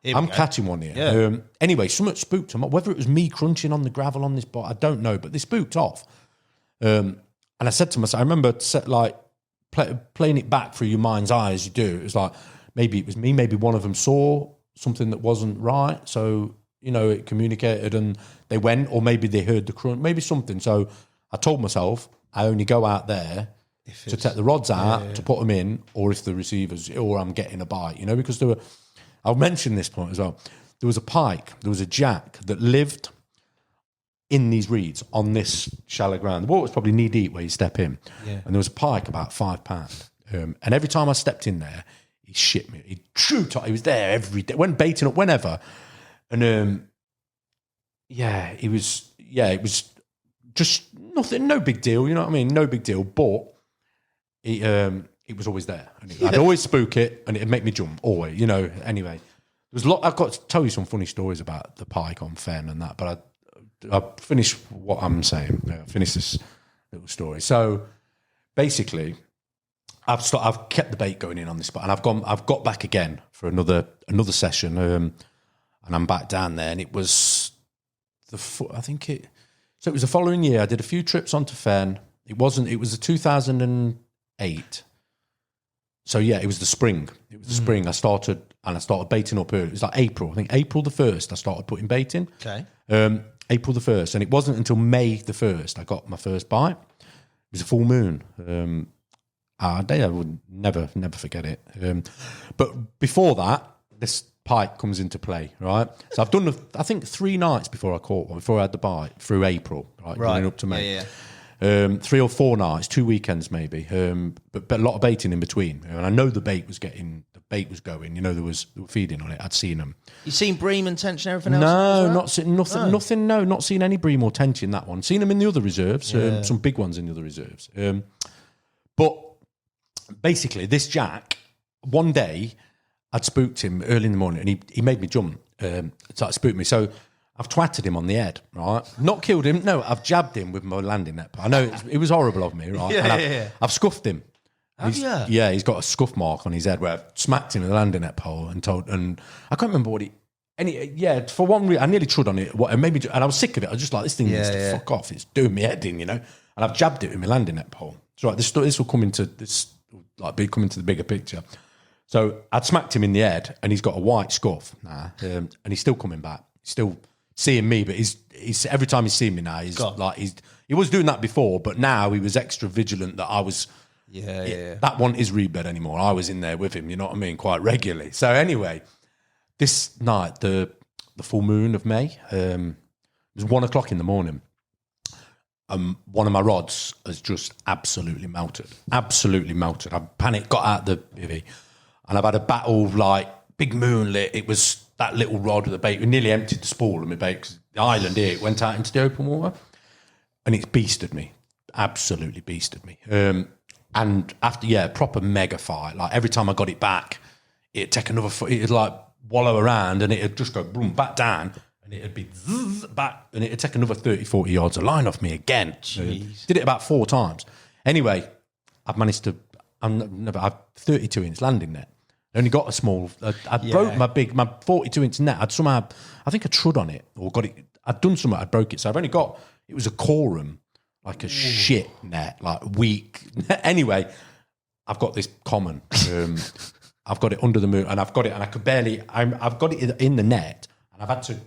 I'm catching one here. Yeah. Anyway, something spooked them. Whether it was me crunching on the gravel on this bot, I don't know, but they spooked off. And I said to myself, I remember playing it back through your mind's eye as you do. It was like, maybe it was me, maybe one of them saw something that wasn't right. So, you know, it communicated and they went, or maybe they heard the crunch, maybe something. So I told myself, I only go out there to take the rods out, to put them in, or if the receivers, or I'm getting a bite, you know, because I'll mention this point as well. There was a pike, there was a jack that lived in these reeds on this shallow ground. The water was probably knee deep where you step in. Yeah. And there was a pike about 5 pounds. And every time I stepped in there, he shit me. He was there every day, went baiting up whenever. And it was just nothing, no big deal, you know what I mean? No big deal. But it was always there. And I'd always spook it and it'd make me jump, always, you know. Anyway, there's I've got to tell you some funny stories about the pike on Fen and that, but I'll finish what I'm saying. I'll finish this little story. So basically, I've kept the bait going in on this spot, and I've got back again for another session, and I'm back down there, and it was it was the following year. I did a few trips onto Fen. It was the 2008. So yeah, it was the spring. Spring. I started baiting up early. It was like April. I think April the 1st I started putting bait in. Okay. April the 1st, and it wasn't until May the 1st I got my first bite. It was a full moon. I would never forget it. But before that, this pike comes into play, right? So I've done, I think, 3 nights before I caught one, before I had the bite, through April, right? Running up to May. Yeah. 3 or 4 nights, 2 weekends maybe, but a lot of baiting in between. And I know the bait was going. You know, they were feeding on it. I'd seen them. You seen bream and tension, everything else? No, not seen nothing. No, not seen any bream or tension. That one. Seen them in the other reserves. Some big ones in the other reserves. But basically, this jack, one day, I'd spooked him early in the morning, and he made me jump. So it spooked me. So I've twatted him on the head, right? Not killed him. No, I've jabbed him with my landing net. I know it was horrible of me, right? I've scuffed him. Yeah, he's got a scuff mark on his head where I've smacked him with a landing net pole and I can't remember for one reason, I nearly trod on it. And I was sick of it. I was just like, this thing needs to fuck off. It's doing me head in, you know? And I've jabbed it with my landing net pole. So right, this will come into this, like, come into the bigger picture. So I'd smacked him in the head, and he's got a white scuff now, and he's still coming back. He's still seeing me, but he's every time he's seen me now, he was doing that before, but now he was extra vigilant that I was. Yeah. That one is rebed anymore. I was in there with him, you know what I mean, quite regularly. So anyway, this night, the full moon of May, it was 1 o'clock in the morning. One of my rods has just absolutely melted. I panicked, got out the bivvy, and I've had a battle, like, big moonlit. It was that little rod with the bait. We nearly emptied the spool of my bait because the island here, it went out into the open water, and it's beasted me. Absolutely beasted me. And after, proper mega fight. Like, every time I got it back, it'd take another foot. It'd, like, wallow around, and it'd just go boom, back down, and it'd be back, and it'd take another 30, 40 yards of line off me again. Did it about 4 times. Anyway, I've managed to, I've 32-inch landing net. I only got a small, I broke my 42-inch net. I think I trod on it, or got it, I'd done something, I broke it. So I've only got, it was a quorum, like a shit net, like weak. Anyway, I've got this common. I've got it under the moon, and I've got it, and I could barely, I've got it in the net, and I've had to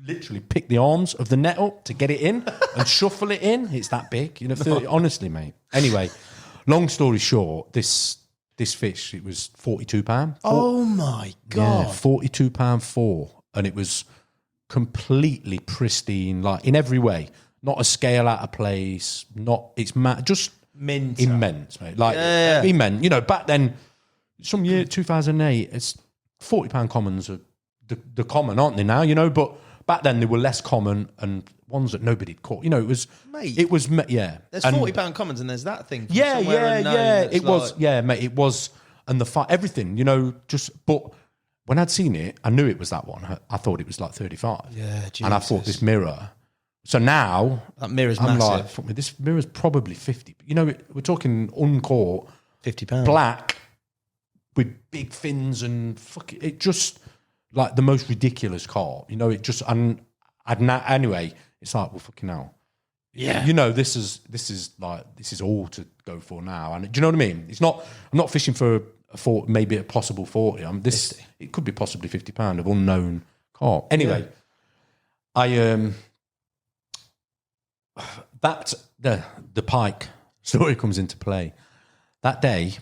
literally pick the arms of the net up to get it in and shuffle it in. It's that big, you know, honestly, mate. Anyway, long story short, this fish, it was £42. Oh my God. Yeah, £42 4. And it was completely pristine, like, in every way. Not a scale out of place, just Mint. immense, mate. Like, immense. You know, back then, some year 2008. It's £40 commons are the common, aren't they now? You know, but back then they were less common and ones that nobody'd caught. You know, it was Mate. yeah. There's £40 commons and there's that thing. From Yeah, somewhere unknown that's It was, like- yeah, mate. It was, and the fight, everything. You know, but when I'd seen it, I knew it was that one. I thought it was like 35. Yeah, and I thought this mirror. So now That mirror's I'm massive. like, fuck me, this mirror's probably 50. You know, we're talking uncaught, £50. black with big fins and fuck it just like the most ridiculous carp. You know, it just and anyway. It's like, well, fucking hell. Yeah. You know, this is all to go for now. And do you know what I mean? It's not. I'm not fishing for maybe a possible 40. It could be possibly £50 of unknown carp. Anyway, I that the Pike story comes into play that day.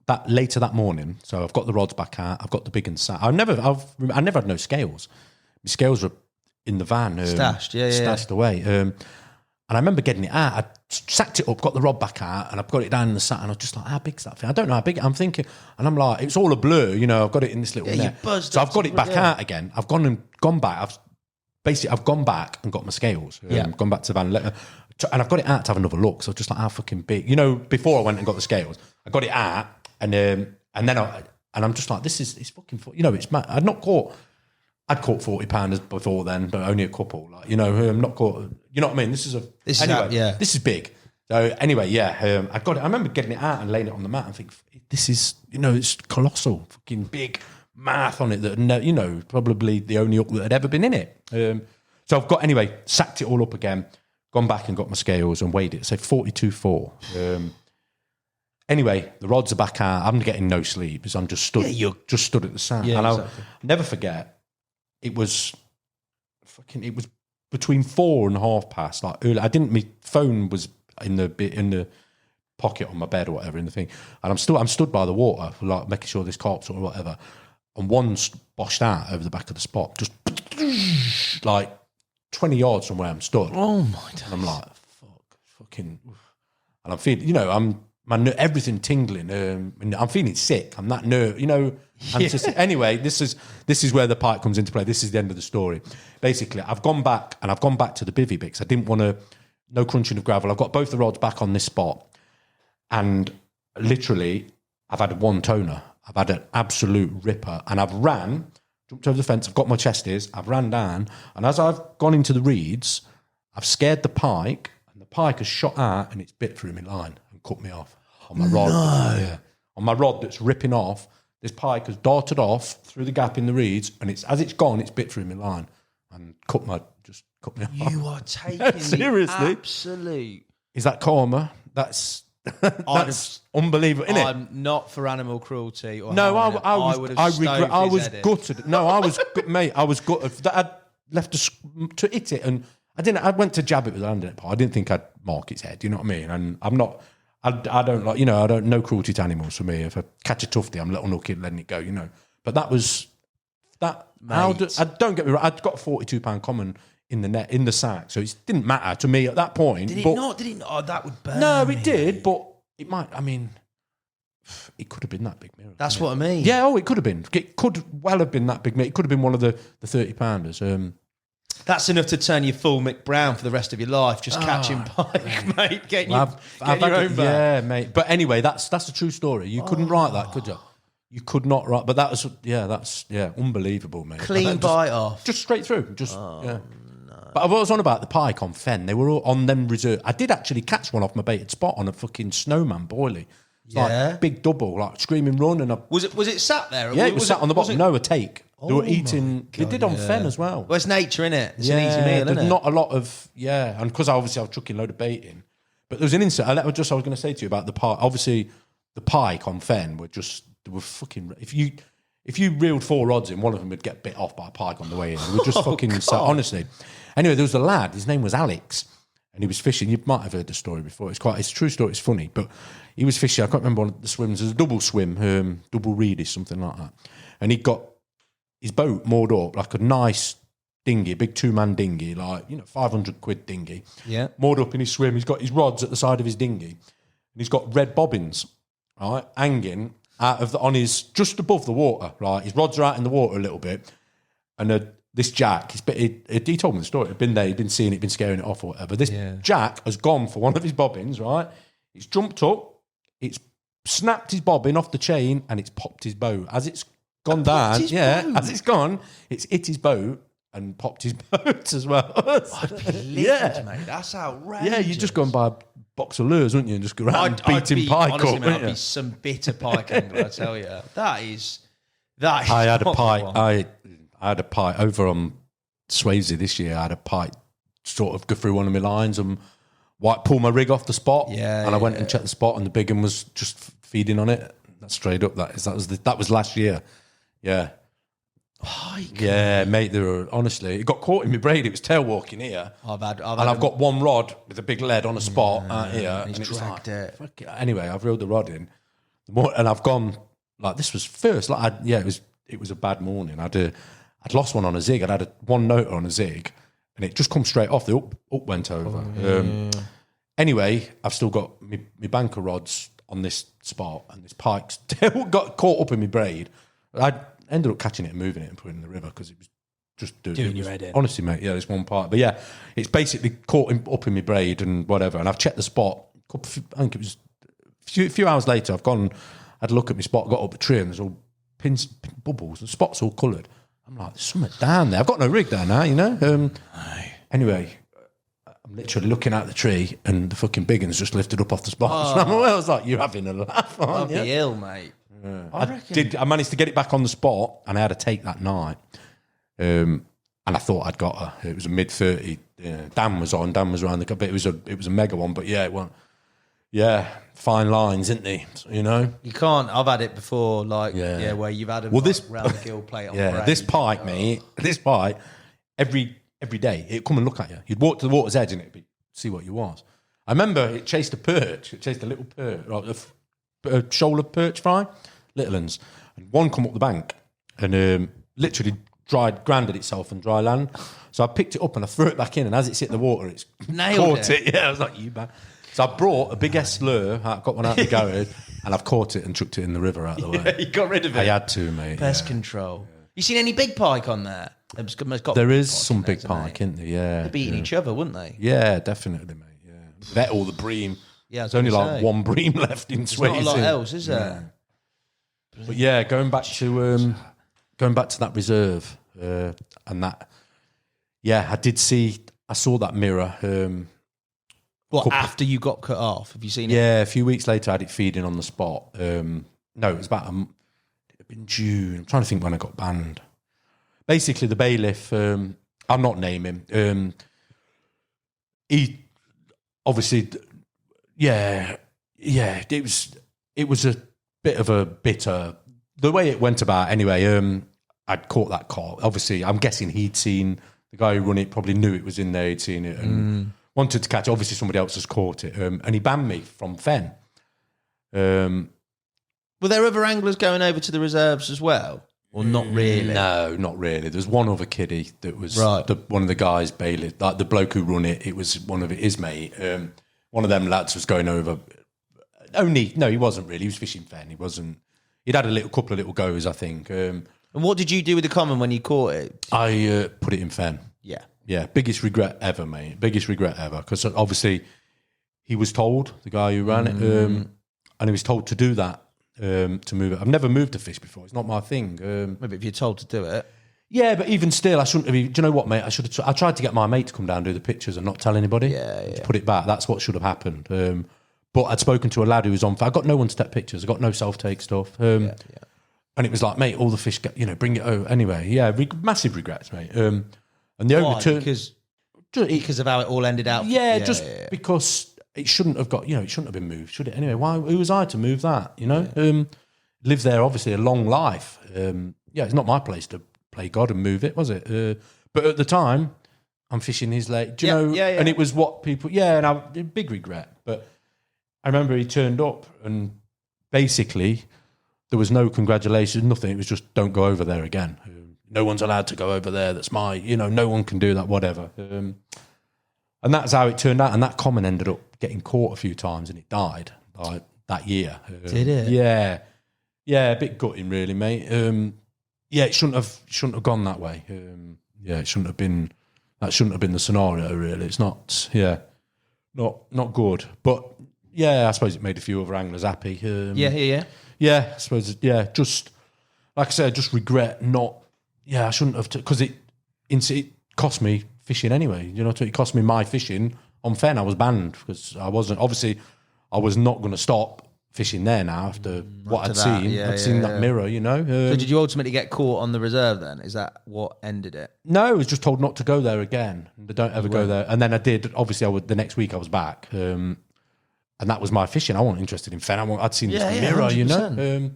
That later that morning, so I've got the rods back out. I've got the big and sat. I never had no scales. My scales were in the van, Stashed away. And I remember getting it out. I sacked it up, got the rod back out, and I've got it down in the sat. And I was just like, "How big's that thing?" I don't know how big. I'm thinking, and I'm like, "It's all a blur." You know, I've got it in this little net. So I've got it back out again. I've gone back. I've gone back and got my scales. Gone back to the van, and I've got it out to have another look. So just like, how fucking big? You know, before I went and got the scales, I got it out. And then I'm just like, it's fucking, you know, it's mad. I'd caught £40 before then, but only a couple. Like, you know, I'm not caught. You know what I mean? This is big. So anyway, I got it. I remember getting it out and laying it on the mat and think, this is, you know, it's colossal, fucking big math on it that, you know, probably the only hook that had ever been in it. So I've got sacked it all up again, gone back and got my scales and weighed it. So 42.4. Anyway, the rods are back out. I'm getting no sleep because I'm just stood. Just stood at the sand. Yeah, and exactly. I'll never forget. It was between 4 and 1:30. Like early. My phone was in the pocket on my bed or whatever in the thing, and I'm stood by the water, like making sure this carp's or whatever. And one's boshed out over the back of the spot, just like 20 yards from where I'm stood. Oh my God. And I'm like, fucking, and I'm feeling, you know, everything tingling. And I'm feeling sick. I'm that nerve, you know. Anyway, this is where the Pike comes into play. This is the end of the story. Basically, I've gone back to the bivvy because I didn't want no crunching of gravel. I've got both the rods back on this spot, and literally, I've had one toner. I've had an absolute ripper, and I've jumped over the fence. I've got my chesties. I've ran down, and as I've gone into the reeds, I've scared the Pike, and the Pike has shot out, and it's bit through my line and cut me off. On my rod, on my rod that's ripping off, this Pike has darted off through the gap in the reeds, and as it's gone, it's bit through my line and cut me off. You are taking seriously. the absolute. Is that karma? That's unbelievable, isn't it? I'm not for animal cruelty. Or No, harming I him. I was gutted. No, I was mate. I was gutted that I'd left to hit it, and I went to jab it with a hand in it. I didn't think I'd mark its head. You know what I mean? And I'm not. I don't like, you know, no cruelty to animals for me. If I catch a tufty, I'm little nookie letting it go, you know. But that was that. Don't get me wrong. I'd got a £42 common in the net, in the sack, so it didn't matter to me at that point. Did it not? Did it not? Oh, that would burn. No, me. it did, but it might. I mean, it could have been that big mirror. That's what I mean. Yeah. Oh, it could have been. It could well have been that big mirror. It could have been one of the 30-pounders. That's enough to turn you full Mick Brown for the rest of your life, just catching Pike, mate. Getting your own back. Yeah, mate. But anyway, that's a true story. You couldn't write that, could you? You could not write. But that's unbelievable, mate. Clean bite off. Just straight through. No. But I was on about the Pike on Fen. They were all on them reserve. I did actually catch one off my baited spot on a fucking snowman boilie. It's like big double, like screaming run. And was it sat there? Yeah, it was sat on the bottom. No, a take. They were eating. They did on Fen as well. Well, it's nature, innit? It's an easy meal, isn't it? Not a lot of and because obviously I was chucking a load of bait in. But there was an incident. I was going to say to you about the Pike. Obviously, the Pike on Fen were fucking. If you reeled 4 rods in, one of them would get bit off by a Pike on the way in. They were just fucking. So, honestly, anyway, there was a lad. His name was Alex, and he was fishing. You might have heard the story before. It's a true story. It's funny, but he was fishing. I can't remember one of the swims. There's a double swim, double reedish, something like that, and he got his boat moored up like a nice dinghy, big 2-man dinghy, like, you know, £500 dinghy. Yeah. Moored up in his swim. He's got his rods at the side of his dinghy, and he's got red bobbins, right, hanging on his just above the water. Right, his rods are out in the water a little bit, and this jack, he told me the story. He'd been there, he'd been seeing it, been scaring it off or whatever. This jack has gone for one of his bobbins. Right, it's jumped up, it's snapped his bobbin off the chain, and it's popped his boat as it's gone down. As it's gone, it's hit his boat and popped his boat as well. I'd be livid, mate. That's outrageous. Yeah, you just go and buy a box of lures, wouldn't you, and just go around beating pike honestly, up. Mate, I'd be some bitter pike angler, I tell you. That is. I had a pike. I had a pike over on Swavesey this year. I had a pike sort of go through one of my lines and pull my rig off the spot. I went and checked the spot, and the big one was just feeding on it. That's straight up. That was last year. Yeah. Pike. Yeah, mate. They were honestly. It got caught in my braid. It was tail walking here. I've got one rod with a big lead on a spot out here, and it's dragged it. Fuck it. Anyway, I've reeled the rod in, and I've gone like this was first. Like it was a bad morning. I'd lost one on a zig. I'd had one note on a zig, and it just come straight off. The up went over. Anyway, I've still got my banker rods on this spot, and this pike's tail got caught up in my braid. I ended up catching it and moving it and putting it in the river because it was just doing your head in. Honestly, mate, yeah, there's one part. But yeah, it's basically caught up in my braid and whatever. And I've checked the spot. I think it was a few hours later. I've gone, had a look at my spot, got up a tree, and there's all pins, bubbles, the spot's all coloured. I'm like, there's something down there. I've got no rig down now, you know. Anyway, I'm literally looking at the tree, and the fucking big one's just lifted up off the spot. So I was like, you're having a laugh, aren't you? I'd be ill, mate. I managed to get it back on the spot, and I had a take that night. And I thought I'd got her. It was a mid-30. Dan was on. Dan was around the cup. It was a mega one, but yeah, it went. Yeah, fine lines, isn't they? You know, you can't. I've had it before, like where you've had them this round the gill plate on. Yeah, this pike, mate. This pike. Every day, it'd come and look at you. You'd walk to the water's edge, and it'd see what you was. I remember it chased a perch. It chased a little perch, like a shoal of perch fry, little ones, and one come up the bank and literally grounded itself on dry land. So I picked it up and I threw it back in, and as it's hit the water, it's caught it. Yeah, I was like, you man. So I brought a big S lure. I got one out of the garage, and I've caught it and chucked it in the river out of the way. You got rid of it. I had to, mate. Pest control. You seen any big pike on there? There is some big pike, isn't there? Yeah, they'd be eating each other, wouldn't they? Yeah, definitely, mate. Yeah, vet all the bream. Yeah, there's only like one bream left in Sweden. Not a lot else, is there? Yeah. But yeah, going back to that reserve and that. Yeah, I saw that mirror. After you got cut off? Have you seen it? Yeah, a few weeks later, I had it feeding on the spot. No, it was about it'd have been June. I'm trying to think when I got banned. Basically, the bailiff. I'll not name him. He obviously. Yeah. It was a bit of a bitter. The way it went about, anyway. I'd caught that carp. Obviously, I'm guessing he'd seen the guy who run it. Probably knew it was in there. He'd seen it and wanted to catch it. Obviously, somebody else has caught it, and he banned me from Fen. Were there other anglers going over to the reserves as well, or not really? No, not really. There's one other kiddie that was one of the guys, bailiff, like the bloke who run it. It was one of his mate. One of them lads was going over. He wasn't really. He was fishing Fen. He wasn't. He'd had a couple of little goes, I think. And what did you do with the common when you caught it? I put it in Fen. Yeah. Biggest regret ever, mate. Biggest regret ever. Because obviously he was told, the guy who ran it, and he was told to do that, to move it. I've never moved a fish before. It's not my thing. Maybe if you're told to do it. Yeah, but even still, I shouldn't have. Do you know what, mate? I tried to get my mate to come down and do the pictures and not tell anybody. To put it back. That's what should have happened. But I'd spoken to a lad who was on. I got no one to take pictures. I got no self-take stuff. And it was like, mate, all the fish, bring it over. Anyway, yeah, massive regrets, mate. And the only turn because of how it all ended out. Because it shouldn't have it shouldn't have been moved, should it? Anyway, who was I to move that? Lived there obviously a long life. It's not my place to play God and move it, was it? But at the time, I'm fishing his lake. Do you know? And it was what people. And I big regret. But I remember he turned up, and basically there was no congratulations, nothing. It was just don't go over there again. No one's allowed to go over there. That's no one can do that, whatever. And that's how it turned out. And that common ended up getting caught a few times, and it died like that year. Did it? Yeah. Yeah, a bit gutting, really, mate. Yeah, it shouldn't have gone that way. Yeah, it shouldn't have been. That shouldn't have been the scenario. Really, it's not. Yeah, not good. But yeah, I suppose it made a few other anglers happy. Yeah. I suppose. Yeah, just like I said, just regret not. Yeah, I shouldn't have because it cost me fishing anyway. You know, it cost me my fishing on Fen. I was banned because I wasn't. Obviously, I was not going to stop fishing there now after what I'd seen. I'd seen that mirror, you know. So did you ultimately get caught on the reserve then? Is that what ended it? No, I was just told not to go there again. Don't ever go there. And then I did. Obviously, the next week I was back. And that was my fishing. I wasn't interested in Fen. I'd seen this mirror, 100%. You know.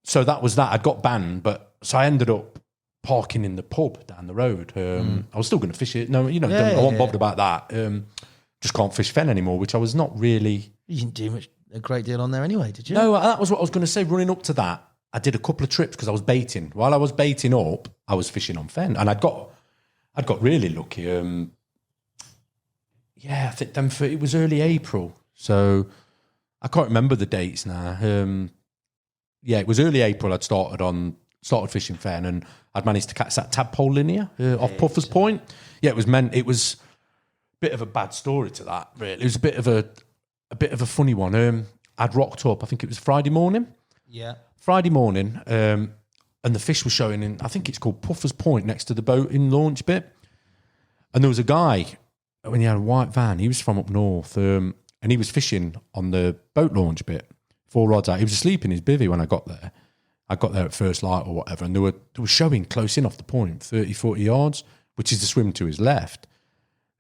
So that was that. I got banned, so I ended up parking in the pub down the road. I was still going to fish it. No, you know, I wasn't bothered about that. Just can't fish Fen anymore, which I was not really. You didn't do a great deal on there anyway, did you? No, that was what I was going to say. Running up to that, I did a couple of trips because I was baiting. While I was baiting up, I was fishing on Fen, and I'd got really lucky. I think it was early April, so I can't remember the dates now. It was early April. I'd started fishing Fen, and I'd managed to catch that Tadpole Linear off Puffer's Point. Yeah, it was a bit of a bad story to that. Really, it was a bit of a funny one. I'd rocked up. I think it was Friday morning. Yeah, Friday morning, and the fish was showing in. I think it's called Puffer's Point next to the boat in launch bit. And there was a guy when he had a white van. He was from up north, and he was fishing on the boat launch bit. 4 rods out. He was asleep in his bivvy when I got there. I got there at first light or whatever, and they were showing close in off the point, 30, 40 yards, which is the swim to his left,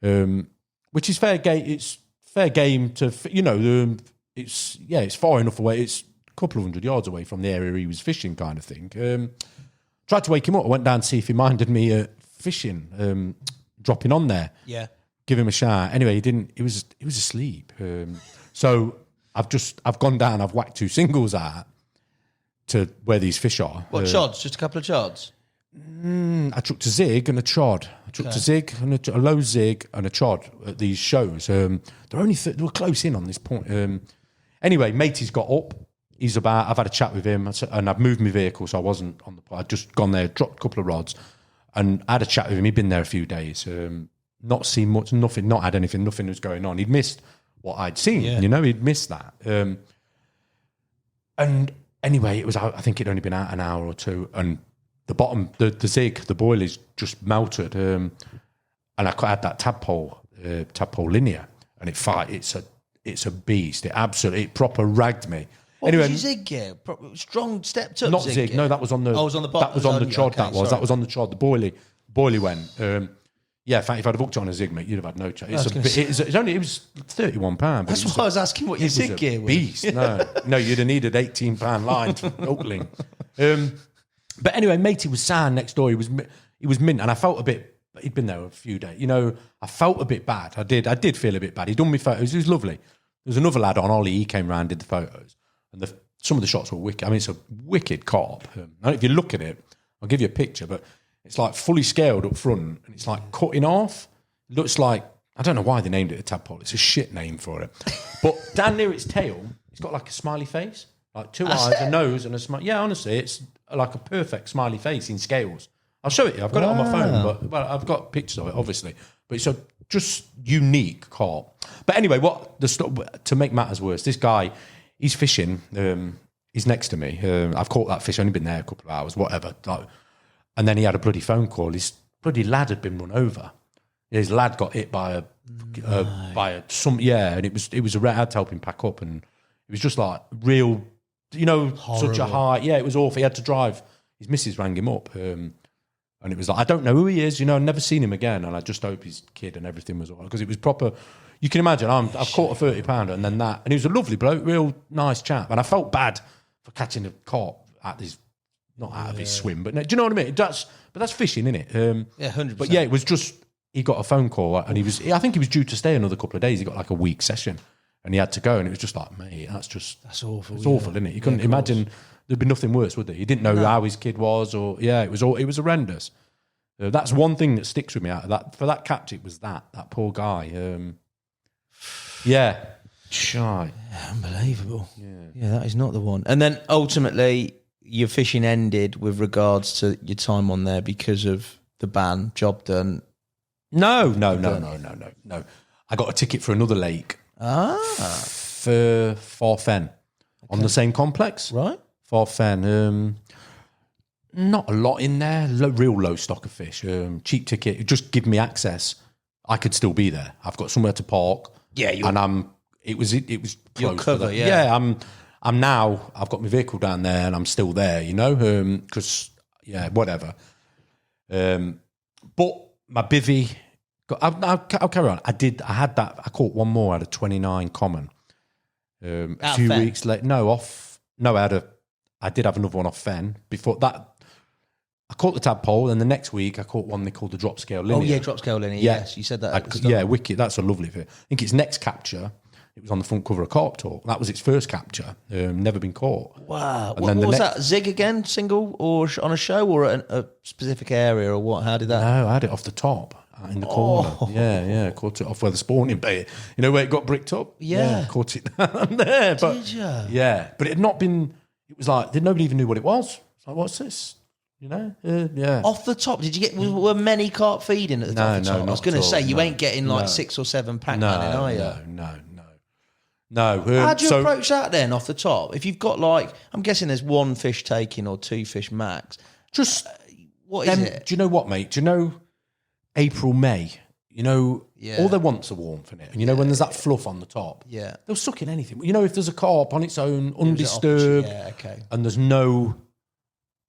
which is fair game. It's fair game to, you know, it's far enough away. It's a couple of 100 yards away from the area he was fishing, kind of thing. Tried to wake him up. I went down to see if he minded me fishing, dropping on there. Yeah, give him a shout. Anyway, he didn't. He was asleep. So I've gone down. I've whacked 2 singles out to where these fish are. What chods? Just a couple of chods? I chucked a zig and a chod. I chucked a zig and a low zig and a chod at these shows. They were close in on this point. Anyway, matey's got up. I've had a chat with him, and I've moved my vehicle, so I wasn't on the. I'd just gone there, dropped a couple of rods, and I had a chat with him. He'd been there a few days, not seen much, nothing, not had anything, nothing was going on. He'd missed what I'd seen, you know, he'd missed that. And anyway, I think it'd only been out an hour or two, and the bottom, the zig, the boilies just melted, and I had that Tadpole Linear, and it's a beast. It proper ragged me. What was your zig gear? Strong stepped up. Not zig. No, that was on the. Oh, it was on the bottom. That was on the chod. Okay, that was on the chod. The boilie went. Yeah, in fact, if I'd have hooked it on a zig, mate, you'd have had no chance. It was £31. That's why I was asking what your zig gear was. Beast. No, you'd have needed £18 line to Oakling. But anyway, matey was sound next door. He was mint, and I felt a bit. He'd been there a few days. You know, I felt a bit bad. I did feel a bit bad. He'd done me photos. It was lovely. There was another lad on Ollie. He came round, did the photos, and some of the shots were wicked. I mean, it's a wicked carp. If you look at it, I'll give you a picture, but it's like fully scaled up front, and it's like cutting off. It looks like, I don't know why they named it a tadpole. It's a shit name for it. But down near its tail, it's got like a smiley face, like 2 eyes, a nose, and a smile. Yeah, honestly, it's like a perfect smiley face in scales. I'll show it you. I've got it on my phone, but I've got pictures of it, obviously. But it's a just unique carp. But anyway, to make matters worse, this guy, he's fishing. He's next to me. I've caught that fish. Only been there a couple of hours, whatever. And then he had a bloody phone call. His bloody lad had been run over. His lad got hit by and it was a red. I had to help him pack up, and it was just like real, you know, horrible. Such a high. Yeah, it was awful. He had to drive. His missus rang him up, and it was like, I don't know who he is. You know, I've never seen him again, and I just hope his kid and everything was all right, because it was proper. You can imagine. I've caught a 30-pounder, and then that, and he was a lovely bloke, real nice chap, and I felt bad for catching a carp at his. Not out of his swim, but no, do you know what I mean? But that's fishing, isn't it? Yeah, 100%. But yeah, it was just, he got a phone call, and I think he was due to stay another couple of days. He got like a week session, and he had to go, and it was just like, mate, that's awful. It's awful, isn't it? You couldn't imagine there'd be nothing worse, would there? You didn't know how his kid was, or it was horrendous. That's one thing that sticks with me out of that. For that catch, it was that poor guy. Yeah. Shy. Unbelievable. Yeah, that is not the one. And then ultimately, your fishing ended with regards to your time on there because of the ban. Job done. No. I got a ticket for another lake. For Fen on the same complex. Right. For Fen. Not a lot in there. Real low stock of fish. Cheap ticket. It just give me access. I could still be there. I've got somewhere to park. Yeah, It was your close cover. to Yeah. I'm now. I've got my vehicle down there, and I'm still there. Because whatever. But my bivvy. I'll carry on. I had that. I caught one more. I had a 29 common. A few weeks later, I did have another one off Fen. Before that, I caught the tadpole, and the next week I caught one they called the drop scale linear. Oh yeah, drop scale linear. Yes, you said that. Wicked. That's a lovely fish. I think its next capture. It was on the front cover of Carp Talk. That was its first capture. Never been caught. Wow. What was that? Zig again? Single or on a show or a specific area or what? How did that? No, I had it off the top. In the corner. Yeah. Caught it off where the spawning bait. You know where it got bricked up? Yeah. Caught it down there. But, did you? Yeah. But it had not been, it was like, nobody even knew what it was. It's like, what's this? Yeah. Off the top, did you get, were many carp feeding at the top? No, I was going to say, you ain't getting like 6 or 7 pack manning, are you? No. How do you approach that then off the top? If you've got like, I'm guessing there's 1 fish taking or 2 fish max. Just, what is it? Do you know what, mate? Do you know April, May, all they want's a warmth in it. And when there's that fluff on the top, they'll suck in anything. If there's a carp on its own, undisturbed, and there's no,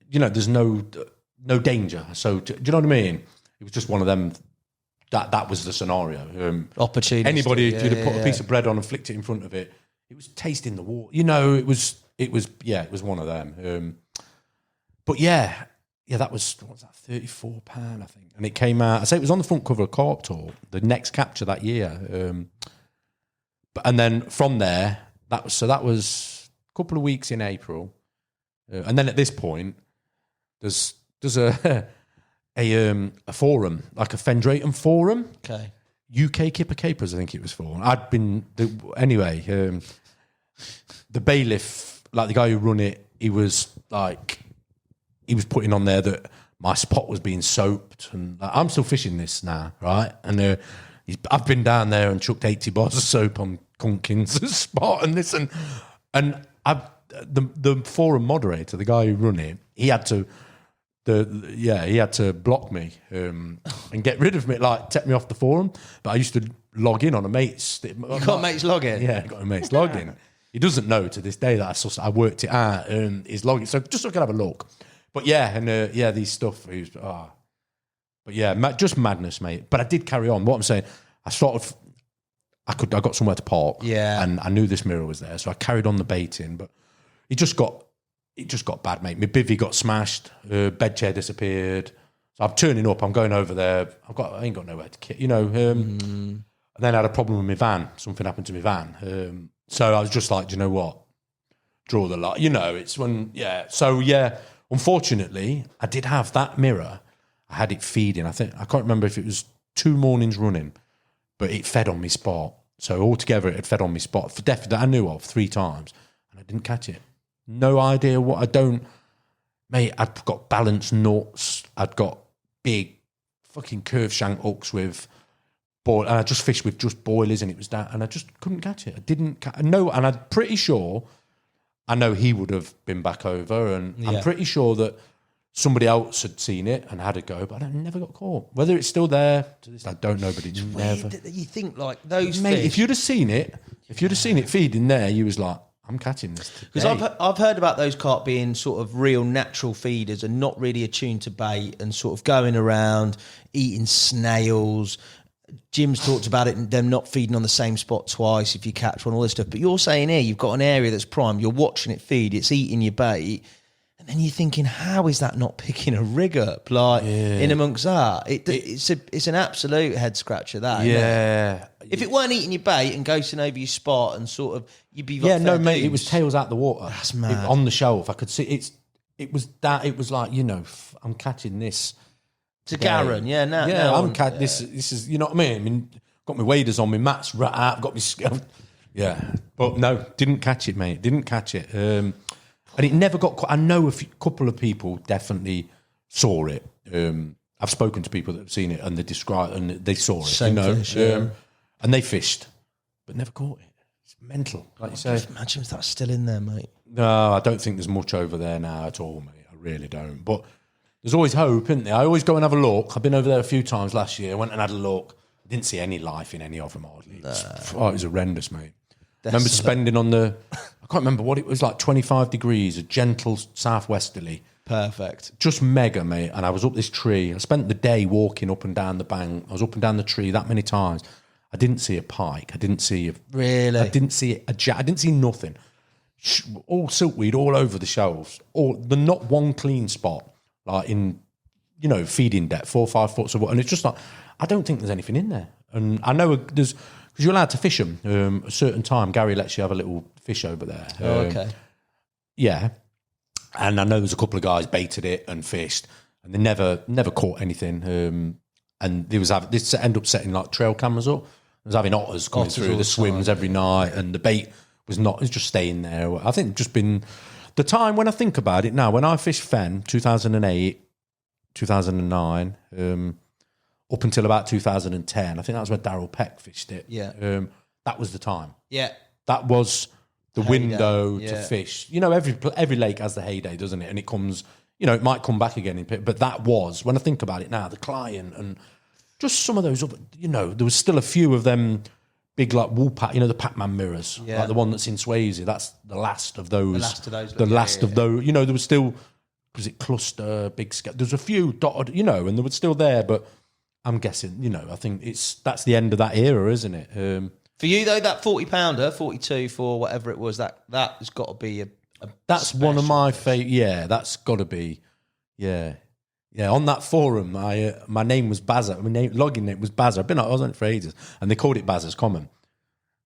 there's no danger. So, do you know what I mean? It was just one of them, that was the scenario. Opportunity. Anybody, you'd have put a piece of bread on and flicked it in front of it, it was tasting the water. It was one of them. But that was, what was that, £34, I think. And it came out, I say it was on the front cover of Carp Talk, the next capture that year. And then from there, that was a couple of weeks in April. And then at this point, there's a forum, like a Fen Drayton forum. Okay. UK Kipper Capers, I think it was for. I'd been, the bailiff, like the guy who run it, he was putting on there that my spot was being soaped, and I'm still fishing this now, right? And I've been down there and chucked 80 bars of soap on Conkin's spot and this, and the forum moderator, the guy who run it, he had to block me and get rid of me, like take me off the forum. But I used to log in on a mate's. You got a mate's login? Yeah, I got a mate's login. He doesn't know to this day that I worked it out and his login. So just so I can have a look. But these stuff. Just madness, mate. But I did carry on. What I'm saying, I got somewhere to park. Yeah. And I knew this mirror was there, so I carried on the baiting. But it just got bad, mate. My bivvy got smashed. Bed chair disappeared. So I'm turning up. I'm going over there. I ain't got nowhere to kit. And then I had a problem with my van. Something happened to my van. So I was just like, do you know what? Draw the line. It's when So unfortunately, I did have that mirror. I had it feeding. I can't remember if it was 2 mornings running, but it fed on my spot. So altogether, it had fed on my spot for definite that I knew of 3 times, and I didn't catch it. No idea what I don't, mate. I've got balanced nuts. I'd got big fucking curved shank hooks with boil, and I just fished with just boilers, and it was that, and I just couldn't catch it. I didn't no, and I'm pretty sure. I know he would have been back over, and I'm pretty sure that somebody else had seen it and had a go, but I never got caught. Whether it's still there to this, I don't know, but it's never. You think like those mate, fish. if you'd have seen it feeding there, you was like, I'm catching this today. Because I've heard about those carp being sort of real natural feeders and not really attuned to bait and sort of going around eating snails. Jim's talked about it and them not feeding on the same spot twice if you catch one, all this stuff. But you're saying here you've got an area that's prime, you're watching it feed, it's eating your bait, and then you're thinking, how is that not picking a rig up? Like in amongst that, it's an absolute head scratcher. That if it weren't eating your bait and ghosting over your spot and sort of you'd be mate, it was tails out the water. That's mad. On the shelf, I could see it was like I'm catching this. To Garren, I'm catching this is, you know what I mean? Got my waders on, my mats right out, got my Yeah, but no, didn't catch it, mate. Didn't catch it. And it never got caught. I know a couple of people definitely saw it. I've spoken to people that have seen it and they saw it. Same fish, yeah. And they fished, but never caught it. It's mental, like you say. Just imagine if that's still in there, mate. No, I don't think there's much over there now at all, mate. I really don't. But there's always hope, isn't there? I always go and have a look. I've been over there a few times last year. I went and had a look. I didn't see any life in any of them, hardly. It was horrendous, mate. I remember spending on I can't remember what it was, like 25 degrees, a gentle southwesterly. Perfect. Just mega, mate. And I was up this tree. I spent the day walking up and down the bank. I was up and down the tree that many times. I didn't see a pike. I didn't see Really? I didn't see I didn't see nothing. All silkweed all over the shelves. Not one clean spot, like in, feeding depth, 4 or 5 foot of water. And it's just like, I don't think there's anything in there. And I know there's, because you're allowed to fish them a certain time. Gary lets you have a little fish over there. Okay. Yeah. And I know there's a couple of guys baited it and fished, and they never caught anything. And this ended up setting like trail cameras up. I was having otters coming through the swims every night, and the bait was just staying there. I think just been the time when I think about it now, when I fished Fen 2008, 2009, up until about 2010, I think that was where Darryl Peck fished it. Yeah. That was the time. Yeah. That was the window to yeah. fish. Every lake has the heyday, doesn't it? And it comes, it might come back again. But that was, when I think about it now, the client and just some of those other, there was still a few of them big like Woolpack, the Pac-Man mirrors, like the one that's in Swayze. That's the last of those. The last of those. There was still, was it Cluster, Big Scale? There's a few dotted, and they were still there. But I'm guessing, I think that's the end of that era, isn't it? For you though, that 40-pounder, 42 for whatever it was, that has got to be a that's one of my favourite. Yeah, that's got to be. Yeah. On that forum, my name was Bazza. My login name was Bazza. I was on it for ages, and they called it Bazzers Common.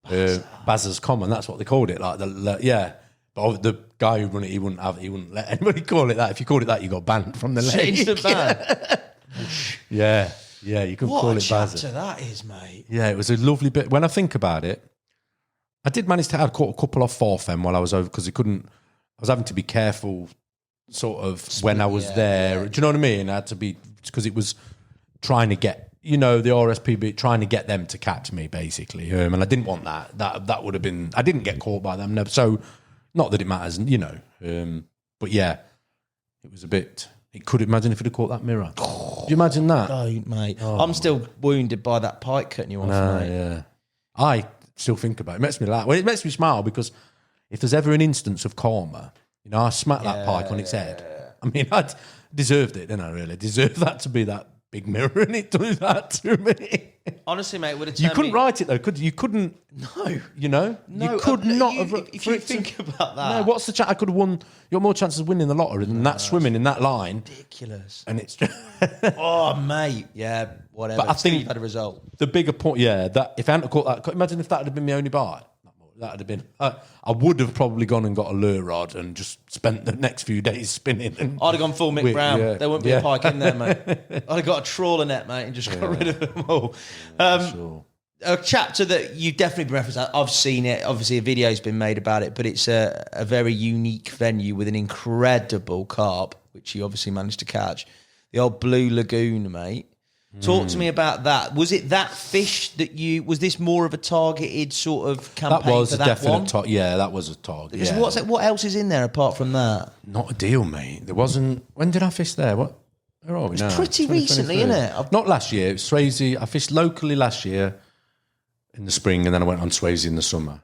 Bazzers Common. That's what they called it. But the guy who run it, he wouldn't let anybody call it that. If you called it that, you got banned from the lake. Instant ban. Yeah, you could call it Bazza. What a chapter that is, mate. Yeah, it was a lovely bit. When I think about it, I did manage to have caught a couple off for Fen while I was over, because I was having to be careful sort of when I was there. Do you know what I mean? I had to be, because it was trying to get, the RSPB, trying to get them to catch me, basically. And I didn't want that. That would have been, I didn't get caught by them. So, not that it matters, but yeah, it was a bit, imagine if it had caught that mirror. Do you imagine that? Don't, mate. I'm still wounded by that pike cutting you off, mate. Yeah. I still think about it. It makes me laugh. Well, it makes me smile, because if there's ever an instance of karma, I smacked that pike on its head. I mean, I deserved it, didn't I, really? Deserved that to be that big mirror, and it do that to me. Honestly, mate, would have you couldn't write it, though, could you? You couldn't. No. No, you could not have. If you think about that. No, what's the chance? I could have won. You got more chances of winning the lottery than that swimming in that line. Ridiculous. And it's oh, mate. Yeah, whatever. But I think you've had a result. The bigger point, that if I hadn't caught that, imagine if that had been my only bite. That would have been. I would have probably gone and got a lure rod and just spent the next few days spinning. I'd have gone full Mick Brown. There wouldn't be a pike in there, mate. I'd have got a trawler net, mate, and just got rid of them all. Sure. A chapter that you definitely referenced. I've seen it. Obviously, a video's been made about it, but it's a very unique venue with an incredible carp, which you obviously managed to catch. The old Blue Lagoon, mate. Talk to me about that. Was it that fish that was this more of a targeted sort of campaign? That was for a that definite one? Yeah, that was a target. Yeah. What else is in there apart from that? Not a deal, mate. There wasn't. When did I fish there? Where are we now? It's pretty recently, isn't it? Not last year. It was Swayze. I fished locally last year in the spring, and then I went on Swayze in the summer.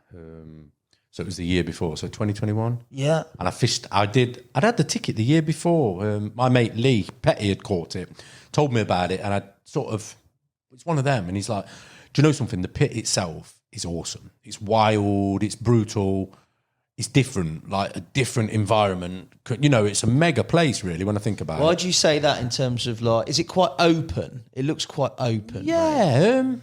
So it was the year before, so 2021. Yeah. And I fished. I'd had the ticket the year before. My mate Lee Petty had caught it, told me about it, and I it's one of them. And he's like, do you know something? The pit itself is awesome. It's wild. It's brutal. It's different, like a different environment. It's a mega place, really, when I think about it. Why do you say that in terms of is it quite open? It looks quite open. Yeah.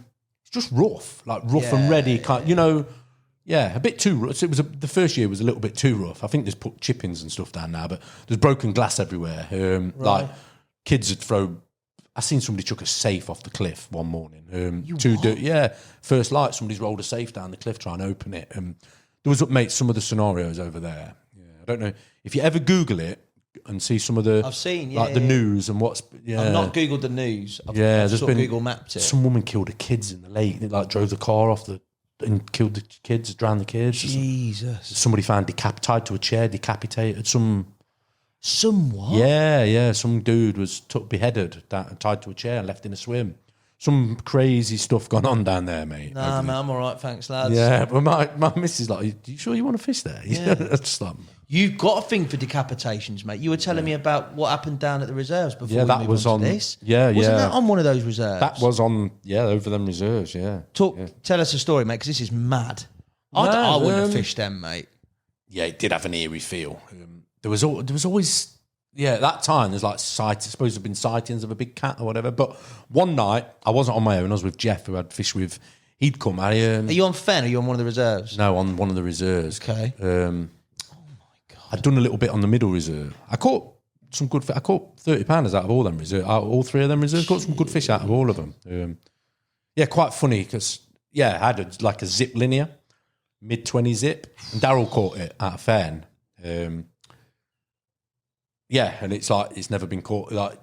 It's just rough, and ready. A bit too rough. So the first year was a little bit too rough. I think there's put chippings and stuff down now, but there's broken glass everywhere. Like kids would throw I seen somebody chuck a safe off the cliff one morning. First light, somebody's rolled a safe down the cliff trying to open it. There was, mate, some of the scenarios over there. Yeah, I don't know if you ever Google it and see some of the. I've seen, the news and what's. Yeah, I've not Googled the news. I've there's sort of been Google mapped it. Some woman killed her kids in the lake. It, like drove the car off and killed the kids, drowned the kids. Jesus. Somebody found tied to a chair, decapitated. Some what? Yeah. Some dude was beheaded, tied to a chair and left in a swim. Some crazy stuff gone on down there, mate. Nah, man, I'm all right, thanks, lads. Yeah, but my missus like, are you sure you want to fish there? Yeah. Just like, you've got a thing for decapitations, mate. You were telling me about what happened down at the reserves before. Yeah, that was on this. Yeah, Wasn't that on one of those reserves? That was on, over them reserves. Yeah. Tell us a story, mate, because this is mad. I wouldn't have fished them, mate. Yeah, it did have an eerie feel. There was always. Yeah, at that time, there's like supposed to have been sightings of a big cat or whatever. But one night, I wasn't on my own. I was with Jeff, who I'd fished with. He'd come. Are you on Fen or are you on one of the reserves? No, on one of the reserves. Okay. Oh, my God. I'd done a little bit on the middle reserve. I caught some good fish. I caught 30 pounders out of all them reserves. All three of them reserves. Caught some good fish out of all of them. Quite funny because, I had a zip linear, mid-20 zip. And Darryl caught it out of Fen. And it's like it's never been caught. Like,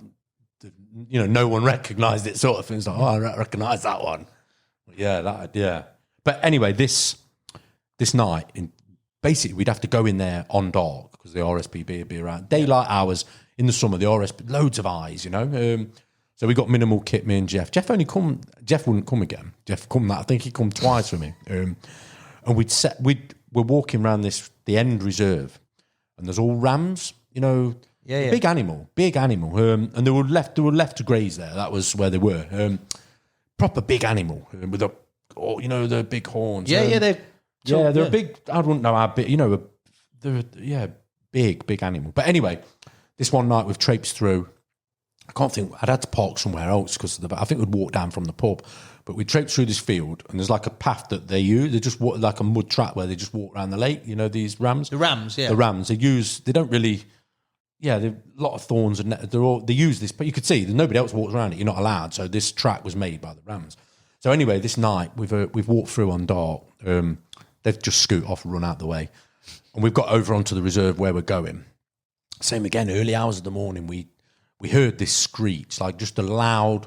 no one recognised it, sort of thing. It's like, I recognise that one. But anyway, this night, basically, we'd have to go in there on dark because the RSPB would be around. Daylight hours in the summer, the RSP, loads of eyes, So we got minimal kit, me and Jeff. Jeff wouldn't come again. I think he'd come twice with me. And we're walking around the end reserve, and there's all rams, big animal. And they were left to graze there. That was where they were. Proper big animal with the big horns. They're big. I wouldn't know how big. They're big animal. But anyway, this one night we've traipsed through. I can't think. I'd had to park somewhere else because I think we'd walk down from the pub. But we traipsed through this field, and there's like a path that they use. They just walk like a mud track where they just walk around the lake. These rams. The rams, yeah. The rams. They don't really. Yeah, there's a lot of thorns and they use this, but you could see that nobody else walks around it. You're not allowed. So this track was made by the rams. So anyway, this night we've walked through on dark. They've just scoot off and run out the way, and we've got over onto the reserve where we're going. Same again, early hours of the morning. We heard this screech, like just a loud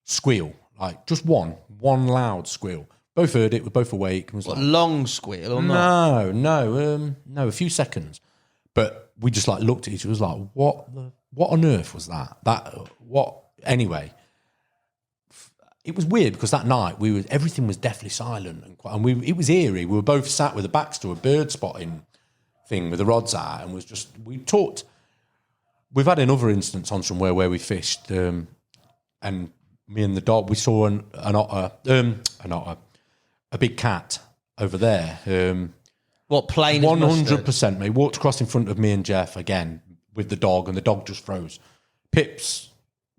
squeal, like just one loud squeal. Both heard it. We're both awake. It was a long squeal or not? No, a few seconds, but. We just looked at each other. It was like, what on earth was that? Anyway, it was weird because that night everything was deathly silent it was eerie. We were both sat with the backs to a bird spotting thing with the rods out, and we talked. We've had another instance on somewhere where we fished, and me and the dog we saw an otter, a big cat over there. What plain? 100%, mate. Walked across in front of me and Jeff again with the dog, and the dog just froze. Pip's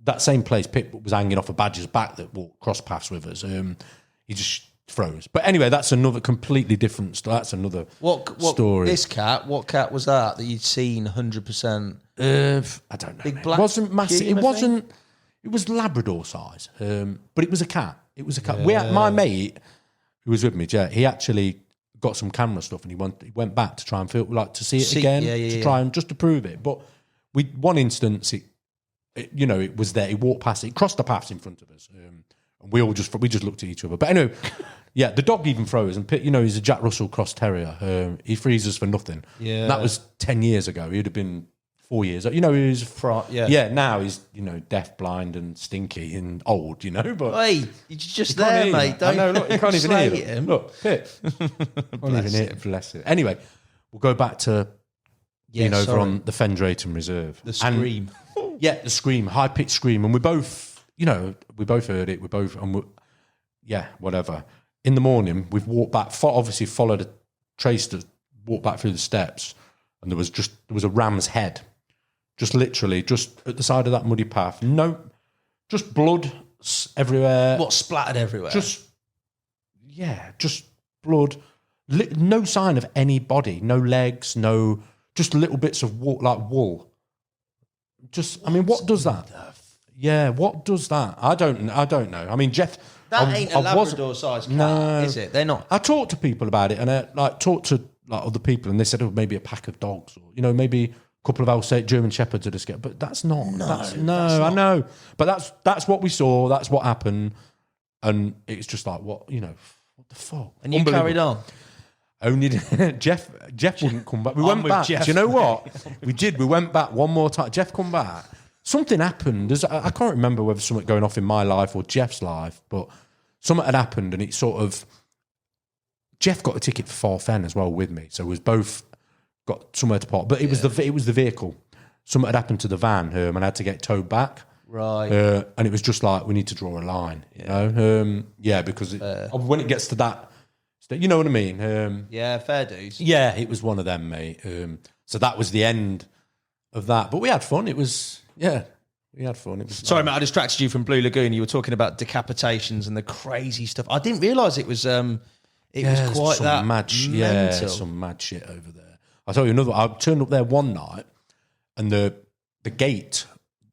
that same place. Pip was hanging off a badger's back that walked cross paths with us. He just froze. But anyway, that's another completely different. That's another story. This cat. What cat was that you'd seen 100%? I don't know. Big black. It wasn't massive. It wasn't. It was Labrador size. But it was a cat. It was a cat. My mate who was with me, Jeff, he actually got some camera stuff, and he went back to try and to see it again, try and just to prove it. But one instance, it was there. He walked past it, crossed the paths in front of us, and we just looked at each other. But anyway, the dog even froze, and he's a Jack Russell cross terrier. He freezes for nothing. Yeah, and that was 10 years ago. He'd have been 4 years. He was now he's deaf, blind, and stinky and old. But hey, you're just there, mate. I know. Look, you can't even hear him. Look, Pip. Can't even hear him. Bless it. Anyway, we'll go back to over on the Fen Drayton Reserve. The scream. The scream, high pitched scream, and we both heard it. Whatever. In the morning, we've walked back. Obviously, followed a trace to walk back through the steps, and there was a ram's head. Just literally, just at the side of that muddy path. No, just blood everywhere. What, splattered everywhere? Just blood. No sign of any body. No legs. Just little bits of wool. What does that? Yeah, what does that? I don't know. I mean, Jeff. That ain't a Labrador-sized cat, is it? They're not. I talked to people about it, and I talked to other people, and they said, maybe a pack of dogs, or maybe a couple of Alsatian German Shepherds would escape. But that's not. I know. But that's what we saw. That's what happened, and it's just like what the fuck. And you carried on. Only Jeff wouldn't come back. We went back. Jeff. Do you know what we did? We went back one more time. Jeff come back. Something happened. I can't remember whether something going off in my life or Jeff's life, but something had happened, and it sort of. Jeff got a ticket for Fen as well with me, so we both got somewhere to park. But it was the vehicle. Something had happened to the van, and I had to get towed back. Right. And it was just like we need to draw a line. Because when it gets to that. You know what I mean? Fair dues. Yeah, it was one of them, mate. So that was the end of that. But we had fun. It was, we had fun. It was Sorry, mate, I distracted you from Blue Lagoon. You were talking about decapitations and the crazy stuff. I didn't realise it was was quite that mental. Some mad shit over there. I'll tell you another one. I turned up there one night, and the gate,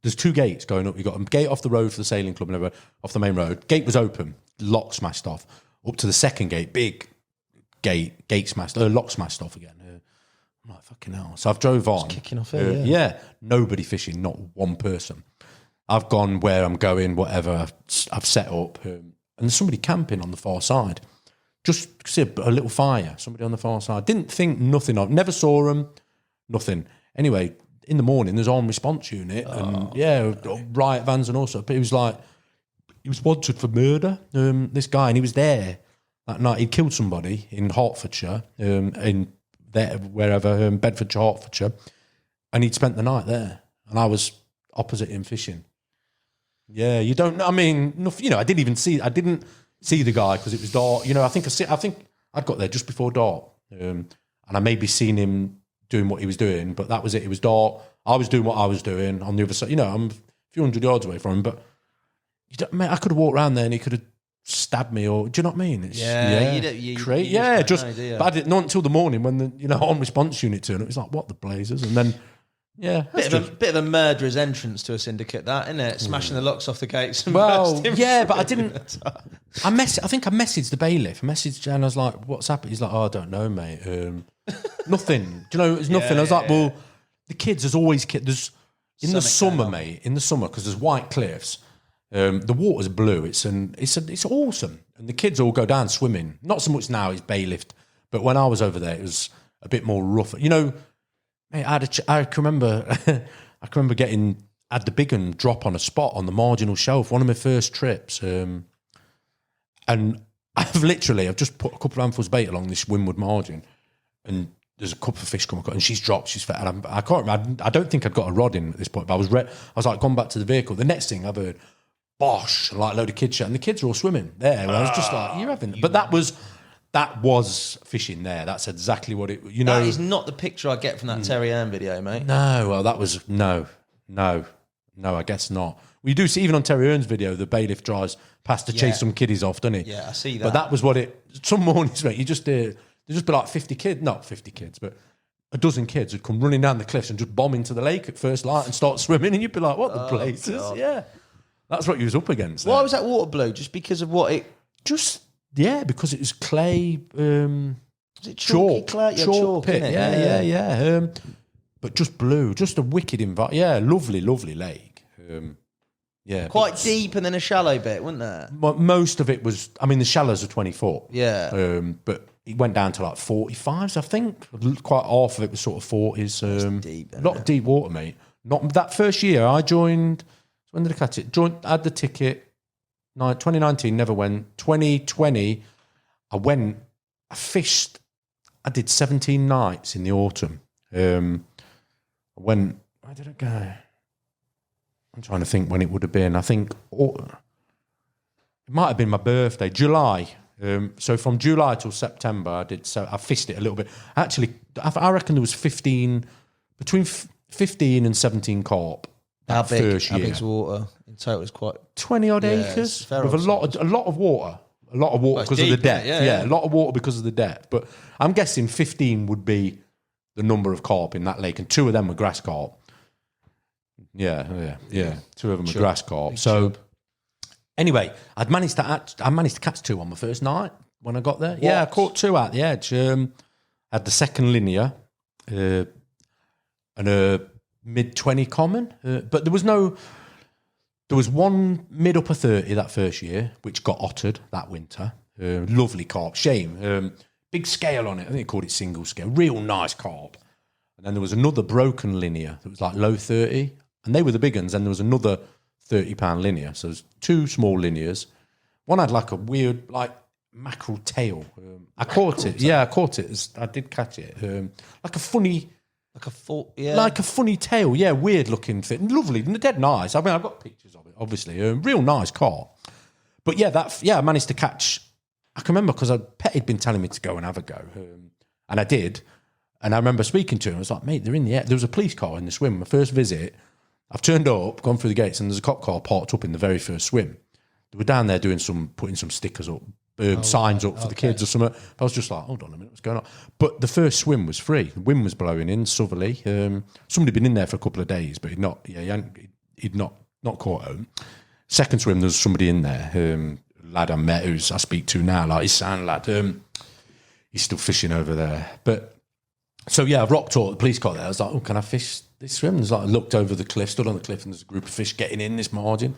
there's 2 gates going up. You've got a gate off the road for the sailing club and everywhere, off the main road. Gate was open, lock smashed off. Up to the second gate, big gate smashed, lock smashed off again. I'm like, fucking hell. So I've drove on. Just kicking off here, nobody fishing, not one person. I've gone where I'm going, whatever. I've set up, and there's somebody camping on the far side. Just see a little fire, somebody on the far side. Didn't think nothing of, never saw them, nothing. Anyway, in the morning, there's armed response unit and riot vans and all sorts. But it was like, he was wanted for murder, this guy, and he was there that night. He'd killed somebody in Hertfordshire, in there, wherever, Bedfordshire, Hertfordshire, and he'd spent the night there. And I was opposite him fishing. Yeah, you don't know. I mean, I didn't see the guy because it was dark. I think I'd got there just before dark, and I maybe seen him doing what he was doing, but that was it. It was dark. I was doing what I was doing on the other side. I'm a few hundred yards away from him, but. Mate, I could have walked around there and he could have stabbed me, or do you know what I mean? Crazy. But I didn't know until the morning when the on response unit turned up. It was like, what the blazers? And then bit of a murderer's entrance to a syndicate, that, isn't it? Smashing the locks off the gates. And but I didn't. I think I messaged the bailiff. I messaged Jan. I was like, "What's happened?" He's like, "Oh, I don't know, mate. Nothing. Do you know? It's nothing." I was like, "Well, the kids. There's always kids. There's in the summer, mate. In the summer, because there's white cliffs." The water's blue. It's awesome, and the kids all go down swimming. Not so much now; it's bailiffed. But when I was over there, it was a bit more rough. Mate, I can remember. I can remember had the big one drop on a spot on the marginal shelf. One of my first trips, and I've just put a couple of handfuls of bait along this windward margin, and there's a couple of fish come across, and she's dropped. She's fed. And I can't remember. I don't think I'd got a rod in at this point, but I was like gone back to the vehicle. The next thing I've heard. Bosh, like a load of kids shit, and the kids are all swimming there. And I was just like, "You're having," but that was fishing there. That's exactly what it. That is not the picture I get from that Terry Hearn video, mate. No, well, that was no, I guess not. We do see even on Terry Hearn's video, the bailiff drives past to chase some kiddies off, doesn't he? Yeah, I see that. But that was what it. Some mornings, mate, there'd just be like 50 kids, not 50 kids, but a dozen kids would come running down the cliffs and just bomb into the lake at first light and start swimming, and you'd be like, "What the blazes?" God. Yeah. That's what you was up against. Why was that water blue? Just because of what it... because it was clay... was it chalky clay? Chalk pit. Yeah. But just blue. Just a wicked environment. Yeah, lovely lake. Quite deep and then a shallow bit, wasn't there? Most of it was... I mean, the shallows are 20 foot. Yeah. But it went down to like 45s, I think. Quite half of it was sort of 40s. That's deep, a lot of deep water, mate. Not that first year I joined... When did I catch it? Had the ticket. 2019, never went. 2020, I fished. I did 17 nights in the autumn. Where did I go? I'm trying to think when it would have been. I think it might have been my birthday, July. So from July till September, I fished it a little bit. Actually, I reckon there was between 15 and 17 carp. How big's water? In total, it's quite 20-odd acres with a lot of water. A lot of water because of the depth. Yeah, a lot of water because of the depth. But I'm guessing 15 would be the number of carp in that lake, and 2 of them were grass carp. Yeah. 2 of them were grass carp. So anyway, I managed to catch 2 on my first night when I got there. What? Yeah, I caught 2 out the edge. Had the second linear and a mid-20 common, but there was one mid-upper 30 that first year, which got ottered that winter. Lovely carp, shame. Big scale on it. I think they called it single scale. Real nice carp. And then there was another broken linear that was like low 30, and they were the big ones. And there was another 30-pound linear. So there's 2 small linears. One had like a weird, like mackerel tail. I caught it. Yeah, I caught it. I did catch it. Like a funny. Like a funny tail, yeah, weird looking thing. Lovely, dead nice. I mean, I've got pictures of it, obviously. Real nice carp. But yeah, I managed to catch. I can remember because Pet had been telling me to go and have a go, and I did. And I remember speaking to him. I was like, mate, they're in the air. There was a police car in the swim. My first visit, I've turned up, gone through the gates, and there's a cop car parked up in the very first swim. They were down there putting some stickers up. Signs up for the kids or something. But I was just like, hold on a minute, what's going on? But the first swim was free. The wind was blowing in southerly. Somebody had been in there for a couple of days, but he'd not caught home. Second swim, there was somebody in there, lad I met who I speak to now, like his sound lad. He's still fishing over there. But so yeah, I rocked up, the police got there. I was like, oh, can I fish this swim? And I looked over the cliff, stood on the cliff, and there's a group of fish getting in this margin.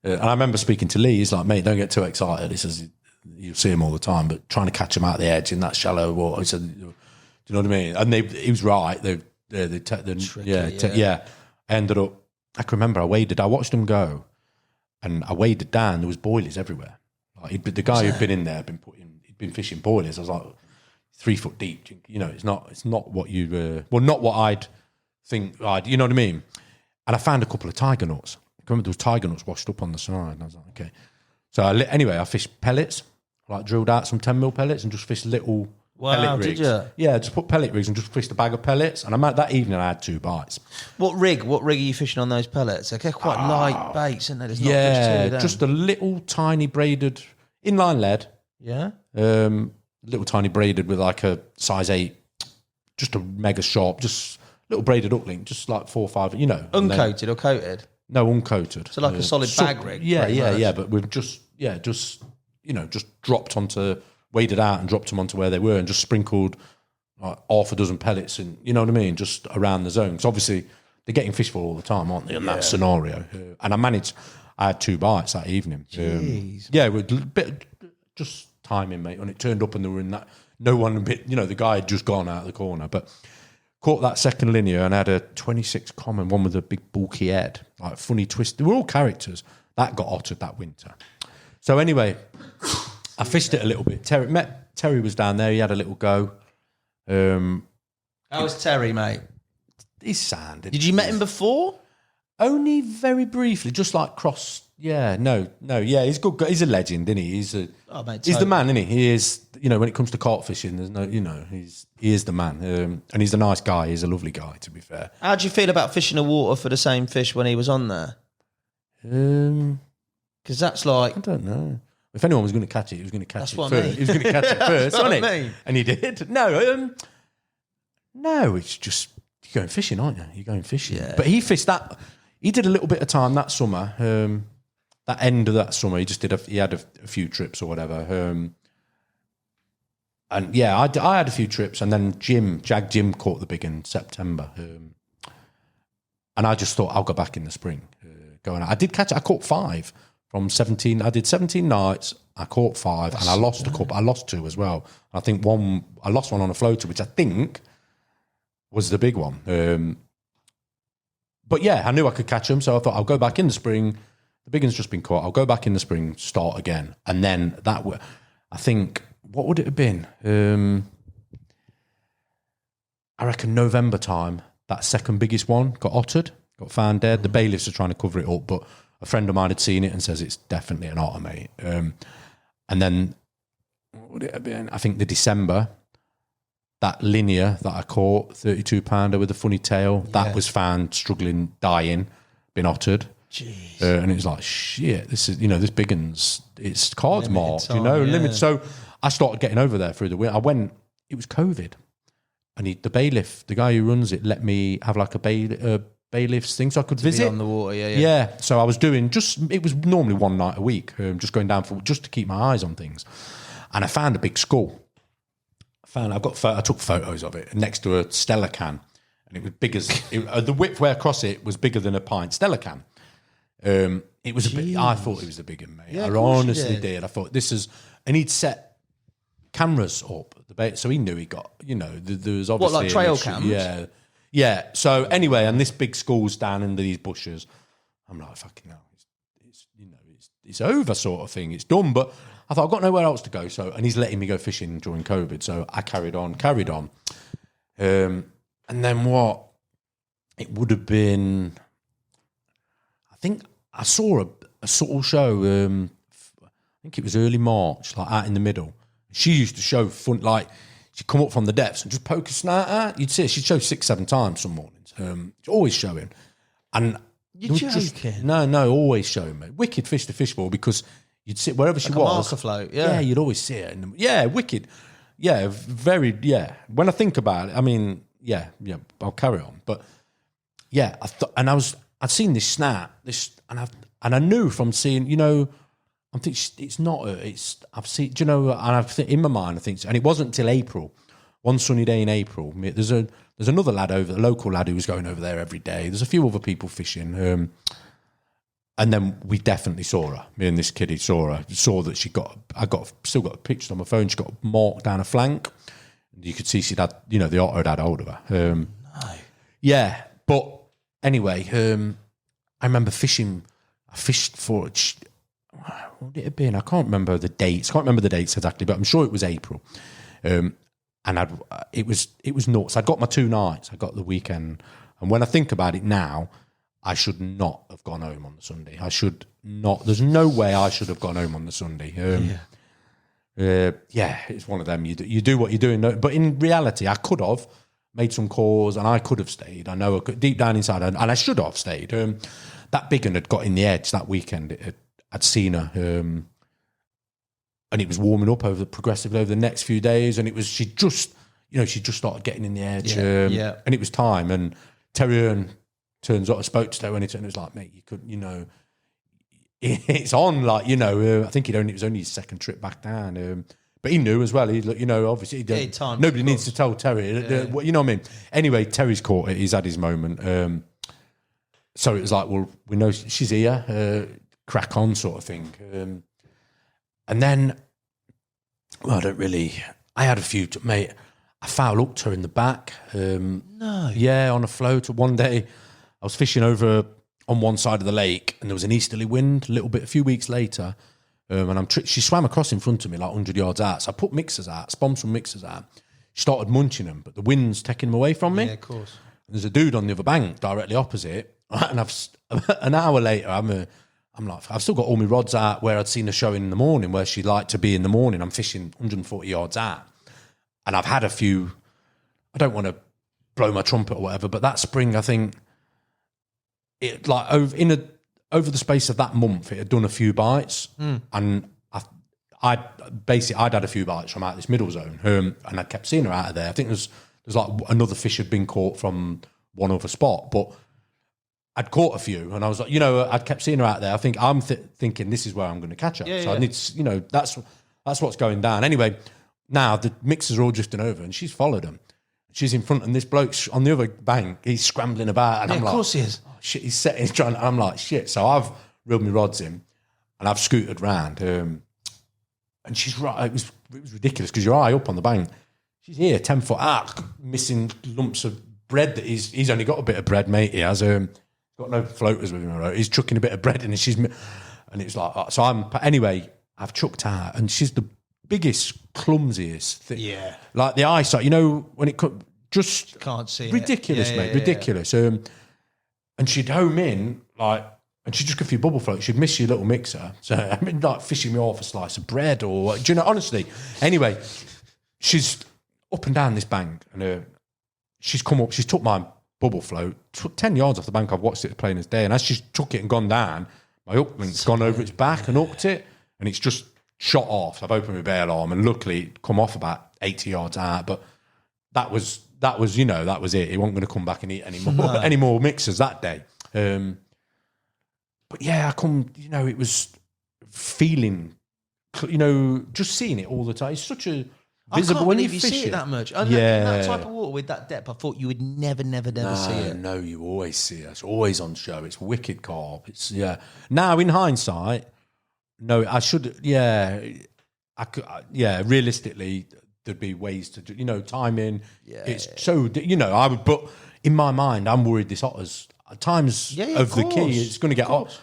And I remember speaking to Lee, he's like, mate, don't get too excited. He says, you see him all the time, but trying to catch him out the edge in that shallow water. He said, do you know what I mean? And he was right. I ended up, I can remember I watched him go, and I waded down. There was boilies everywhere. Like the guy who'd been in there he'd been fishing boilies. I was like 3 foot deep. You know, it's not what you not what I'd think. You know what I mean? And I found a couple of tiger nuts. I remember there was tiger nuts washed up on the side, and I was like, okay. So I fished pellets, like drilled out some 10mm pellets and just fished little pellet rigs. Did you? Yeah, just put pellet rigs and just fished a bag of pellets. And that evening I had 2 bites. What rig are you fishing on those pellets? They're quite light baits, aren't they? There's not just a little tiny braided inline lead. Yeah. Little tiny braided with like a size 8, just a mega sharp, just little braided uplink, just like 4 or 5, you know. Uncoated or coated? No, uncoated. So like a solid bag rig? Yeah, but we've just dropped waded out and dropped them onto where they were and just sprinkled like half a dozen pellets and, you know what I mean, just around the zone. Because obviously they're getting fished for all the time, aren't they, in that scenario. And I had 2 bites that evening. With a bit just timing, mate. When it turned up and they were in that, no one, the guy had just gone out of the corner, but caught that second linear and had a 26 common, one with a big bulky head, like funny twist. They were all characters. That got ottered that winter. So anyway, I fished it a little bit. Terry was down there. He had a little go. How was Terry, mate? He's sound. Did you met him before? Only very briefly, just like cross. Yeah, no. Yeah, he's good. He's a legend, isn't he? He's the man, isn't he? He is. When it comes to carp fishing, there's no. He is the man, and he's a nice guy. He's a lovely guy, to be fair. How do you feel about fishing the water for the same fish when he was on there? Because that's like, I don't know. If anyone was going to catch it, he was going to catch it first. He was going to catch it first, wasn't he? And he did. No, it's just you're going fishing, aren't you? You're going fishing. Yeah. But he fished that. He did a little bit of time that summer. That end of that summer, he had a few trips or whatever. And yeah, I had a few trips, and then Jim caught the big in September. And I just thought I'll go back in the spring. Going out. I caught 5 from 17. I did 17 nights. I caught 5, and I lost a couple. I lost 2 as well. I think I lost one on a floater, which I think was the big one. But yeah, I knew I could catch them, so I thought I'll go back in the spring. The big one's just been caught. I'll go back in the spring, start again, and then I think, what would it have been? I reckon November time. That second biggest one got ottered, got found dead. The bailiffs are trying to cover it up, but a friend of mine had seen it and says it's definitely an otter, mate. And then, what would it have been? I think the December, that linear that I caught, 32-pounder with a funny tail, that was found struggling, dying, been ottered. Jeez. And it was like, shit, this is, this big one's, it's cards marked, limit. So I started getting over there through the winter. It was COVID. And the bailiff, the guy who runs it, let me have like a bailiff's thing, so I could Be visit on the water, yeah. Yeah, so I was doing it was normally one night a week, just going down just to keep my eyes on things. And I found a big skull. I took photos of it next to a Stella can, and it was big as the width way across it was bigger than a pint Stella can. It was a bit. I thought it was a bigger, mate. Yeah, I of course you honestly did. did. I thought this is, and he'd set cameras up at the bait, so he knew he got. There was obviously like trail an issue. cams? Yeah. So anyway, and this big skull's down under these bushes. I'm like, fucking hell, it's over, sort of thing. It's done, but I thought I've got nowhere else to go. So, and he's letting me go fishing during COVID, so I carried on. And then what? It would have been. I think I saw a subtle show. I think it was early March, like out in the middle. She used to show fun, like she'd come up from the depths and just poke a snout out. You'd see it. She'd show 6-7 times some mornings. She's always showing. And You're joking? No, always showing, mate. Wicked fish to fish for, because you'd sit wherever she Like a was. marker float, yeah. You'd always see it. Yeah, wicked. Yeah, very, yeah. When I think about it, I mean, yeah, I'll carry on. But yeah, I'd seen this snout, and I knew from seeing, I think it's not her. I've seen, and I've in my mind, I think, and it wasn't until April, one sunny day in April. There's another lad a local lad who was going over there every day. There's a few other people fishing, and then we definitely saw her. Me and this kiddie saw her. Saw that still got a picture on my phone. She got marked down a flank. You could see she'd had, the otter had hold of her. No. Yeah, but anyway, I remember fishing. I fished for. What would it have been? I can't remember the dates. Exactly, but I'm sure it was April. And it was nuts. I'd got my 2 nights. I got the weekend, and when I think about it now, I should not have gone home on the Sunday. I should not. There's no way I should have gone home on the Sunday. It's one of them. You do what you're doing, but in reality, I could have made some calls and I could have stayed. I know deep down inside, and I should have stayed. That big one had got in the edge that weekend. I'd seen her, and it was warming up progressively over the next few days, and she just started getting in the edge, and it was time. And Terry Hearn turns up. I spoke to her when it was like, mate, you could, it's on, like, I think it was only his second trip back down, but he knew as well. Obviously, nobody needs to tell Terry, you know what I mean. Anyway, Terry's caught it. He's had his moment. So it was like, well, we know she's here. Crack on, sort of thing. And then, I had a few, mate. I foul hooked her in the back. No. Yeah, on a float. One day, I was fishing over on one side of the lake, and there was an easterly wind. A few weeks later, and she swam across in front of me, like 100 yards out. So I put mixers out, spawned some mixers out. She started munching them, but the wind's taking them away from me. Yeah, of course. And there's a dude on the other bank directly opposite, and an hour later, I'm like, I've still got all my rods out where I'd seen her showing in the morning, where she'd like to be in the morning. I'm fishing 140 yards out. And I've had a few, I don't want to blow my trumpet or whatever, but that spring, I think, it like over the space of that month, it had done a few bites. And I'd had a few bites from out this middle zone, and I kept seeing her out of there. I think there's like another fish had been caught from one other spot, but I'd caught a few, and I was like, I'd kept seeing her out there. I think I'm thinking this is where I'm going to catch her. I need to, that's what's going down. Anyway, now the mixers are all drifting over, and she's followed them. She's in front, and this bloke's on the other bank. He's scrambling about, and I'm like, of course he is. Oh, shit, he's setting, he's trying. I'm like, shit. So I've reeled my rods in, and I've scooted round, and she's right. It was ridiculous because you're high up on the bank. She's here, 10 foot out, missing lumps of bread. That he's only got a bit of bread, mate. He has got no floaters with him. Right? He's chucking a bit of bread in, and it's like, so anyway, I've chucked her, and she's the biggest, clumsiest thing. Yeah. Like the eyesight, when it just can't see ridiculous, it. Mate, ridiculous. And she'd home in, like, and she'd just go for your bubble float. She'd miss your little mixer. So, I mean, like fishing me off a slice of bread or, honestly. Anyway, she's up and down this bank, and she's come up, she's took my bubble float, took 10 yards off the bank. I've watched it plain as day, and as she's took it and gone down, my hook link's gone over its back and hooked it, and it's just shot off. So I've opened my bail arm, and luckily it come off about 80 yards out, but that was that was it. He wasn't going to come back and eat any more mixers that day. But yeah, it was feeling, just seeing it all the time. It's such a visible, I can't when believe you you fish see it that much. In that type of water with that depth, I thought you would never see it. No, you always see it. It's always on show. It's wicked carp. It's Now in hindsight, no, I should. Yeah, I could. Yeah, realistically, there'd be ways to do. Timing. Yeah, it's so. I would. But in my mind, I'm worried this otter's times of the key. It's going to get hot.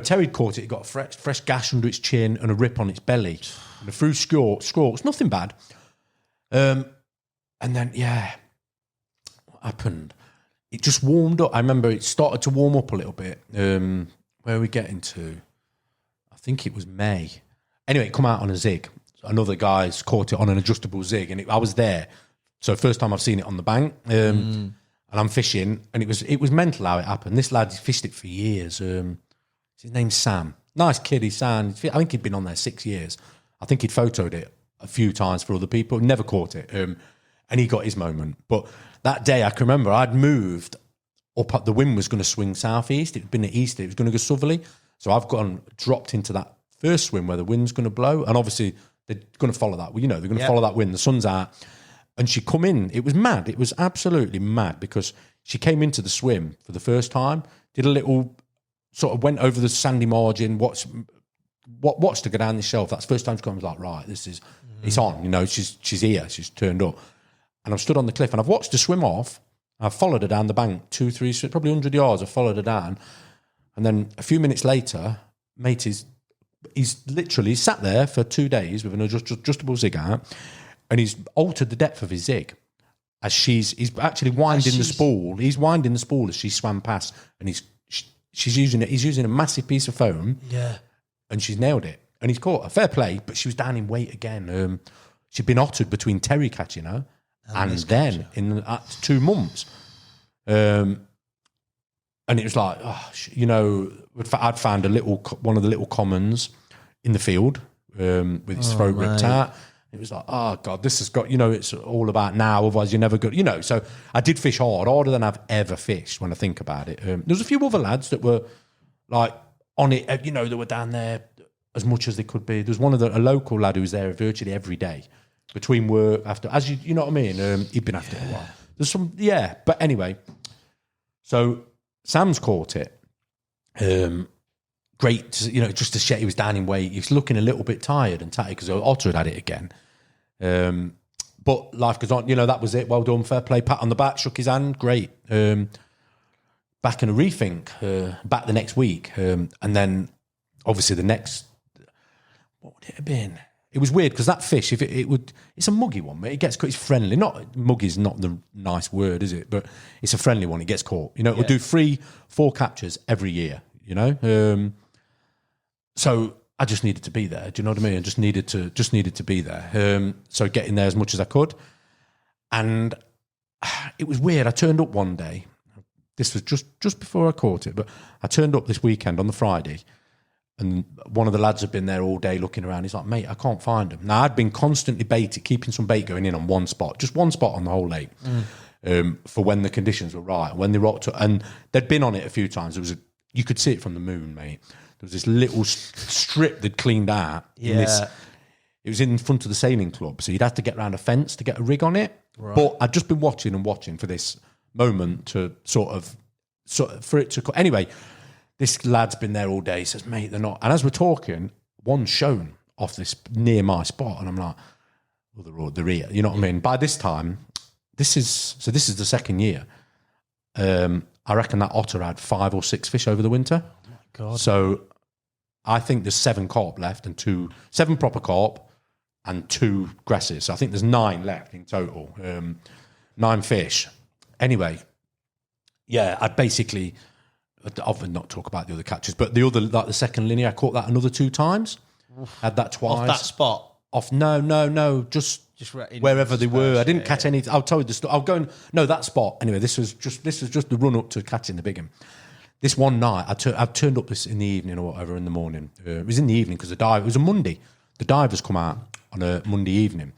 Terry caught it. It got a fresh gash under its chin and a rip on its belly, and a few squawks. Nothing bad. And then, what happened? It just warmed up. I remember it started to warm up a little bit. Where are we getting to? I think it was May. Anyway, it come out on a zig. Another guy's caught it on an adjustable zig, and I was there. So first time I've seen it on the bank. And I'm fishing, and it was mental how it happened. This lad fished it for years. His name's Sam. Nice kid, he's Sam. I think he'd been on there 6 years. I think he'd photoed it a few times for other people, never caught it, and he got his moment. But that day, I can remember I'd moved up. The wind was going to swing southeast. It had been east. It was going to go southerly. So I've dropped into that first swim where the wind's going to blow, and obviously they're going to follow that. They're going to follow that wind. The sun's out, and she come in. It was mad. It was absolutely mad because she came into the swim for the first time, did a little sort of went over the sandy margin. Watched her go down the shelf. That's the first time she comes like, right, this is, it's on, she's here, she's turned up. And I've stood on the cliff and I've watched her swim off. I've followed her down the bank, 2, 3, probably 100 yards. I've followed her down. And then a few minutes later, mate, he's literally sat there for 2 days with an adjustable zig out, and he's altered the depth of his zig. As he's actually winding the spool. He's winding the spool as she swam past, and he's using a massive piece of foam. Yeah. And she's nailed it. And he's caught her. Fair play, but she was down in weight again. She'd been ottered between Terry catching her and then in 2 months. And it was like, I'd found one of the little commons in the field with his throat ripped out. It was like, oh, God, this has got, it's all about now, otherwise you're never good. So I did fish harder than I've ever fished when I think about it. There was a few other lads that were like on it, that were down there as much as they could be. There was a local lad who was there virtually every day between work, after, as you know what I mean? He'd been after it a while. There's some, but anyway. So Sam's caught it. Great, just to shake. He was down in weight. He was looking a little bit tired and tatty because Otter had it again. But life goes on. That was it. Well done, fair play. Pat on the back, shook his hand. Great. Back in a rethink. Back the next week, and then obviously the next. What would it have been? It was weird because that fish, if it's a muggy one, but it gets caught. It's friendly. Not muggy is not the nice word, is it? But it's a friendly one. It gets caught. It'll do 3-4 captures every year. So I just needed to be there. Do you know what I mean? I just needed to be there. So getting there as much as I could, and it was weird. I turned up one day. This was just before I caught it, but I turned up this weekend on the Friday, and one of the lads had been there all day looking around. He's like, mate, I can't find him. Now I'd been constantly keeping some bait going in on one spot, just one spot on the whole lake, for when the conditions were right, when they rocked, and they'd been on it a few times. You could see it from the moon, mate. There was this little strip they'd cleaned out. It was in front of the sailing club, so you'd have to get around a fence to get a rig on it. Right. But I'd just been watching for this moment to sort of for it to. Anyway, this lad's been there all day. He says, mate, they're not. And as we're talking, one's shown off this near my spot, and I'm like, well, they're here. You know what I mean? By this time, this is the second year. I reckon that otter had 5 or 6 fish over the winter. Oh my God. So I think there's 7 carp left and 7 proper carp and 2 grasses. So I think there's 9 left in total. 9 fish. Anyway, I'd basically, I'll not talk about the other catches, but the other, like the second linear, I caught that another 2 times. Had that twice. Off that spot? No, just wherever they were. I didn't catch any. I'll tell you the story. I'll go and that spot. Anyway, this was just the run up to catching the big one. This one night, I've turned up this in the evening or whatever in the morning. It was in the evening because it was a Monday. The divers come out on a Monday evening,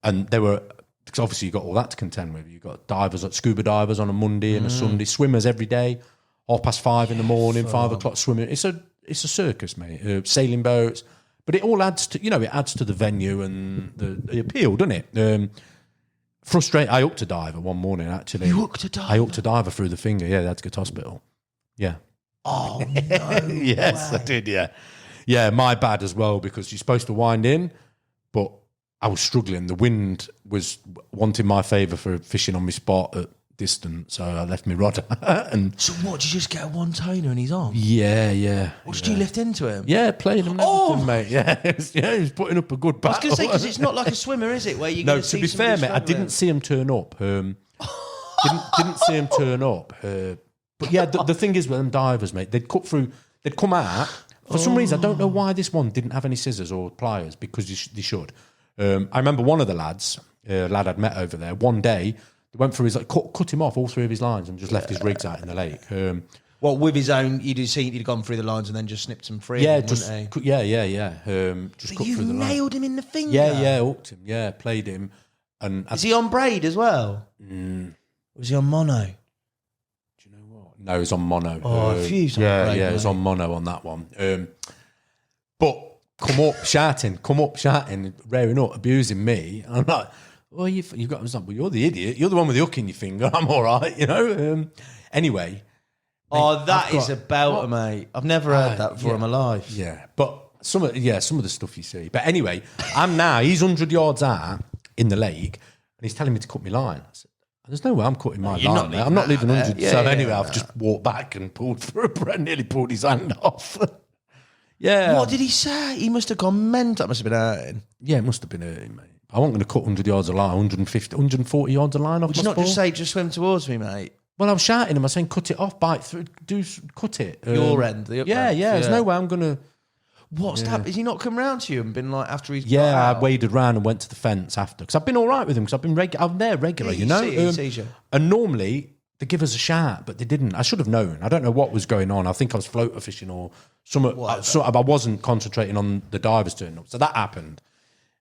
and they were because obviously you've got all that to contend with. You've got divers, like scuba divers on a Monday and a Sunday, swimmers every day, 5:30 in the morning, 5 o'clock swimming. It's a circus, mate. Sailing boats, but it all adds to it adds to the venue and the appeal, doesn't it? Frustrated. I hooked a diver one morning actually. You hooked a diver? I hooked a diver through the finger. Yeah, they had to go to hospital. Yeah. Oh no! Yes, I did. Yeah, yeah. My bad as well because you're supposed to wind in, but I was struggling. The wind was wanting my favour for fishing on my spot at distance, so I left my rod. And So what? Did you just get a one toner in his arm? yeah. Or did you lift into him? Yeah, playing him, and everything, mate. Yeah, he was putting up a good I was battle. going to say because it's not like a swimmer, is it? Where you No, to be fair, mate, I didn't see him turn up. Didn't see him turn up. But yeah, the thing is with them divers, mate, they'd come out. For some reason, I don't know why this one didn't have any scissors or pliers, because they should. I remember one of the lads, a lad I'd met over there, one day, they went through his, cut him off all 3 of his lines and just left his rigs out in the lake. Well, with his own, he'd gone through the lines and then just snipped them free. Yeah, just just cut cut you through the line. nailed him in the finger. Yeah, hooked him. Yeah, played him. And Is he on braid as well? Or was he on mono? no, it was on mono. Oh, a few times. Yeah, Braid, it was mate. on mono on that one. But come up shouting, rearing up, abusing me. And I'm like, well, you've got. I was like, well, you're the idiot. You're the one with the hook in your finger. I'm all right, you know. Anyway. Oh, that is a belter, mate. I've never heard that before in my life. Yeah, but some of the stuff you see. But anyway, he's 100 yards out in the lake, and he's telling me to cut my line. I said, there's no way I'm cutting my you're line. not I'm not leaving leaving that 100. there. So Yeah, anyway, yeah, I've just walked back and pulled for a breath, nearly pulled his hand off. Yeah. What did he say? He must have gone mental. That must have been hurting. Yeah, it must have been hurting, mate. I wasn't going to cut 100 yards of line, 150, 140 yards of line off Would my you not just sport. say, just swim towards me, mate? Well, I was shouting him. I was saying, cut it off, bite through, cut it. Your end, the up Yeah, end, There's yeah. no way I'm going to... What's that? Has he not come round to you and been like, after he's got Yeah, I out? waded round and went to the fence after. Because I've been all right with him, because I'm there regular, Yeah, you know? he sees you. And normally, they give us a shout, but they didn't. I should have known. I don't know what was going on. I think I was floater fishing or something. I wasn't concentrating on the divers turning up. So that happened.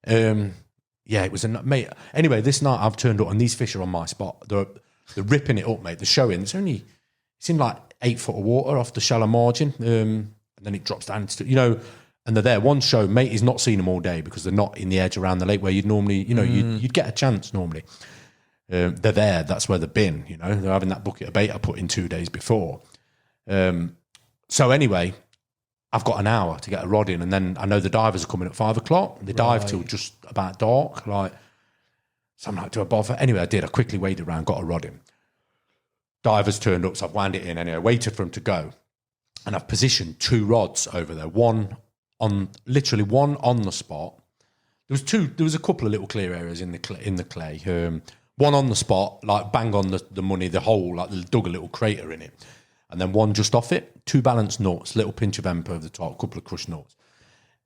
Yeah, it was mate. Anyway, this night I've turned up and these fish are on my spot. They're ripping it up, mate. They're showing. It's in like 8 foot of water off the shallow margin. And then it drops down into, and they're there. One show, mate, he's not seen them all day because they're not in the edge around the lake where you'd normally, you'd get a chance normally. They're there. That's where they've been. They're having that bucket of bait I put in 2 days before. So anyway, I've got an hour to get a rod in, and then I know the divers are coming at 5 o'clock. They dive till just about dark. So I'm like, do I bother? Anyway, I did. I quickly waded around, got a rod in. Divers turned up, so I've wound it in anyway. Waited for them to go, and I've positioned 2 rods over there. One on the spot. There was a couple of little clear areas in the clay. One on the spot, like bang on the money, the hole, like they dug a little crater in it. And then one just off it, 2 balanced nuts, little pinch of emp over the top, a couple of crushed nuts.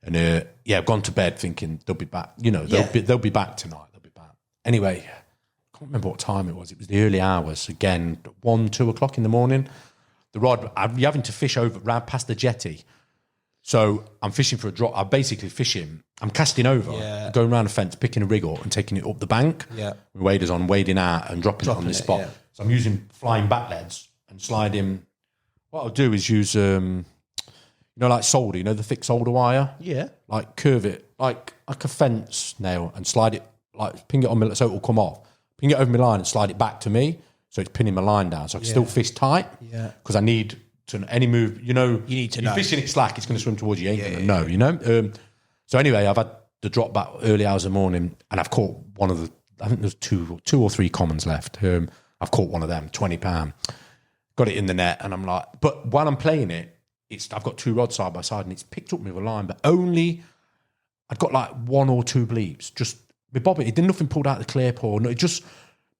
And I've gone to bed thinking they'll be back. They'll be back tonight. They'll be back. Anyway, I can't remember what time it was. It was the early hours. Again, 1, 2 o'clock in the morning. The rod, you're having to fish round past the jetty. So I'm fishing for a drop. I'm basically fishing. I'm casting over, going around a fence, picking a rig up and taking it up the bank. Yeah. With waders on, wading out and dropping it on this spot. Yeah. So I'm using flying back leads and sliding. What I'll do is use, like solder, the thick solder wire? Yeah. Like curve it, like a fence nail and slide it, like ping it on me so it will come off. Ping it over my line and slide it back to me so it's pinning my line down. So I can still fish tight. Yeah. Because I need to, any move, you need to know. You're fishing it slack, it's going to swim towards you. You ain't going to know, So anyway, I've had the drop back early hours of the morning and I've caught one of the, I think there's two or three commons left. I've caught one of them, £20. Got it in the net, and I'm like, but while I'm playing it, I've got 2 rods side by side, and it's picked up with a line, but only I'd got like 1 or 2 bleeps. Just with Bobby, it did nothing pulled out the clear paw. No,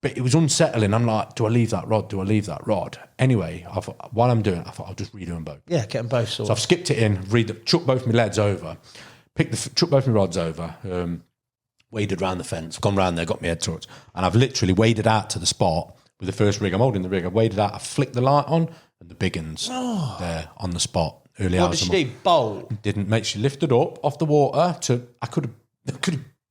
but it was unsettling. I'm like, do I leave that rod? Anyway, while I'm doing it, I thought I'll just redo them both. Yeah, get them both sorted. So I've skipped it in, chucked both my leads over, chucked both my rods over, waded round the fence, gone round there, got my head torch, and I've literally waded out to the spot. With the first rig, I'm holding the rig. I waded out, I flicked the light on, and the big uns there on the spot. Early What hours. did she do? Bolt? Didn't, mate. She lifted up off the water. I could have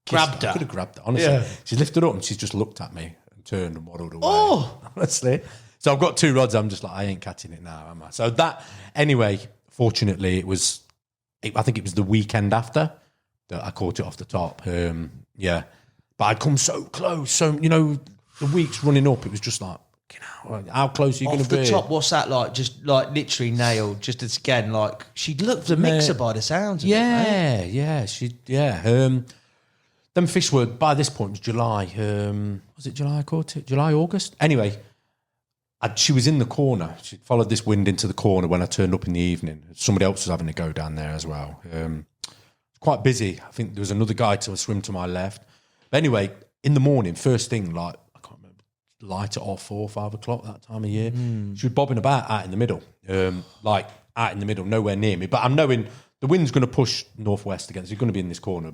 Grabbed her. I could have grabbed her, honestly. Yeah. She lifted up and she's just looked at me and turned and waddled away. Oh! Honestly. So I've got 2 rods. I'm just like, I ain't catching it now, am I? So that, anyway, fortunately, I think it was the weekend after that I caught it off the top. Yeah. But I'd come so close. So, the weeks running up, it was just like, how close are you going to be? Off the top, what's that like? Just like literally nailed, just as again, like she'd looked the mixer by the sounds of it. Them fish were, by this point, it was July. Was it July I caught it? July, August? Anyway, she was in the corner. She followed this wind into the corner when I turned up in the evening. Somebody else was having to go down there as well. It's quite busy. I think there was another guy to swim to my left. But anyway, in the morning, first thing, like, I can't remember, light at off 4 or 5 o'clock that time of year. She was bobbing about out in the middle, like out in the middle, nowhere near me. But I'm knowing the wind's going to push northwest again. So you're going to be in this corner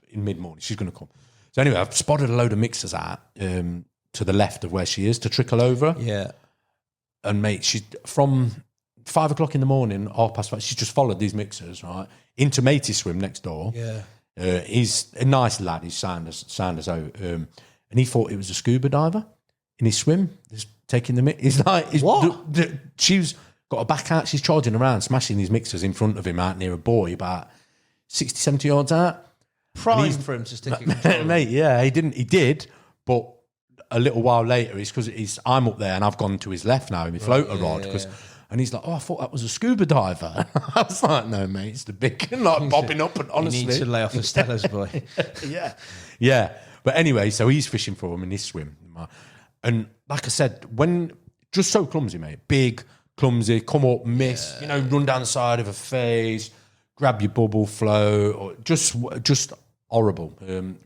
in mid-morning. She's going to come. So anyway, I've spotted a load of mixers out to the left of where she is to trickle over. Yeah. And mate, she's from 5 o'clock in the morning, 5:30, she's just followed these mixers, right, into Matey's swim next door. Yeah. He's a nice lad, he's sound as out. And he thought it was a scuba diver in his swim, just taking the mix. He's like, what? She's got a back out, she's charging around, smashing these mixers in front of him out near a buoy about 60, 70 yards out. Primed for him to stick it. Mate, yeah, he did, but a little while later, it's because I'm up there and I've gone to his left now in my floater rod. And he's like, oh, I thought that was a scuba diver. I was like, no, mate, it's the big, like bobbing up. And honestly, you need to lay off the Stella's boy. yeah. But anyway, so he's fishing for him in his swim. And like I said, when just so clumsy, mate, big, clumsy, come up, miss, run down the side of a phase, grab your bubble float, or just horrible.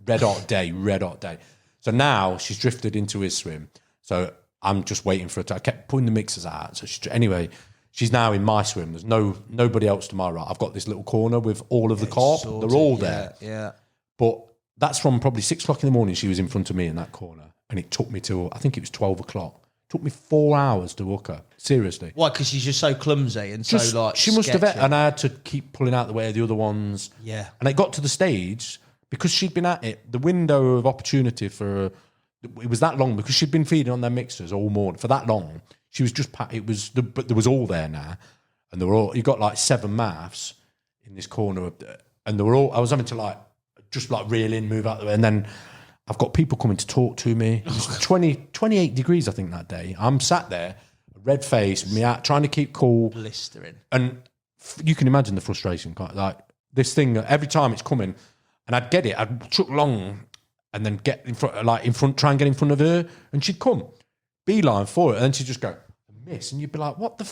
Red hot day. So now she's drifted into his swim. So I'm just waiting for her to. I kept putting the mixers out. So she's now in my swim. There's nobody else to my right. I've got this little corner with all of the carp. They're all there. Yeah. But that's from probably 6 o'clock in the morning. She was in front of me in that corner. And it took me till, I think it was 12 o'clock. It took me 4 hours to hook her. Seriously. Why? Because she's just so clumsy and so like. She must have, and I had to keep pulling out the way of the other ones. Yeah. And it got to the stage, because she'd been at it, the window of opportunity for it was that long, because she'd been feeding on their mixers all morning for that long. She was just but there was all there now, and they were all. You got like 7 mouths in this corner, and they were all. I was having to just reel in, move out the way, and then I've got people coming to talk to me. It was 28 degrees, I think, that day. I'm sat there, red face, me out, trying to keep cool, blistering, and you can imagine the frustration. Like this thing, every time it's coming. And I'd get it. I'd chuck long and then get in front, try and get in front of her, and she'd come, beeline for it, and then she'd just go miss, and you'd be like, "What the?"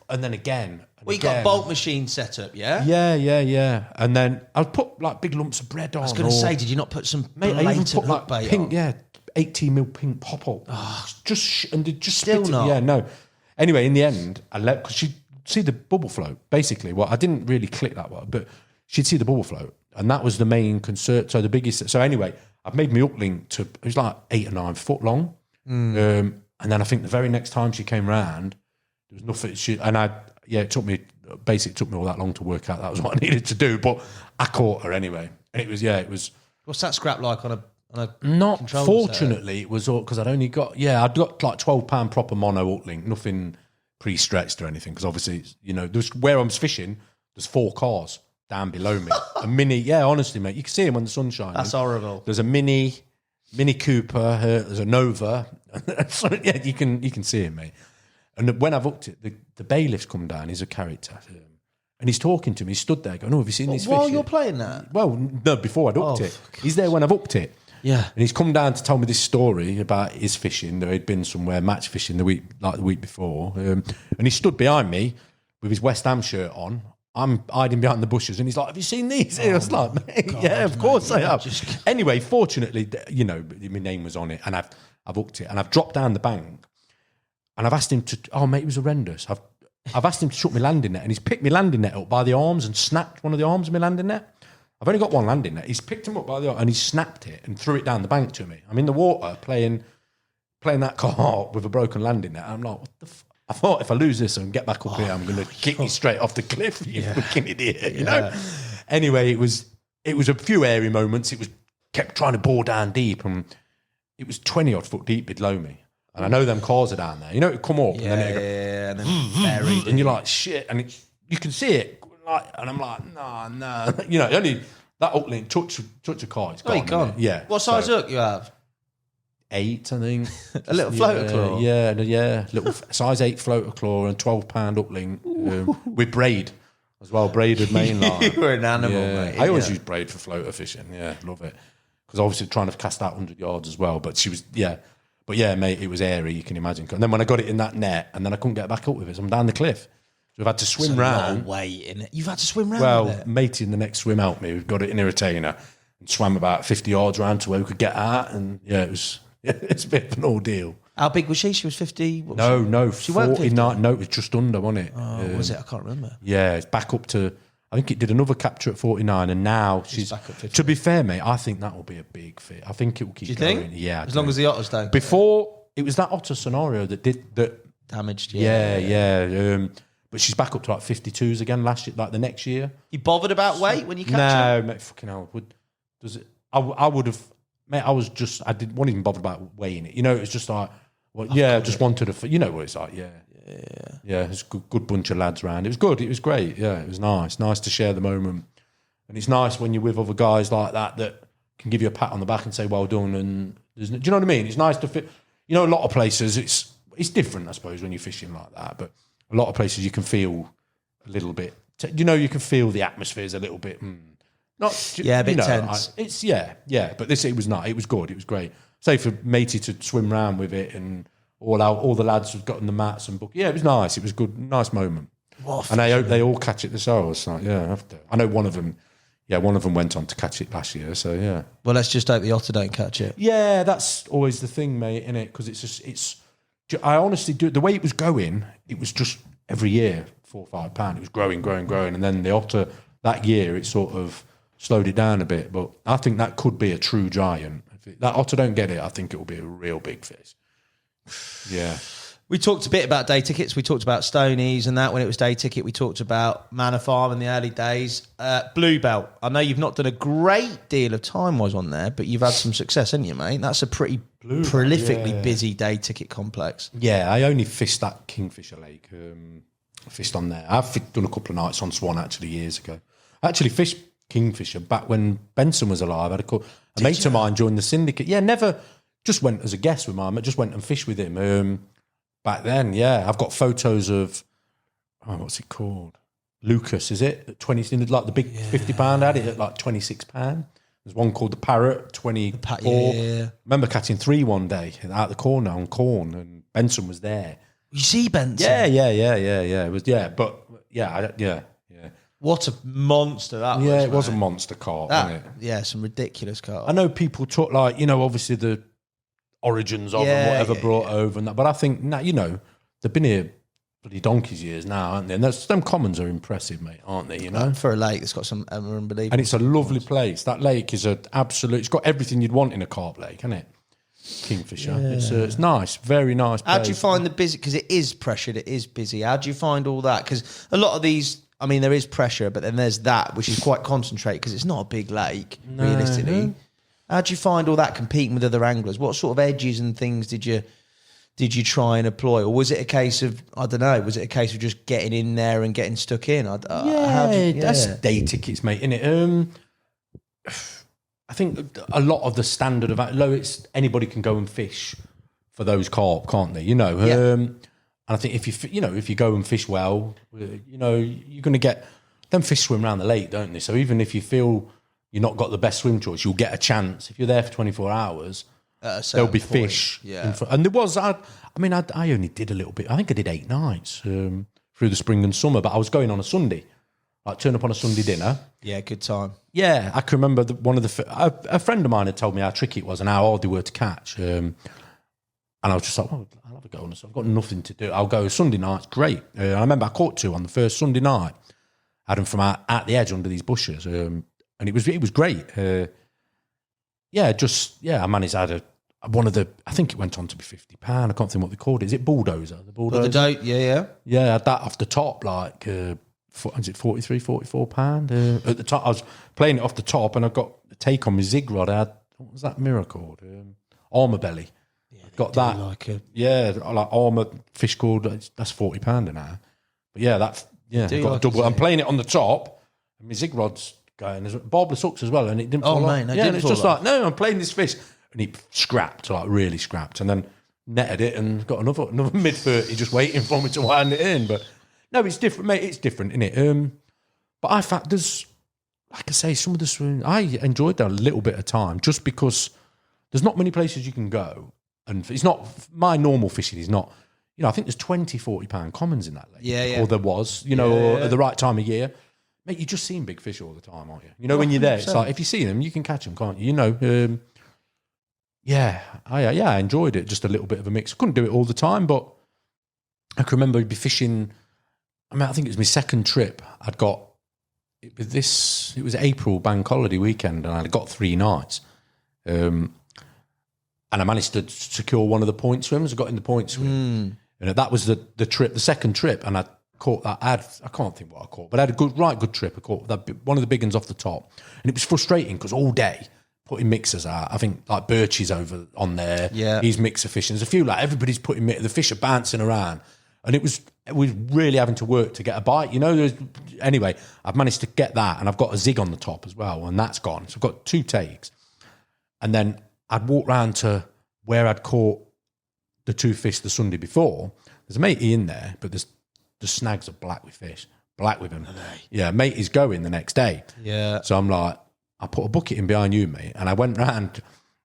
And then again. Well, you got a bolt machine set up, yeah? Yeah. And then I'd put big lumps of bread on. I was going to say, did you not put some? Mate, I even put bait pink, on? 18mm pink popple. And they just still spit not. Yeah, no. Anyway, in the end, I let because she'd see the bubble float. Basically, well, I didn't really click that well, but she'd see the bubble float. And that was the main concern. So the biggest. So anyway, I've made my uplink to. It was like 8 or 9 foot long. And then I think the very next time she came round, there was nothing. It took me all that long to work out that was what I needed to do. But I caught her anyway, and it was. What's that scrap like on a? Not fortunately, it was all because I'd got like £12 proper mono uplink, nothing pre-stretched or anything. Because obviously, there's where I'm fishing. There's 4 cars down below me. A mini, honestly, mate, you can see him when the sun's shining. That's horrible. There's a Mini Cooper, there's a Nova. So, you can see him, mate. And when I've hooked it, the bailiff's come down, he's a character. And he's talking to me, he stood there going, have you seen these fish? While you're playing that? Well, no, before I'd hooked it. He's there when I've hooked it. Yeah. And he's come down to tell me this story about his fishing. There he'd been somewhere match fishing the week before. And he stood behind me with his West Ham shirt on. I'm hiding behind the bushes, and he's like, have you seen these? I was like, mate, of course I have. Anyway, fortunately, my name was on it, and I've hooked it, and I've dropped down the bank, and I've asked him to, mate, it was horrendous. I've asked him to chuck my landing net, and he's picked my landing net up by the arms and snapped one of the arms of my landing net. I've only got one landing net. He's picked him up by the arm, and he snapped it and threw it down the bank to me. I'm in the water playing that carp with a broken landing net. I'm like, what the fuck? I thought if I lose this and get back up here, I'm going to kick you straight off the cliff, you fucking idiot, you know? Anyway, it was a few airy moments. It was kept trying to bore down deep, and it was 20 odd foot deep below me. And I know them cars are down there. You know, it'd come up and then it'd go, and then buried. and you're like, shit, and you can see it, like, and I'm like, no, you know, only that uplink touch a car, it's gone. Yeah. What size hook you have? 8, I think. A little floater claw? Yeah. Little size 8 floater claw and £12 uplink with braid as well, braided mainline. You were an animal, mate. I always use braid for floater fishing. Yeah, love it. Because obviously trying to cast out 100 yards as well. But she was, But yeah, mate, it was airy, you can imagine. And then when I got it in that net, and then I couldn't get back up with it, so I'm down the cliff. So I've had to swim round. Weight in it. You've had to swim round with it? Matey in the next swim helped me. We've got it in a retainer and swam about 50 yards round to where we could get out. And yeah, it's a bit of an ordeal. How big was she? She was 50? No, she weren't 50? 49. No, it was just under, wasn't it? Oh, was it? I can't remember. Yeah, it's back up to, I think it did another capture at 49, and now she's back at 50. To be fair, mate, I think that will be a big fish. I think it will keep going. Think? Yeah. As long as the otters don't. Before, it was that otter scenario that did that. Damaged, Yeah. But she's back up to like 52s again last year, like the next year. You bothered about weight when you catch her? No, mate, fucking hell. Does it? I would have, mate, wasn't even bothered about weighing it. You know, it was just like, well, I just wanted to, you know what it's like, yeah. It's a good bunch of lads around. It was good. It was great. Yeah, it was nice. Nice to share the moment. And it's nice when you're with other guys like that can give you a pat on the back and say, well done. And do you know what I mean? It's nice to fit. You know, a lot of places, it's different, I suppose, when you're fishing like that. But a lot of places you can feel a little bit, you can feel the atmosphere's a little bit, a bit tense. But it was not. It was good. It was great. Say for Matey to swim round with it and all the lads have gotten the mats and book. Yeah, it was nice. It was good, nice moment. And I hope they all catch it themselves. Like, I know one of them. Yeah, one of them went on to catch it last year. So yeah. Well, let's just hope the otter don't catch it. Yeah, that's always the thing, mate, isn't it? Because I honestly do. The way it was going, it was just every year 4 or 5 pound. It was growing, and then the otter that year it sort of slowed it down a bit. But I think that could be a true giant. If that otter don't get it, I think it will be a real big fish. Yeah. We talked a bit about day tickets. We talked about Stonies and that when it was day ticket. We talked about Manor Farm in the early days. Bluebell. I know you've not done a great deal of time-wise on there, but you've had some success, haven't you, mate? That's a pretty prolifically busy day ticket complex. Yeah, I only fished that Kingfisher Lake. Fished on there. I've done a couple of nights on Swan, actually, years ago. I actually fished Kingfisher back when Benson was alive. I had a mate of mine joined the syndicate. Yeah, never... Just went as a guest with mine. I just went and fished with him back then. Yeah, I've got photos of what's it called? Lucas, is it? At 20, like the big £50. I had it at like £26. There's one called the Parrot, 24. Yeah. Remember catching 3 one day out the corner on corn, and Benson was there. You see Benson? Yeah. It was yeah. What a monster that was. Yeah, it was a monster carp, wasn't it? Yeah, some ridiculous carp. I know people talk like, obviously the origins of and whatever brought over and that, but I think now, they've been here bloody donkey's years now, aren't they? And them commons are impressive, mate, aren't they? For a lake that's got some unbelievable, and it's a lovely place. That lake is it's got everything you'd want in a carp lake, hasn't it? Kingfisher. Yeah. It's nice, very nice place. How do you find the busy? Because it is pressured, it is busy. How do you find all that? Because a lot of these, I mean, there is pressure, but then there's that which is quite concentrated because it's not a big lake, realistically. How do you find all that competing with other anglers? What sort of edges and things did you try and employ, or was it a case of Was it a case of just getting in there and getting stuck in? That's day tickets, mate. Innit? I think a lot of the standard of anybody can go and fish for those carp, can't they? And I think if you go and fish well, you're going to get them fish swim around the lake, don't they? So even if you feel you've not got the best swim choice, you'll get a chance. If you're there for 24 hours, there'll be fish. Yeah. And there was, I only did a little bit. I think I did 8 nights through the spring and summer, but I was going on a Sunday. Like turn up on a Sunday dinner. Yeah, good time. Yeah, I can remember a friend of mine had told me how tricky it was and how hard they were to catch. And I was just like, I'll have a go on this. I've got nothing to do. I'll go Sunday night. Great. I remember I caught 2 on the first Sunday night. I had them from at the edge under these bushes. And it was great. I managed to add I think it went on to be £50. I can't think what they called it. Is it bulldozer? The bulldozer? Yeah. Yeah, I had that off the top, like, is it £43, £44? At the top, I was playing it off the top and I got the take on my zig rod. I what was that mirror called? Armour belly. Got that. Like armour fish called, that's £40 an hour. But yeah, I've got a double. I'm playing it on the top, and my zig rod's going. There's barbless hooks as well, and it didn't fall off. Man, and it's just like, no, I'm playing this fish. And he scrapped, like really scrapped, and then netted it and got another mid-30 just waiting for me to wind it in. But no, it's different, mate. It's different, isn't it? But I fact there's, like I say, some of the swimming, I enjoyed that a little bit of time just because there's not many places you can go. And it's not, my normal fishing is not, I think there's 20, £40 commons in that lake. Yeah. Or there was, or at the right time of year. Mate, you're just seeing big fish all the time, aren't you? When you're there, it's like, if you see them, you can catch them, can't you? I enjoyed it. Just a little bit of a mix. Couldn't do it all the time, but I can remember be fishing. I think it was my second trip. It was April bank holiday weekend, and I got 3 nights. And I managed to secure one of the point swims. I got in the point swim, and that was the trip, the second trip, and I caught that. I can't think what I caught, but I had a good trip. I caught one of the big ones off the top, and it was frustrating because all day putting mixers out. I think like Birchie's over on there. Yeah, he's mixer fishing. There's a few like everybody's putting the fish are bouncing around, and it was really having to work to get a bite. Anyway, I've managed to get that, and I've got a zig on the top as well, and that's gone. So I've got 2 takes, and then I'd walk round to where I'd caught the 2 fish the Sunday before. There's a matey in there, but the snags are black with fish, black with them. Yeah, matey's going the next day. Yeah. So I'm like, I put a bucket in behind you, mate, and I went round.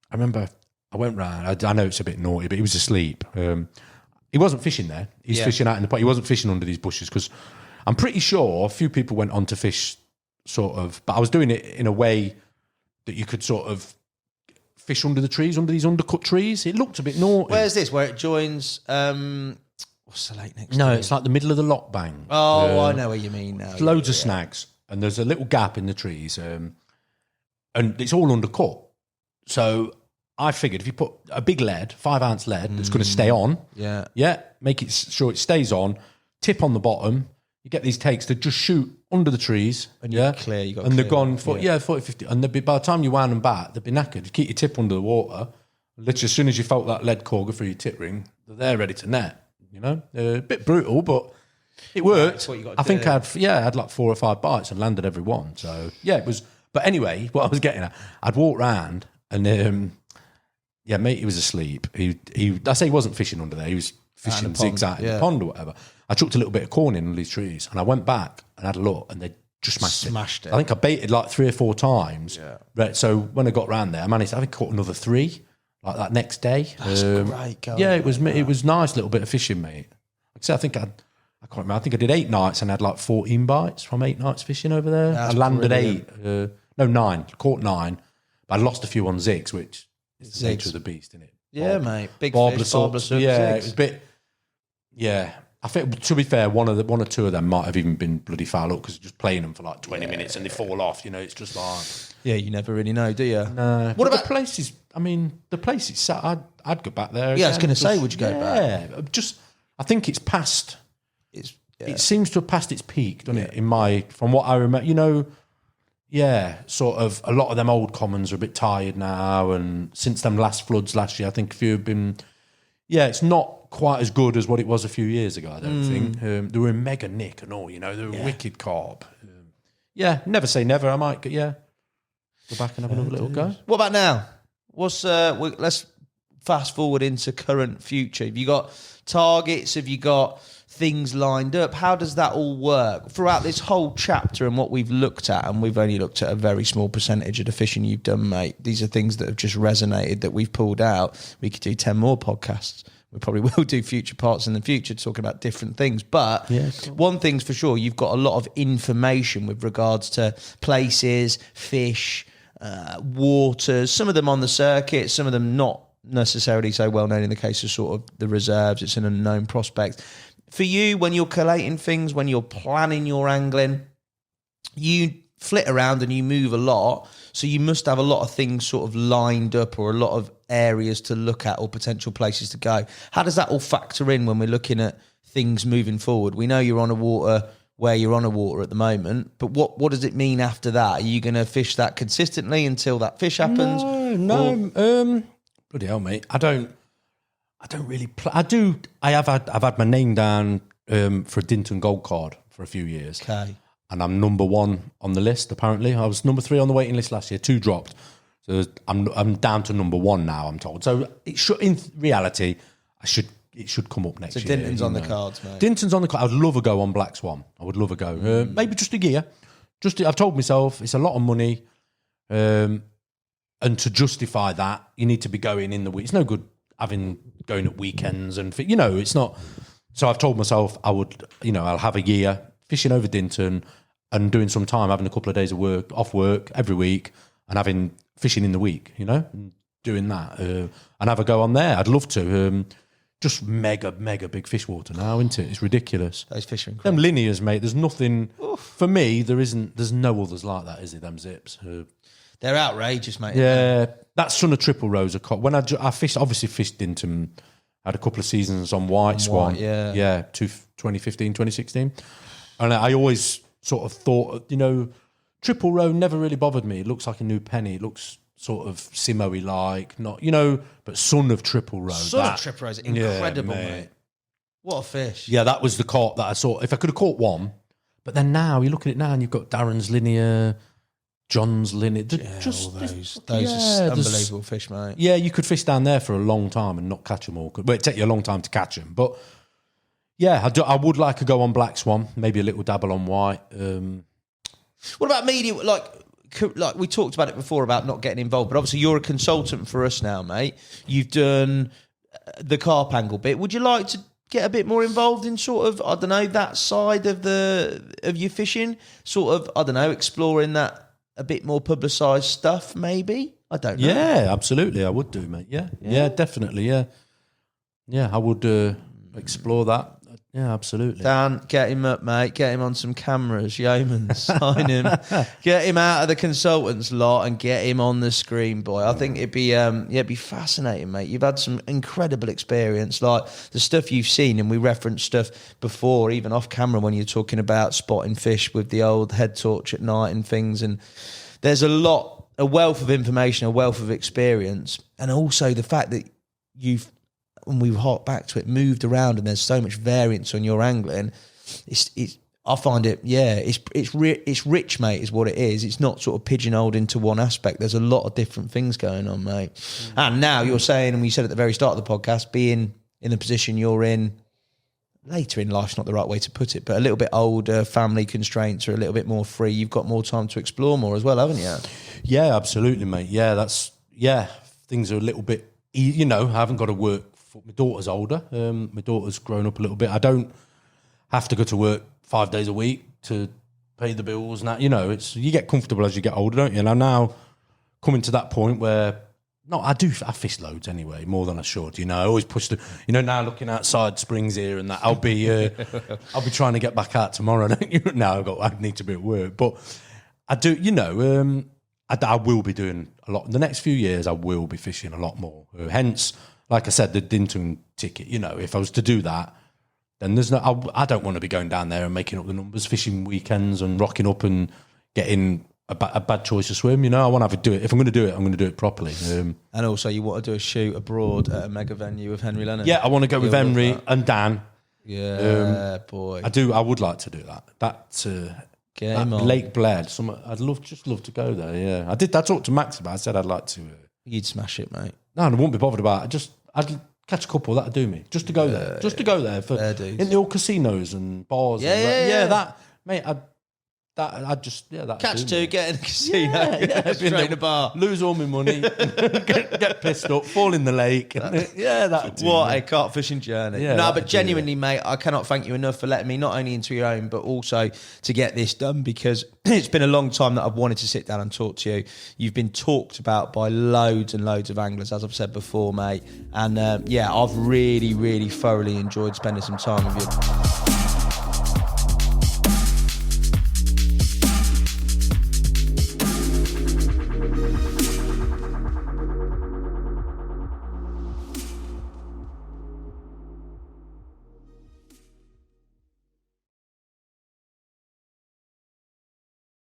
I remember I went round. I know it's a bit naughty, but he was asleep. He wasn't fishing there. He's fishing out in the pot. He wasn't fishing under these bushes because I'm pretty sure a few people went on to fish sort of, but I was doing it in a way that you could sort of fish under the trees, under these undercut trees. It looked a bit naughty. Where's this? Where it joins... what's the lake next to No, it's like the middle of the lock bang. Oh, I know what you mean now. Loads of snags, and there's a little gap in the trees, and it's all undercut. So I figured if you put a big lead, 5-ounce lead, that's going to stay on, make it sure it stays on, tip on the bottom, you get these takes that just shoot under the trees, and you're clear. You got and they're gone for 40, 50, and they'd be, by the time you wound them back, they'd be knackered. You keep your tip under the water. Literally, as soon as you felt that lead core go through your tip ring, they're there ready to net. A bit brutal, but it worked. That's what you got to do. Think I had like 4 or 5 bites and landed every one. So it was. But anyway, what I was getting at, I'd walk round and mate, he was asleep. I say he wasn't fishing under there. He was fishing zigzag in the pond or whatever. I chucked a little bit of corn in these trees, and I went back and had a look, and they just smashed it. I think I baited like 3 or 4 times. Yeah. Right. So when I got round there, I managed. I think I caught another 3 like that next day. That's great. It was nice little bit of fishing, mate. Like I said, I can't remember. I think I did 8 nights and had like 14 bites from 8 nights fishing over there. I landed brilliant. 8. 9. Caught 9, but I lost a few on zigs, which is the nature of the beast, isn't it? Yeah, mate. Big fish, barbless. Yeah, it was a bit. Yeah, I think to be fair, one or 2 of them might have even been bloody foul up because just playing them for like 20 minutes and they fall off. It's just like. Yeah, you never really know, do you? No. What about the places? I mean, the place it's sat. I'd go back there. Yeah, I was going to say, would you go back? Yeah, I think it's past. It seems to have passed its peak, doesn't it? From what I remember, sort of. A lot of them old commons are a bit tired now, and since them last floods last year, I think a few have been. Yeah, it's not quite as good as what it was a few years ago. I don't think they were in mega nick and all. They were wicked carp. Never say never. I might. Go back and have another little go. What about now? Let's fast forward into current future. Have you got targets? Have you got things lined up? How does that all work throughout this whole chapter and what we've looked at? And we've only looked at a very small percentage of the fishing you've done, mate. These are things that have just resonated that we've pulled out. We could do 10 more podcasts. We probably will do future parts in the future talking about different things. But one thing's for sure, you've got a lot of information with regards to places, fish, waters, some of them on the circuit, some of them not necessarily so well known in the case of sort of the reserves. It's an unknown prospect. For you, when you're collating things, when you're planning your angling, you flit around and you move a lot, so you must have a lot of things sort of lined up or a lot of areas to look at or potential places to go. How does that all factor in when we're looking at things moving forward? We know you're on a water where you're on a water at the moment. But what does it mean after that? Are you going to fish that consistently until that fish happens? No. Bloody hell, mate. I don't really play. I've had my name down for a Dinton gold card for a few years. Okay. And I'm number 1 on the list, apparently. I was number 3 on the waiting list last year, 2 dropped. So I'm down to number 1 now, I'm told. So it should, in reality, it should come up next year. So Dinton's on the cards, mate. Dinton's on the cards. I'd love a go on Black Swan. I would love a go. Maybe just a year. I've told myself it's a lot of money. And to justify that, you need to be going in the week. It's no good going at weekends and, it's not. So I've told myself I'll have a year fishing over Dinton and doing some time, having a couple of days of off work every week and fishing in the week, and doing that and have a go on there. I'd love to. Just mega big fish water now, isn't it? It's ridiculous. Those fish are incredible. Them linears, mate. There's nothing for me. There's no others like that, is it? Them zips. They're outrageous, mate. Yeah, that son of triple rows are caught. When I fished Dinton, had a couple of seasons on white swan. Yeah, 2015, 2016, and I always sort of thought, triple row never really bothered me. It looks like a new penny. It looks sort of Simo-y like, not, but son of triple row. Son of triple row is incredible, mate. What a fish. Yeah, that was the caught that I saw. If I could have caught one, but then now you look at it now and you've got Darren's linear, John's linear. All those are unbelievable fish, mate. Yeah, you could fish down there for a long time and not catch them all. Well, it'd take you a long time to catch them. But yeah, I would like to go on Black Swan, maybe a little dabble on white. What about medium? Like we talked about it before about not getting involved, but obviously you're a consultant for us now, mate. You've done the carp angle bit. Would you like to get a bit more involved in sort of, I don't know, that side of your fishing? Sort of, I don't know, exploring that a bit more publicised stuff, maybe? I don't know. Yeah, absolutely. I would do, mate. Yeah, definitely. Yeah, I would explore that. Yeah, absolutely. Dan, get him up, mate. Get him on some cameras. Yeoman, sign him. Get him out of the consultants lot and get him on the screen, boy. I think it'd be fascinating, mate. You've had some incredible experience, like the stuff you've seen, and we referenced stuff before, even off camera, when you're talking about spotting fish with the old head torch at night and things. And there's a wealth of information, a wealth of experience, and also the fact that you've, when we hop back to it, moved around, and there's so much variance on your angling. I find it, it's rich, mate, is what it is. It's not sort of pigeonholed into one aspect. There's a lot of different things going on, mate. And now you're saying, and we said at the very start of the podcast, being in the position you're in later in life's not the right way to put it, but a little bit older, family constraints are a little bit more free. You've got more time to explore more as well, haven't you? Yeah, absolutely, mate. Yeah, things are a little bit, I haven't got to work. My daughter's older. My daughter's grown up a little bit. I don't have to go to work 5 days a week to pay the bills. Now, you get comfortable as you get older, don't you? And I'm now coming to that point where, I fish loads anyway, more than I should. I always push now looking outside Springs here and that, I'll be trying to get back out tomorrow. Now I need to be at work, but I do. I will be doing a lot in the next few years. I will be fishing a lot more. Hence, like I said, the Dinton ticket, if I was to do that, then there's I don't want to be going down there and making up the numbers, fishing weekends and rocking up and getting a bad choice to swim. I want to have to do it. If I'm going to do it, I'm going to do it properly. And also, you want to do a shoot abroad at a mega venue with Henry Leonard. Yeah, I want to go with Henry and Dan. Yeah, boy. I would like to do that. Get him on. Lake Blair. I'd love to go there. Yeah, I did. I talked to Max about it. I said I'd like to. You'd smash it, mate. No, I wouldn't be bothered about it. I'd catch a couple. That'd do me. Just to go there. Just to go there in the old casinos and bars. That, mate. That catch two, get in a casino, straight in a bar, lose all my money, get pissed up, fall in the lake. What a carp fishing journey. But genuinely, mate, I cannot thank you enough for letting me not only into your own, but also to get this done, because it's been a long time that I've wanted to sit down and talk to you. You've been talked about by loads and loads of anglers, as I've said before, mate. And I've really, really thoroughly enjoyed spending some time with you.